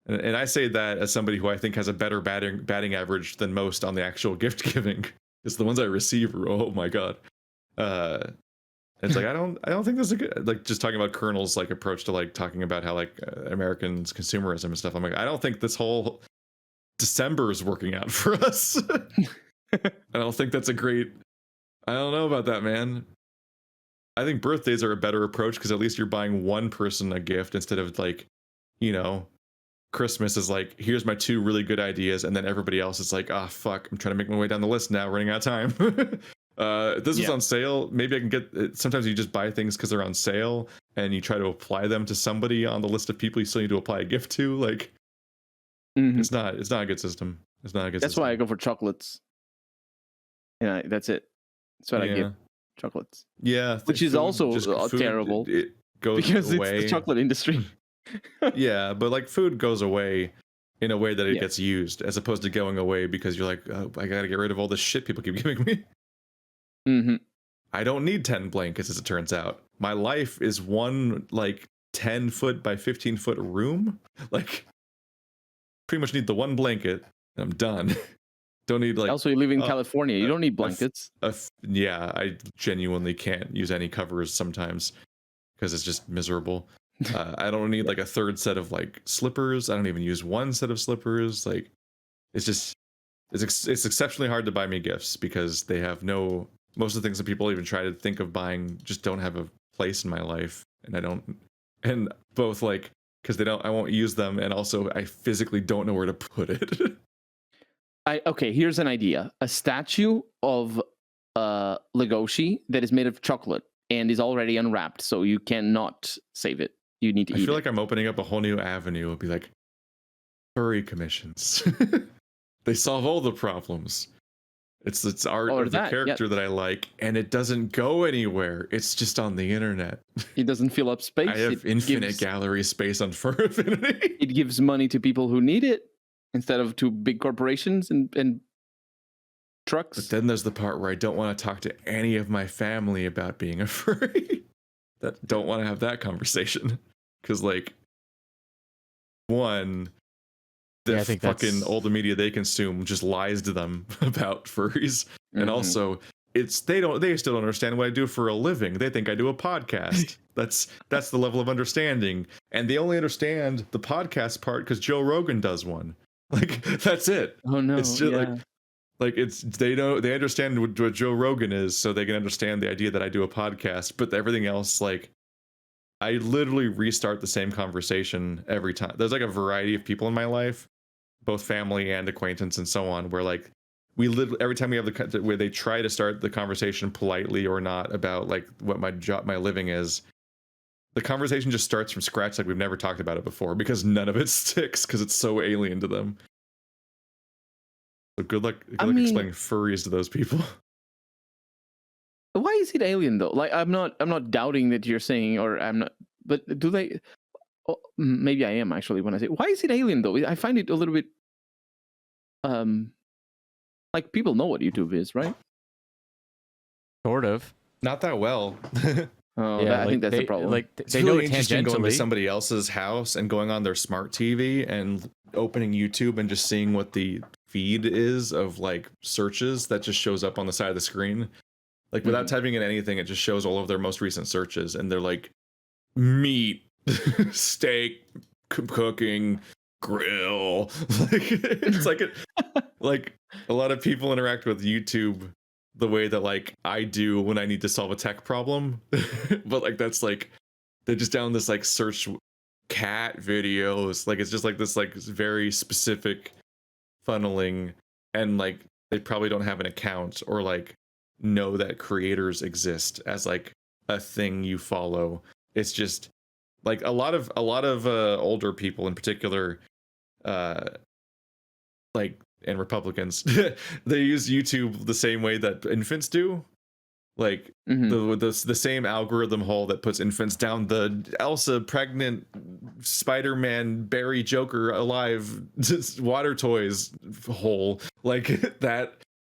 And I say that as somebody who I think has a better batting average than most on the actual gift giving. It's the ones I receive. Oh my god. It's like I don't think this is a good, like, just talking about Colonel's like approach to like talking about how like Americans consumerism and stuff. I'm like, I don't think this whole December is working out for us. I don't think that's a great. I don't know about that, man. I think birthdays are a better approach because at least you're buying one person a gift instead of like, Christmas is like, here's my 2 really good ideas, and then everybody else is like, ah, fuck, I'm trying to make my way down the list now, running out of time. If this was on sale, maybe I can get it. Sometimes you just buy things because they're on sale and you try to apply them to somebody on the list of people you still need to apply a gift to. Like, it's not a good system. It's not a good That's system. why I go for chocolates. Yeah, that's it. That's what I give. Chocolates. Yeah. Which is also terrible. It goes because away. It's the chocolate industry. Yeah, but like food goes away in a way that it gets used, as opposed to going away because you're like, oh, I gotta get rid of all this shit people keep giving me. I don't need 10 blankets, as it turns out. My life is one like 10 foot by 15 foot room. Like, pretty much need the one blanket and I'm done. Don't need like. Also, you live in California. You don't need blankets. Yeah, I genuinely can't use any covers sometimes because it's just miserable. I don't need like a third set of like slippers. I don't even use one set of slippers. Like, it's exceptionally hard to buy me gifts because they have no. Most of the things that people even try to think of buying just don't have a place in my life, and both like because I won't use them, and also I physically don't know where to put it. Okay, here's an idea: a statue of Legoshi that is made of chocolate and is already unwrapped, so you cannot save it. You need to eat it. I feel like I'm opening up a whole new avenue. It'll be like furry commissions. They solve all the problems. It's art of the character that I like, and it doesn't go anywhere. It's just on the internet. It doesn't fill up space. I have infinite gallery space on Fur Affinity. It gives money to people who need it instead of to big corporations and trucks. But then there's the part where I don't want to talk to any of my family about being a furry. That don't want to have that conversation. Because, like, one, the fucking all the media they consume just lies to them about furries. And also, they still don't understand what I do for a living. They think I do a podcast. That's the level of understanding. And they only understand the podcast part because Joe Rogan does one. Like, that's it. Oh no. It's just like they understand what Joe Rogan is, so they can understand the idea that I do a podcast, but everything else, like, I literally restart the same conversation every time. There's like a variety of people in my life, both family and acquaintance and so on, where like we literally every time we have where they try to start the conversation politely or not about like what my living is, the conversation just starts from scratch, like we've never talked about it before, because none of it sticks because it's so alien to them. So good luck explaining furries to those people. Why is it alien though? Like I'm not doubting that you're saying, or I'm not, but do they? Oh, maybe I am actually when I say, why is it alien though? I find it a little bit like people know what YouTube is, right? Sort of. Not that well. Oh, yeah, I think that's the problem. Like they know it tangentially. Going to somebody else's house and going on their smart TV and opening YouTube and just seeing what the feed is of like searches that just shows up on the side of the screen. Like without typing in anything, it just shows all of their most recent searches, and they're like meat, steak, cooking, grill. Like it's like a lot of people interact with YouTube the way that like I do when I need to solve a tech problem. But like that's like they're just down this like search cat videos. Like it's just like this like very specific funneling, and like they probably don't have an account or like know that creators exist as like a thing you follow. It's just like a lot of older people in particular, like, and Republicans, they use YouTube the same way that infants do. Like the same algorithm hole that puts infants down the Elsa pregnant Spider-Man Barry Joker alive water toys hole. Like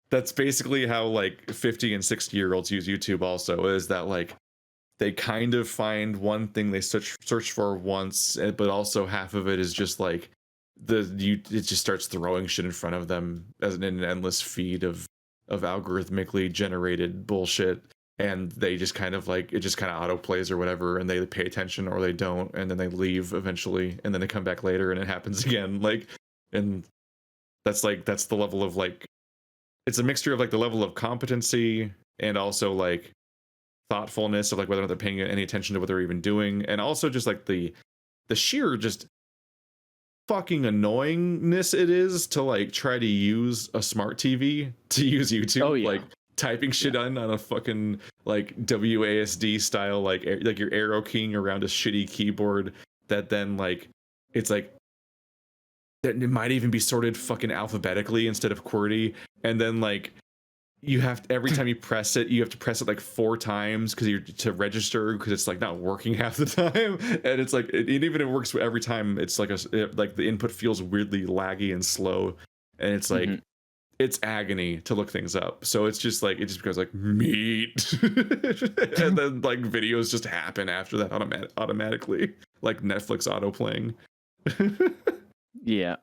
that's basically how like 50 and 60-year-olds use YouTube also, is that like they kind of find one thing they search for once, but also half of it is just like it just starts throwing shit in front of them as an endless feed of algorithmically generated bullshit, and they just kind of like it just kind of auto plays or whatever, and they pay attention or they don't, and then they leave eventually, and then they come back later and it happens again. Like, and that's the level of like, it's a mixture of like the level of competency and also like thoughtfulness of like whether or not they're paying any attention to what they're even doing, and also just like the sheer just fucking annoyingness it is to like try to use a smart TV to use YouTube. Oh, yeah. Like typing shit on a fucking like WASD style like you're arrow keying around a shitty keyboard that then like it's like that it might even be sorted fucking alphabetically instead of QWERTY, and then like you have to, every time you press it, you have to press it like 4 times because you're to register, because it's like not working half the time, and it's like even if it works every time, it's like like the input feels weirdly laggy and slow, and it's like it's agony to look things up. So it's just like it just becomes like meat, and then like videos just happen after that automatically, like Netflix auto playing. Yeah.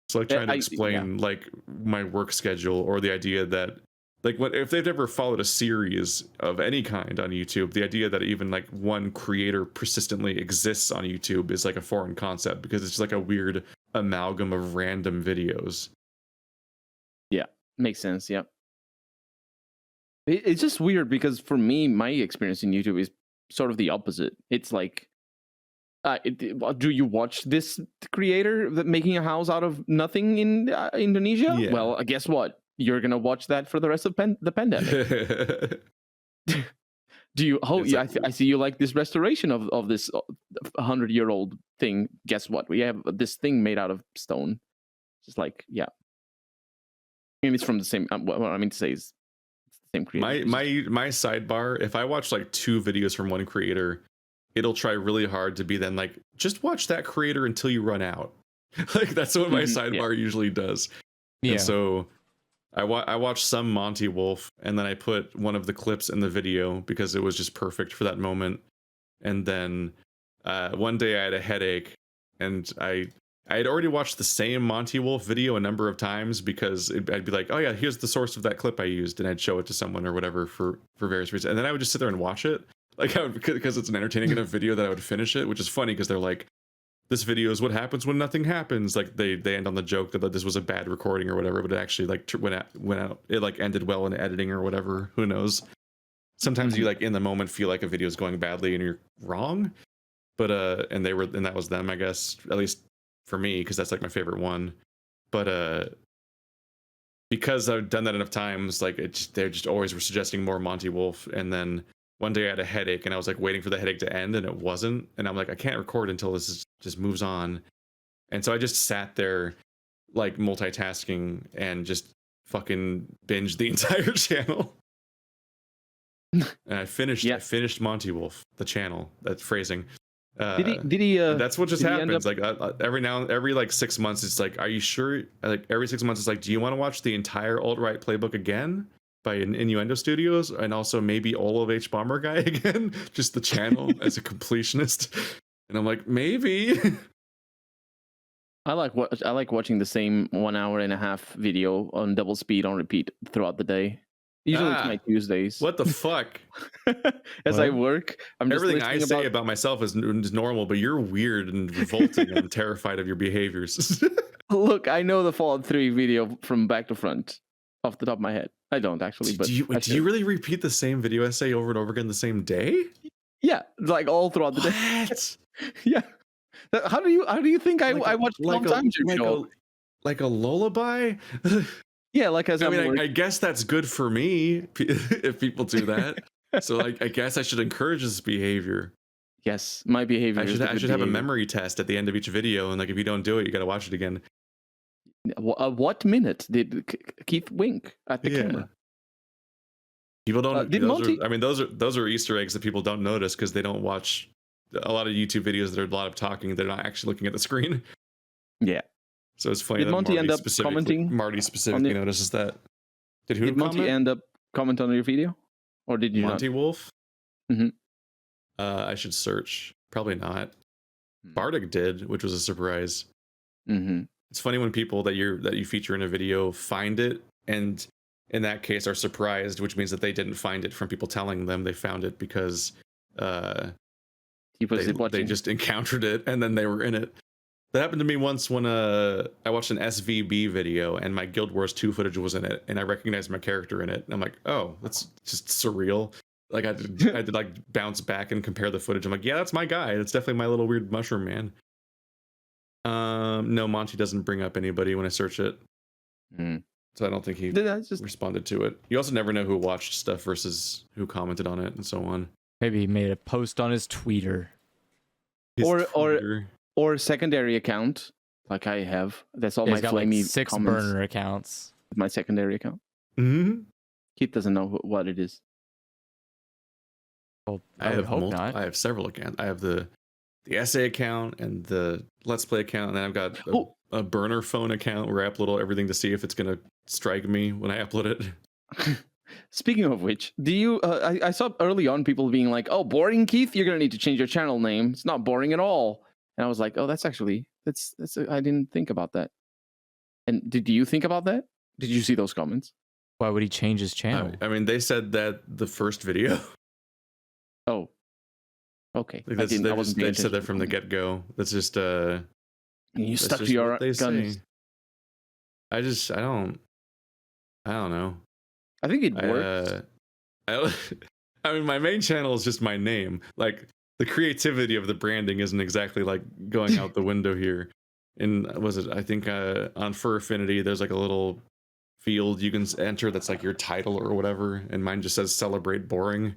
So like trying to explain like my work schedule, or the idea that like what if they've ever followed a series of any kind on YouTube, the idea that even like one creator persistently exists on YouTube is like a foreign concept, because it's just like a weird amalgam of random videos. Yeah, makes sense. Yeah. It's just weird because for me, my experience in YouTube is sort of the opposite. It's like, do you watch this creator that making a house out of nothing in Indonesia? Yeah. Well, guess what? You're gonna watch that for the rest of the pandemic. Do you? Oh, yeah. I see you like this restoration of this 100-year-old thing. Guess what? We have this thing made out of stone. Just like, yeah. I mean, it's from the same. What I mean to say is, it's the same creator. My sidebar. If I watch like 2 videos from one creator, it'll try really hard to be then like, just watch that creator until you run out. Like that's what my sidebar usually does. Yeah. And so I watched some Monty Wolf, and then I put one of the clips in the video because it was just perfect for that moment. And then one day I had a headache, and I had already watched the same Monty Wolf video a number of times, because I'd be like, oh yeah, here's the source of that clip I used, and I'd show it to someone or whatever for various reasons. And then I would just sit there and watch it. Like because it's an entertaining enough video that I would finish it, which is funny because they're like, this video is what happens when nothing happens. Like they end on the joke that this was a bad recording or whatever, but it actually like went out. It like ended well in editing or whatever. Who knows? Sometimes you like in the moment feel like a video is going badly and you're wrong. But and that was them, I guess, at least for me, because that's like my favorite one. But because I've done that enough times, like they just always were suggesting more Monty Wolf, and then one day I had a headache and I was like waiting for the headache to end and it wasn't. And I'm like, I can't record until just moves on. And so I just sat there like multitasking and just fucking binged the entire channel. And I finished Monty Wolf, the channel. That's phrasing. Did he? That's what just happens. Like every like 6 months, it's like, are you sure? Like every 6 months, it's like, do you want to watch the entire alt-right playbook again by Innuendo Studios, and also maybe all of H Bomber Guy again, just the channel as a completionist? And I'm like, maybe. I like watching the same 1 hour and a half video on double speed on repeat throughout the day. Usually it's my Tuesdays. What the fuck? As I work, I'm just everything I say about myself is normal, but you're weird and revolting. And I'm terrified of your behaviors. Look, I know the Fallout 3 video from back to front off the top of my head. I don't actually, but do you really repeat the same video essay over and over again the same day? Yeah, like all throughout the day. Yeah. How do you think I watched 12 times your show? Like a lullaby? Yeah, like as I guess that's good for me if people do that. So I guess I should encourage this behavior. Yes, my behavior. I should have a memory test at the end of each video, and like if you don't do it, you got to watch it again. What minute did Keith wink at the camera? People don't. Those are Easter eggs that people don't notice because they don't watch a lot of YouTube videos that are a lot of talking. They're not actually looking at the screen. Yeah. So it's funny did that Monty end up commenting? Marty specifically notices that. Did Monty end up comment on your video, or did you Monty not? Wolf? Mm-hmm. I should search. Probably not. Bardic did, which was a surprise. Mm-hmm. It's funny when people that you feature in a video find it, and in that case are surprised, which means that they didn't find it from people telling them. They found it because they just encountered it and then they were in it. That happened to me once when I watched an SVB video and my Guild Wars 2 footage was in it, and I recognized my character in it, and I'm like, oh, that's just surreal. Like I did like bounce back and compare the footage. I'm like, yeah, that's my guy. That's definitely my little weird mushroom man. No, Monty doesn't bring up anybody when I search it. So I don't think he responded to it. You also never know who watched stuff versus who commented on it and so on. Maybe he made a post on his Tweeter. Or secondary account, like I have. That's all my flamey like 6 comments. burner accounts. My secondary account. Mm-hmm. Keith doesn't know what it is. Well, I hope not. I have several accounts. I have the essay account and the Let's Play account, and then I've got a burner phone account where I upload everything to see if it's gonna strike me when I upload it. Speaking of which, do you? I saw early on people being like, "Oh, boring, Keith. You're gonna need to change your channel name. It's not boring at all." And I was like, "Oh, that's I didn't think about that." And did you think about that? Did you see those comments? Why would he change his channel? I mean, they said that the first video. Oh, okay. Like they said that from the get-go. That's just you stuck to your guns. Say. I don't know. I think it worked. I mean, my main channel is just my name. Like the creativity of the branding isn't exactly like going out the window here. And I think on Fur Affinity, there's like a little field you can enter that's like your title or whatever, and mine just says "Celebrate Boring."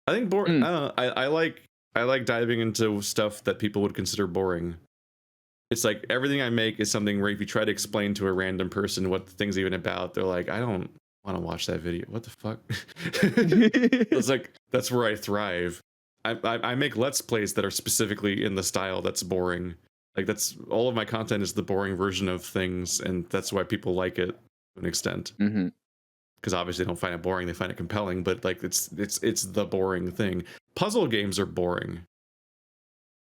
I think boring. I like diving into stuff that people would consider boring. It's like everything I make is something where if you try to explain to a random person what the thing's even about, they're like, I don't want to watch that video. What the fuck? It's like that's where I thrive. I make Let's Plays that are specifically in the style that's boring. Like that's all of my content is the boring version of things, and that's why people like it to an extent. Mm-hmm. Because obviously they don't find it boring, they find it compelling, but like it's the boring thing. Puzzle games are boring.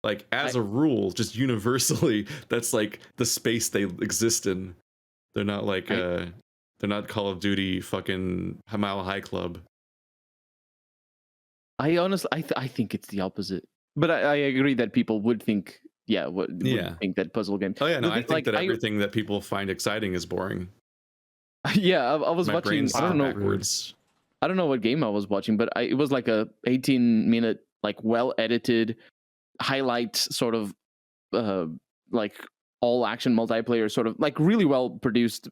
Like as a rule, just universally, that's like the space they exist in. They're not like they're not Call of Duty fucking Mile High Club. I honestly I think it's the opposite. But I agree that people would think think that puzzle game. Oh yeah, no, I think that everything that people find exciting is boring. Yeah, I was watching. I don't know. Backwards. I don't know what game I was watching, but it was like a 18-minute, like well edited highlight sort of, like all action multiplayer, sort of like really well produced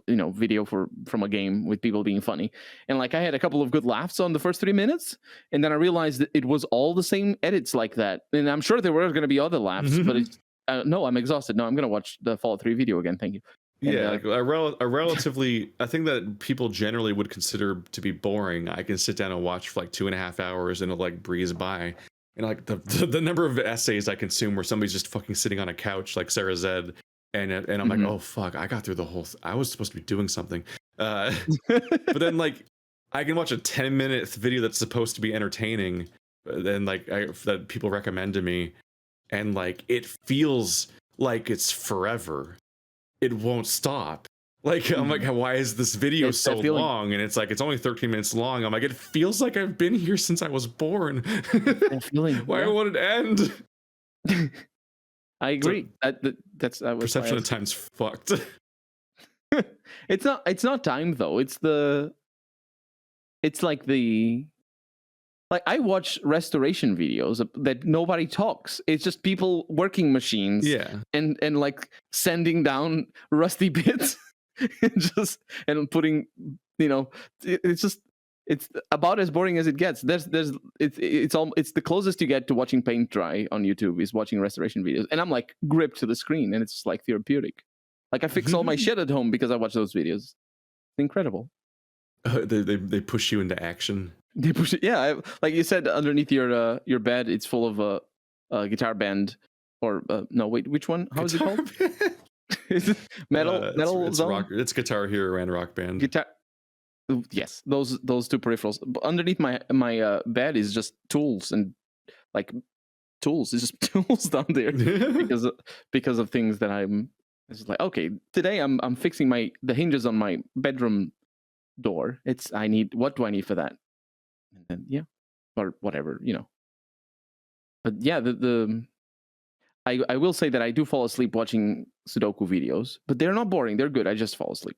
video from a game with people being funny, and like I had a couple of good laughs on the first 3 minutes, and then I realized that it was all the same edits like that, and I'm sure there were going to be other laughs, but it's no, I'm exhausted. No, I'm going to watch the Fallout 3 video again. Thank you. Yeah, like a relatively, I think that people generally would consider to be boring. I can sit down and watch for like 2.5 hours and it'll like breeze by. And like the number of essays I consume where somebody's just fucking sitting on a couch like Sarah Zed, and I'm like, oh fuck, I got through the whole. I was supposed to be doing something, but then like I can watch a 10-minute video that's supposed to be entertaining, then like that people recommend to me, and like it feels like it's forever. It won't stop. Like I'm like, why is this video so long? And it's like it's only 13 minutes long. I'm like, it feels like I've been here since I was born. Why won't it end? I agree. So, that's perception of time's fucked. It's not time though. Like I watch restoration videos that nobody talks. It's just people working machines, and like sanding down rusty bits, and putting, it's about as boring as it gets. It's the closest you get to watching paint dry on YouTube is watching restoration videos, and I'm like gripped to the screen, and it's like therapeutic. Like I fix all my shit at home because I watch those videos. It's incredible. They push you into action. They push it, yeah. Like you said, underneath your bed, it's full of a guitar band, or no, wait, which one? How is it called? Is it metal? It's rock. It's Guitar Hero and Rock Band. Guitar. Yes, those two peripherals. But underneath my bed is just tools and like tools. It's just tools down there because of things that I'm. It's like, okay, today I'm fixing the hinges on my bedroom door. What do I need for that? And then, or whatever, But yeah, I will say that I do fall asleep watching Sudoku videos, but they're not boring. They're good. I just fall asleep.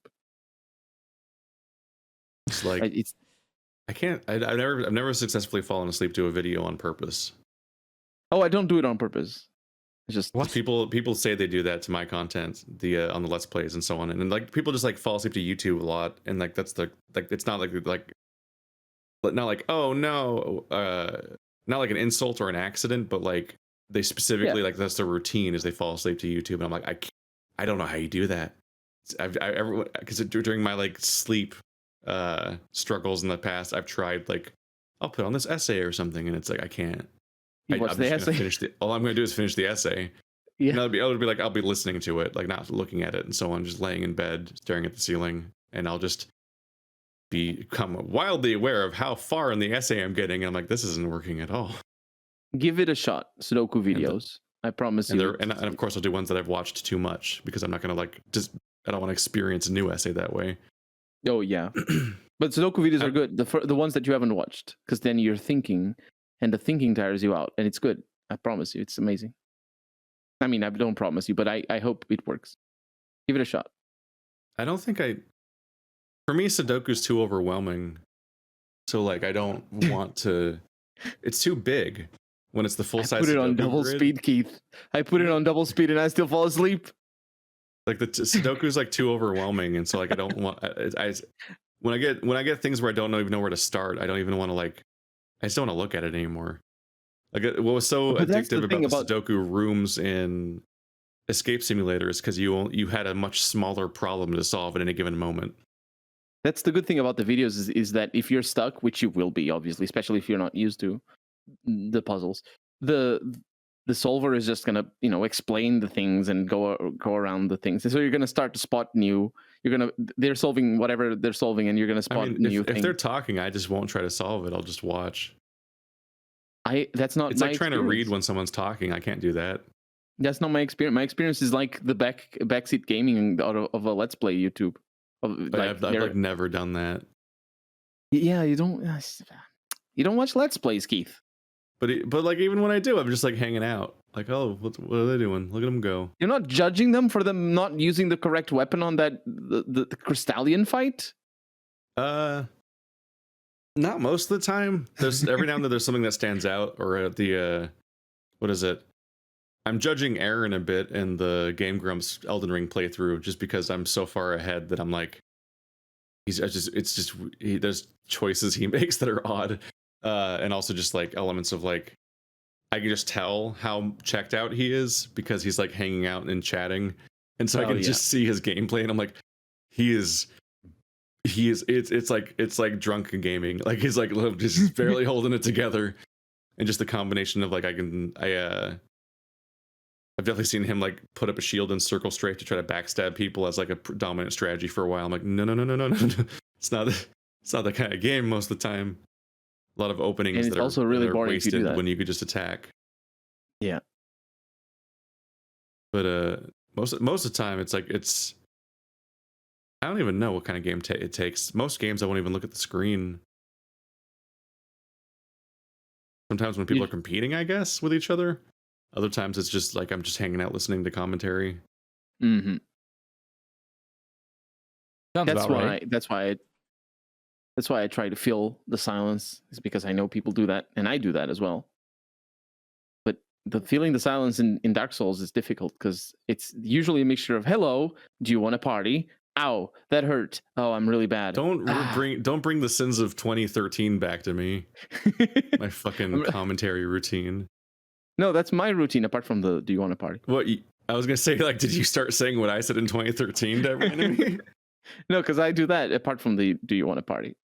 It's like I've never successfully fallen asleep to a video on purpose. Oh, I don't do it on purpose. It's just what? People say they do that to my content, on the Let's Plays and so on, and like people just like fall asleep to YouTube a lot, and like that's it's not like. Not like, oh no, not like an insult or an accident, but like they specifically like that's their routine is they fall asleep to YouTube, and I'm like, I don't know how you do that. Because during my like sleep struggles in the past, I've tried like I'll put on this essay or something, and it's like I can't. What's the essay? All I'm gonna do is finish the essay. Yeah, and I'll be like I'll be listening to it, like not looking at it, and so on, just laying in bed staring at the ceiling, and I'll just become wildly aware of how far in the essay I'm getting. I'm like, this isn't working at all. Give it a shot. Sudoku videos. I promise you. And of course, I'll do ones that I've watched too much because I'm not going to I don't want to experience a new essay that way. Oh, yeah. But Sudoku videos are good. The ones that you haven't watched, because then you're thinking, and the thinking tires you out, and it's good. I promise you. It's amazing. I mean, I don't promise you, but I hope it works. Give it a shot. I don't think for me, Sudoku's too overwhelming. So, like, I don't want to. It's too big when it's the full size. I put it on double speed, Keith. I put it on double speed and I still fall asleep. Like the Sudoku's like too overwhelming, and so like I don't want. When I get things where I don't even know where to start, I don't even want to like. I just don't want to look at it anymore. Like what was so addictive about the Sudoku rooms in Escape Simulators because you had a much smaller problem to solve at any given moment. That's the good thing about the videos is that if you're stuck, which you will be, obviously, especially if you're not used to the puzzles, the solver is just gonna explain the things and go around the things. So you're gonna start to spot new. They're solving whatever they're solving, and you're gonna spot new things. If they're talking, I just won't try to solve it. I'll just watch. That's not. It's my like trying to read when someone's talking. I can't do that. That's not my experience. My experience is like the backseat gaming out of a Let's Play YouTube. I've like never done that. Yeah, you don't watch Let's Plays, Keith. But like even when I do, I'm just like hanging out. Like, oh, what are they doing? Look at them go. You're not judging them for them not using the correct weapon on that the Crystallian fight. Not most of the time. There's every now and then there's something that stands out, or the what is it? I'm judging Aaron a bit in the Game Grumps Elden Ring playthrough just because I'm so far ahead that I'm like, there's choices he makes that are odd, and also just like elements of like, I can just tell how checked out he is because he's like hanging out and chatting, and so I can just see his gameplay, and I'm like, it's like drunken gaming, like he's like just barely holding it together, and just the combination of like I've definitely seen him like put up a shield and circle strafe to try to backstab people as like a dominant strategy for a while. I'm like, no. It's not that kind of game most of the time. A lot of openings and it's that also are, really that are boring if you do wasted that. when you could just attack. Yeah. But most of the time it's like I don't even know what kind of game it takes. Most games I won't even look at the screen. Sometimes when people are competing, I guess, with each other. Other times it's just like I'm just hanging out listening to commentary. Mm-hmm. That's why I try to fill the silence, is because I know people do that, and I do that as well. But the feeling the silence in Dark Souls is difficult because it's usually a mixture of, hello, do you want to party? Ow, that hurt. Oh, I'm really bad. Don't bring the sins of 2013 back to me. My fucking commentary routine. No, that's my routine apart from the do you want to party? What I was gonna say, like, did you start saying what I said in 2013 to every enemy? No, because I do that apart from the do you want to party?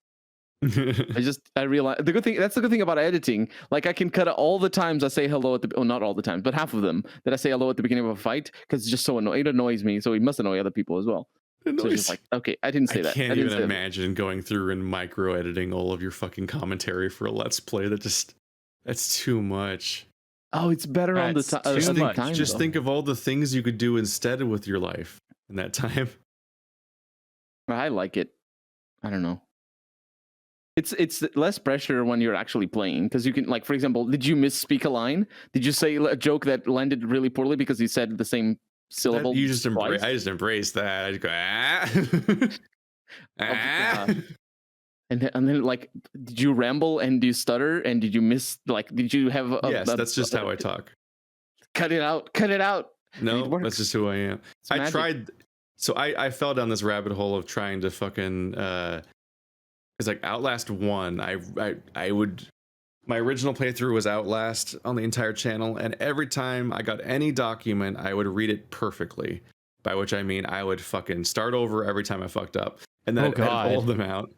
I realize that's the good thing about editing. Like I can cut out all the times I say hello not all the times, but half of them that I say hello at the beginning of a fight because it's just so annoying. It annoys me, so it must annoy other people as well. So it's just like, okay, I didn't say that. I can't even imagine going through and micro editing all of your fucking commentary for a Let's Play. That's too much. Oh, it's better on the time. Just think of all the things you could do instead with your life in that time. I like it. I don't know. It's less pressure when you're actually playing because you can, like, for example, did you misspeak a line? Did you say a joke that landed really poorly because you said the same syllable? I just embrace that. I just go And then, like, did you ramble and do you stutter and did you miss? Like, did you have? Yes, that's just how I talk. Cut it out. Cut it out. No, that's just who I am. I tried. So I fell down this rabbit hole of trying to fucking because like Outlast 1, I would, my original playthrough was Outlast on the entire channel, and every time I got any document, I would read it perfectly. By which I mean I would fucking start over every time I fucked up, and then I'd pull them out.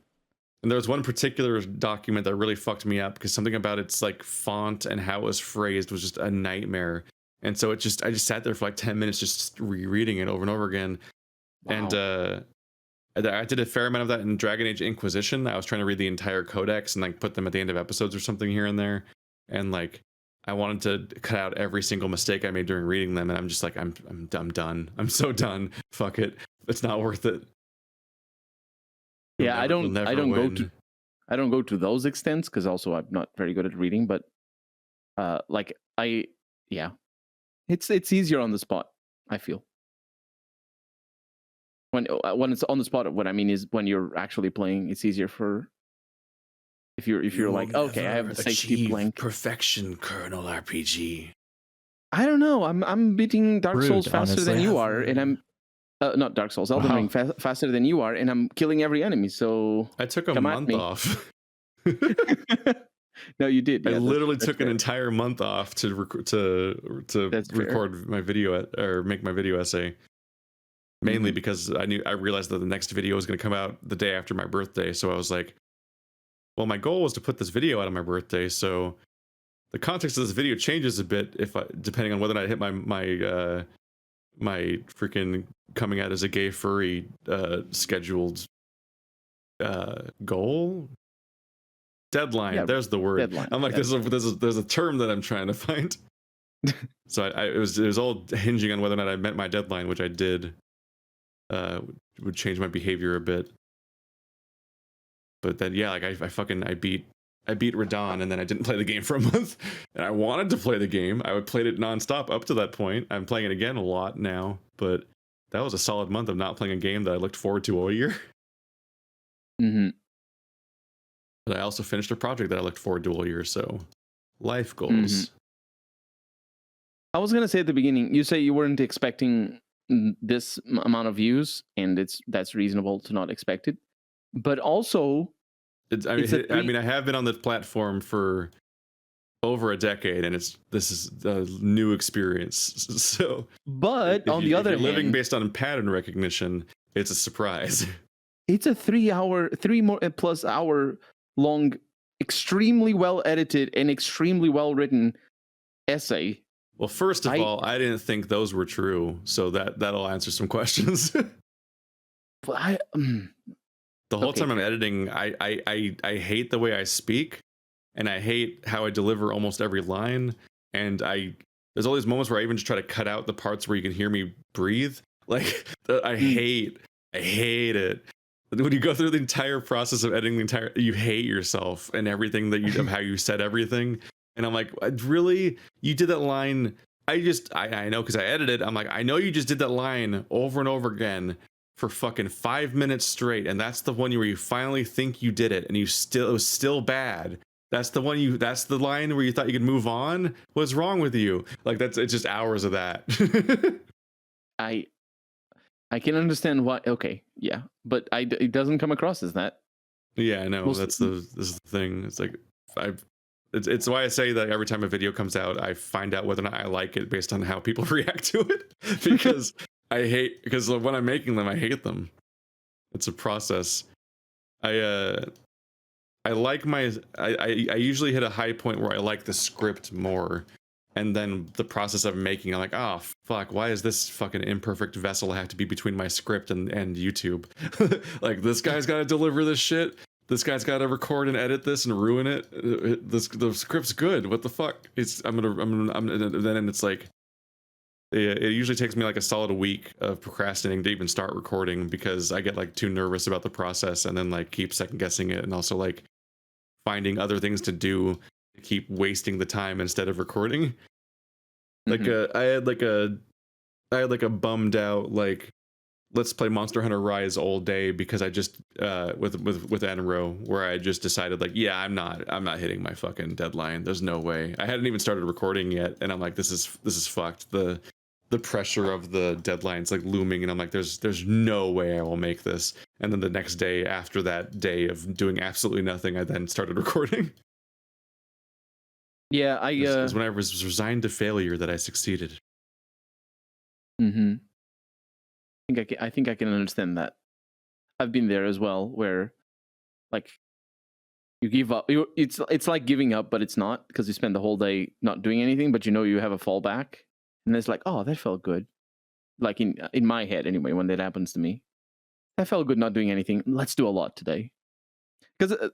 And there was one particular document that really fucked me up because something about its like font and how it was phrased was just a nightmare. And so I just sat there for like 10 minutes just rereading it over and over again. Wow. And I did a fair amount of that in Dragon Age Inquisition. I was trying to read the entire codex and like put them at the end of episodes or something here and there. And like I wanted to cut out every single mistake I made during reading them, and I'm just like I'm done. I'm so done. Fuck it. It's not worth it. Yeah, I don't go to those extents because also I'm not very good at reading, but it's easier on the spot, I feel. When it's on the spot, what I mean is when you're actually playing, it's easier for if you're like, okay, I have the safety blank. Perfection, Colonel RPG. I don't know. I'm beating Dark Souls faster than you are, and I'm not Dark Souls, Elden Ring faster than you are, and I'm killing every enemy. So I took a month off. No, you did. Yeah, I literally took an entire month off to record my video or make my video essay. Mainly because I realized that the next video was going to come out the day after my birthday. So I was like, well, my goal was to put this video out on my birthday. So the context of this video changes a bit depending on whether or not I hit my freaking coming out as a gay furry scheduled goal deadline. Yeah, there's the word. Deadline. I'm like, there's a term that I'm trying to find. So it was all hinging on whether or not I met my deadline, which I did. Would change my behavior a bit. But then yeah, like I beat Radon, and then I didn't play the game for a month, and I wanted to play the game. I played it nonstop up to that point. I'm playing it again a lot now, but that was a solid month of not playing a game that I looked forward to all year. Mm-hmm. But I also finished a project that I looked forward to all year, so life goals. Mm-hmm. I was gonna say at the beginning, you say you weren't expecting this amount of views, and that's reasonable to not expect it. But also, I mean, I have been on the platform for over a decade, and this is a new experience. So, but on the other hand, living based on pattern recognition, it's a surprise. It's a 3 more plus hour long, extremely well edited and extremely well written essay. Well, first of all, I didn't think those were true, so that'll answer some questions. But the whole time I'm editing, I hate the way I speak, and I hate how I deliver almost every line. And there's all these moments where I even just try to cut out the parts where you can hear me breathe. Like I hate it. When you go through the entire process of editing you hate yourself and everything of how you said everything. And I'm like, really? You did that line? I know because I edited. I'm like, I know you just did that line over and over again for fucking 5 minutes straight, and that's the one where you finally think you did it, and it was still bad. That's the line where you thought you could move on. What's wrong with you? Like it's just hours of that. I can understand why. Okay, yeah, but it doesn't come across as that. Yeah, I know. This is the thing. It's like it's why I say that every time a video comes out, I find out whether or not I like it based on how people react to it. Because because when I'm making them, I hate them. It's a process. I usually hit a high point where I like the script more. And then the process of making, I'm like, oh, fuck, why does this fucking imperfect vessel have to be between my script and YouTube? Like, this guy's got to deliver this shit. This guy's got to record and edit this and ruin it. The script's good. What the fuck? Then it's like, it usually takes me like a solid week of procrastinating to even start recording because I get like too nervous about the process and then like keep second guessing it and also like finding other things to do. Keep wasting the time instead of recording. Like I had like a bummed out like let's play Monster Hunter Rise all day because I just with Enro where I just decided like I'm not hitting my fucking deadline. There's no way. I hadn't even started recording yet and I'm like this is fucked. The pressure of the deadline's like looming and I'm like there's no way I will make this. And then the next day after that day of doing absolutely nothing I then started recording. Yeah, it was when I was resigned to failure that I succeeded. I think I can understand that. I've been there as well, where like you give up. It's like giving up, but it's not because you spend the whole day not doing anything, but you have a fallback, and it's like, oh, that felt good. Like in my head anyway, when that happens to me, that felt good not doing anything. Let's do a lot today, because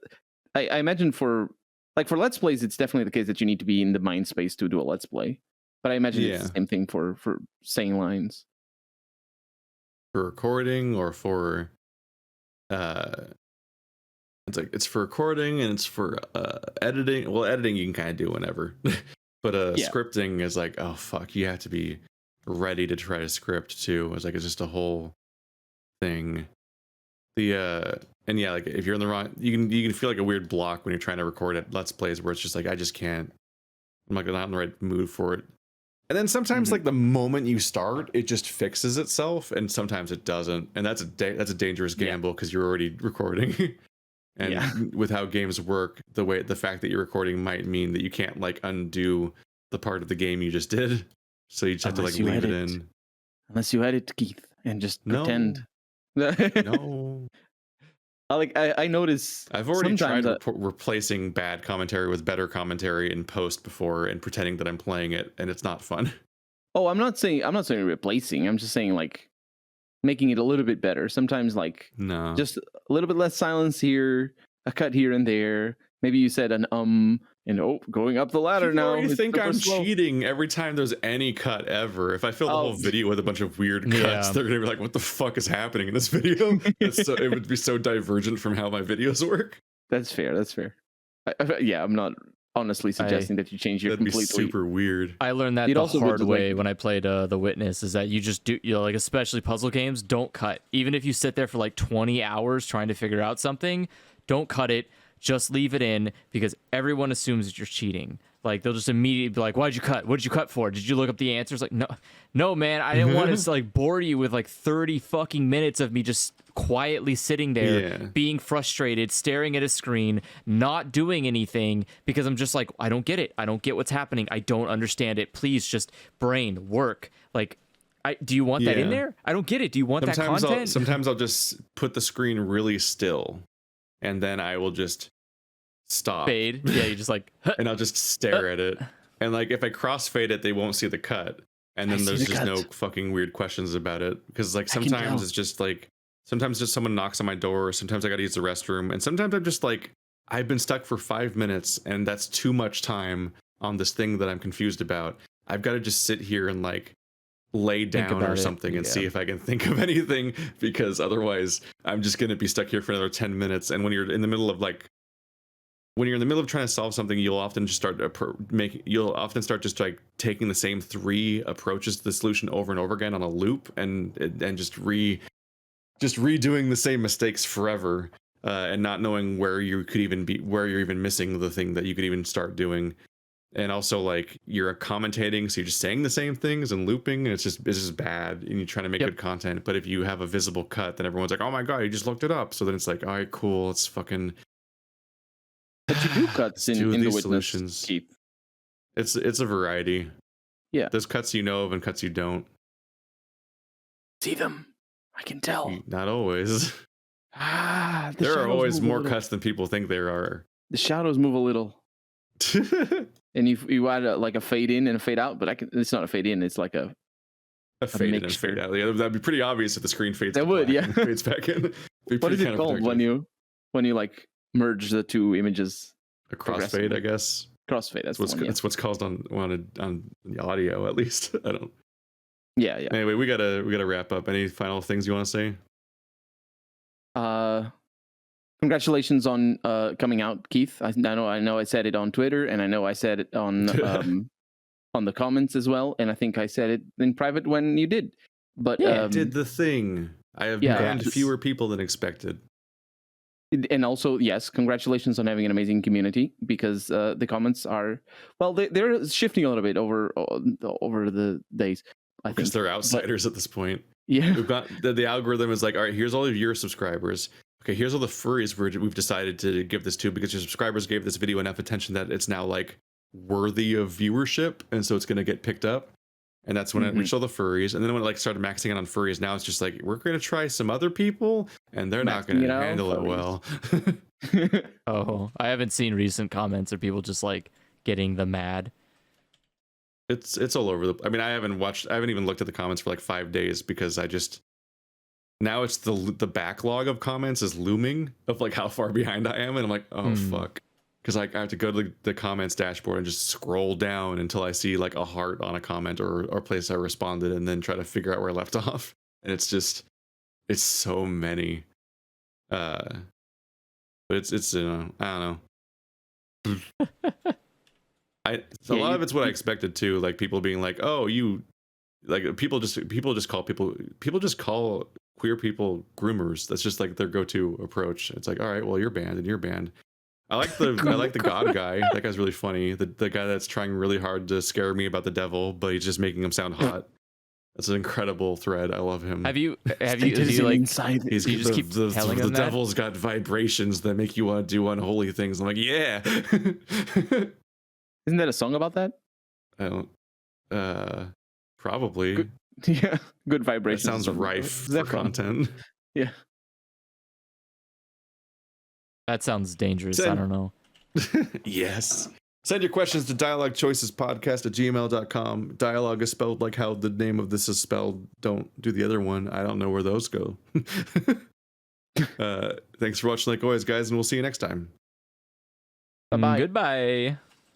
I imagine for Let's Plays, it's definitely the case that you need to be in the mind space to do a Let's Play. But I imagine it's the same thing for saying lines. For recording or for it's for recording and it's for editing. Well, editing you can kind of do whenever. But scripting is like, oh fuck, you have to be ready to try to script too. It's like it's just a whole thing. And yeah, like if you're in the wrong, you can feel like a weird block when you're trying to record at Let's Plays where it's just like I just can't. I'm like not in the right mood for it. And then sometimes like the moment you start, it just fixes itself, and sometimes it doesn't. And that's a dangerous gamble because you're already recording. And with how games work, the fact that you're recording might mean that you can't like undo the part of the game you just did. So you just have to like leave it in. Unless you edit, Keith, and just pretend. No. I notice I've already tried replacing bad commentary with better commentary in post before and pretending that I'm playing it, and it's not fun. Oh, I'm not saying replacing. I'm just saying like making it a little bit better. Sometimes like just a little bit less silence here, a cut here and there. Maybe you said an and going up the ladder now. You think I'm cheating every time there's any cut ever? If I fill the whole video with a bunch of weird cuts, they're gonna be like, "What the fuck is happening in this video?" It would be so divergent from how my videos work. That's fair. I'm not honestly suggesting that you change your that'd completely. Be super weird. I learned that the hard way when I played The Witness. Is that you just do like especially puzzle games, don't cut. Even if you sit there for like 20 hours trying to figure out something, don't cut it. Just leave it in because everyone assumes that you're cheating. Like they'll just immediately be like, "Why'd you cut? What did you cut for? Did you look up the answers?" Like, no, man, I didn't want to like bore you with like 30 fucking minutes of me just quietly sitting there, being frustrated, staring at a screen, not doing anything because I'm just like, I don't get it. I don't get what's happening. I don't understand it. Please, just brain work. Like, do you want that in there? I don't get it. Do you want that content? Sometimes I'll just put the screen really still, and then I will just stop. Fade. Yeah, you just like and I'll just stare at it. And like if I crossfade it, they won't see the cut. And then there's just no fucking weird questions about it. Because like sometimes it's just like someone knocks on my door, or sometimes I gotta use the restroom, and sometimes I'm just like, I've been stuck for 5 minutes and that's too much time on this thing that I'm confused about. I've got to just sit here and like lay down or something and see if I can think of anything, because otherwise I'm just gonna be stuck here for another 10 minutes. And when you're in the middle of trying to solve something, you'll often just start just like taking the same 3 approaches to the solution over and over again on a loop, and just redoing the same mistakes forever, and not knowing where you're even missing the thing that you could even start doing. And also like you're commentating, so you're just saying the same things and looping, and it's just bad, and you're trying to make good content. But if you have a visible cut, then everyone's like, oh my god, you just looked it up. So then it's like, all right, cool, it's fucking. But you do cuts in the Witness solutions. Keith. It's a variety. Yeah. There's cuts you know of and cuts you don't. See them. I can tell. Not always. There are always more cuts than people think there are. The shadows move a little. And you add like a fade in and a fade out, but it's not a fade in, it's like a fade in and fade out. Yeah, that'd be pretty obvious if the screen fades. That would, yeah. Fades back in. What is it called when you like merge the 2 images? A crossfade, I guess. Crossfade. That's what's called on the audio, at least. I don't. Yeah. Anyway, we gotta wrap up. Any final things you want to say? Congratulations on coming out, Keith. I know I said it on Twitter, and I know I said it on the comments as well, and I think I said it in private when you did. But did the thing. I have banned fewer people than expected. And also, yes, congratulations on having an amazing community, because the comments are, well, they're shifting a little bit over the days. I think because they're outsiders at this point. Yeah, we've got the algorithm is like, all right, here's all of your subscribers. Okay, here's all the furries we've decided to give this to, because your subscribers gave this video enough attention that it's now like worthy of viewership, and so it's going to get picked up. And that's when it reached all the furries. And then when it like started maxing out on furries, now it's just like, we're going to try some other people, and they're not going to handle it well. Oh, I haven't seen recent comments of people just like getting the mad. It's all over the. I mean, I haven't even looked at the comments for like 5 days, because now it's the backlog of comments is looming of like how far behind I am, and I'm like, oh fuck, because like I have to go to the comments dashboard and just scroll down until I see like a heart on a comment or place I responded, and then try to figure out where I left off. And it's so many. But it's I don't know. A lot of it's what I expected too, like people being like, oh, you like people just call queer people groomers. That's just like their go-to approach. It's like, all right, well, you're banned and you're banned. I like the God guy. That guy's really funny. The guy that's trying really hard to scare me about the devil, but he's just making him sound hot. That's an incredible thread. I love him. Have you like inside? You just keep telling him the devil's got vibrations that make you want to do unholy things. I'm like, yeah. Isn't that a song about that? I don't. Probably. Good, good vibrations. That sounds rife for content. Yeah. That sounds dangerous. I don't know. Yes. Send your questions to dialogchoicespodcast@gmail.com. Dialogue is spelled like how the name of this is spelled. Don't do the other one. I don't know where those go. Thanks for watching like always, guys, and we'll see you next time. Bye-bye. Goodbye.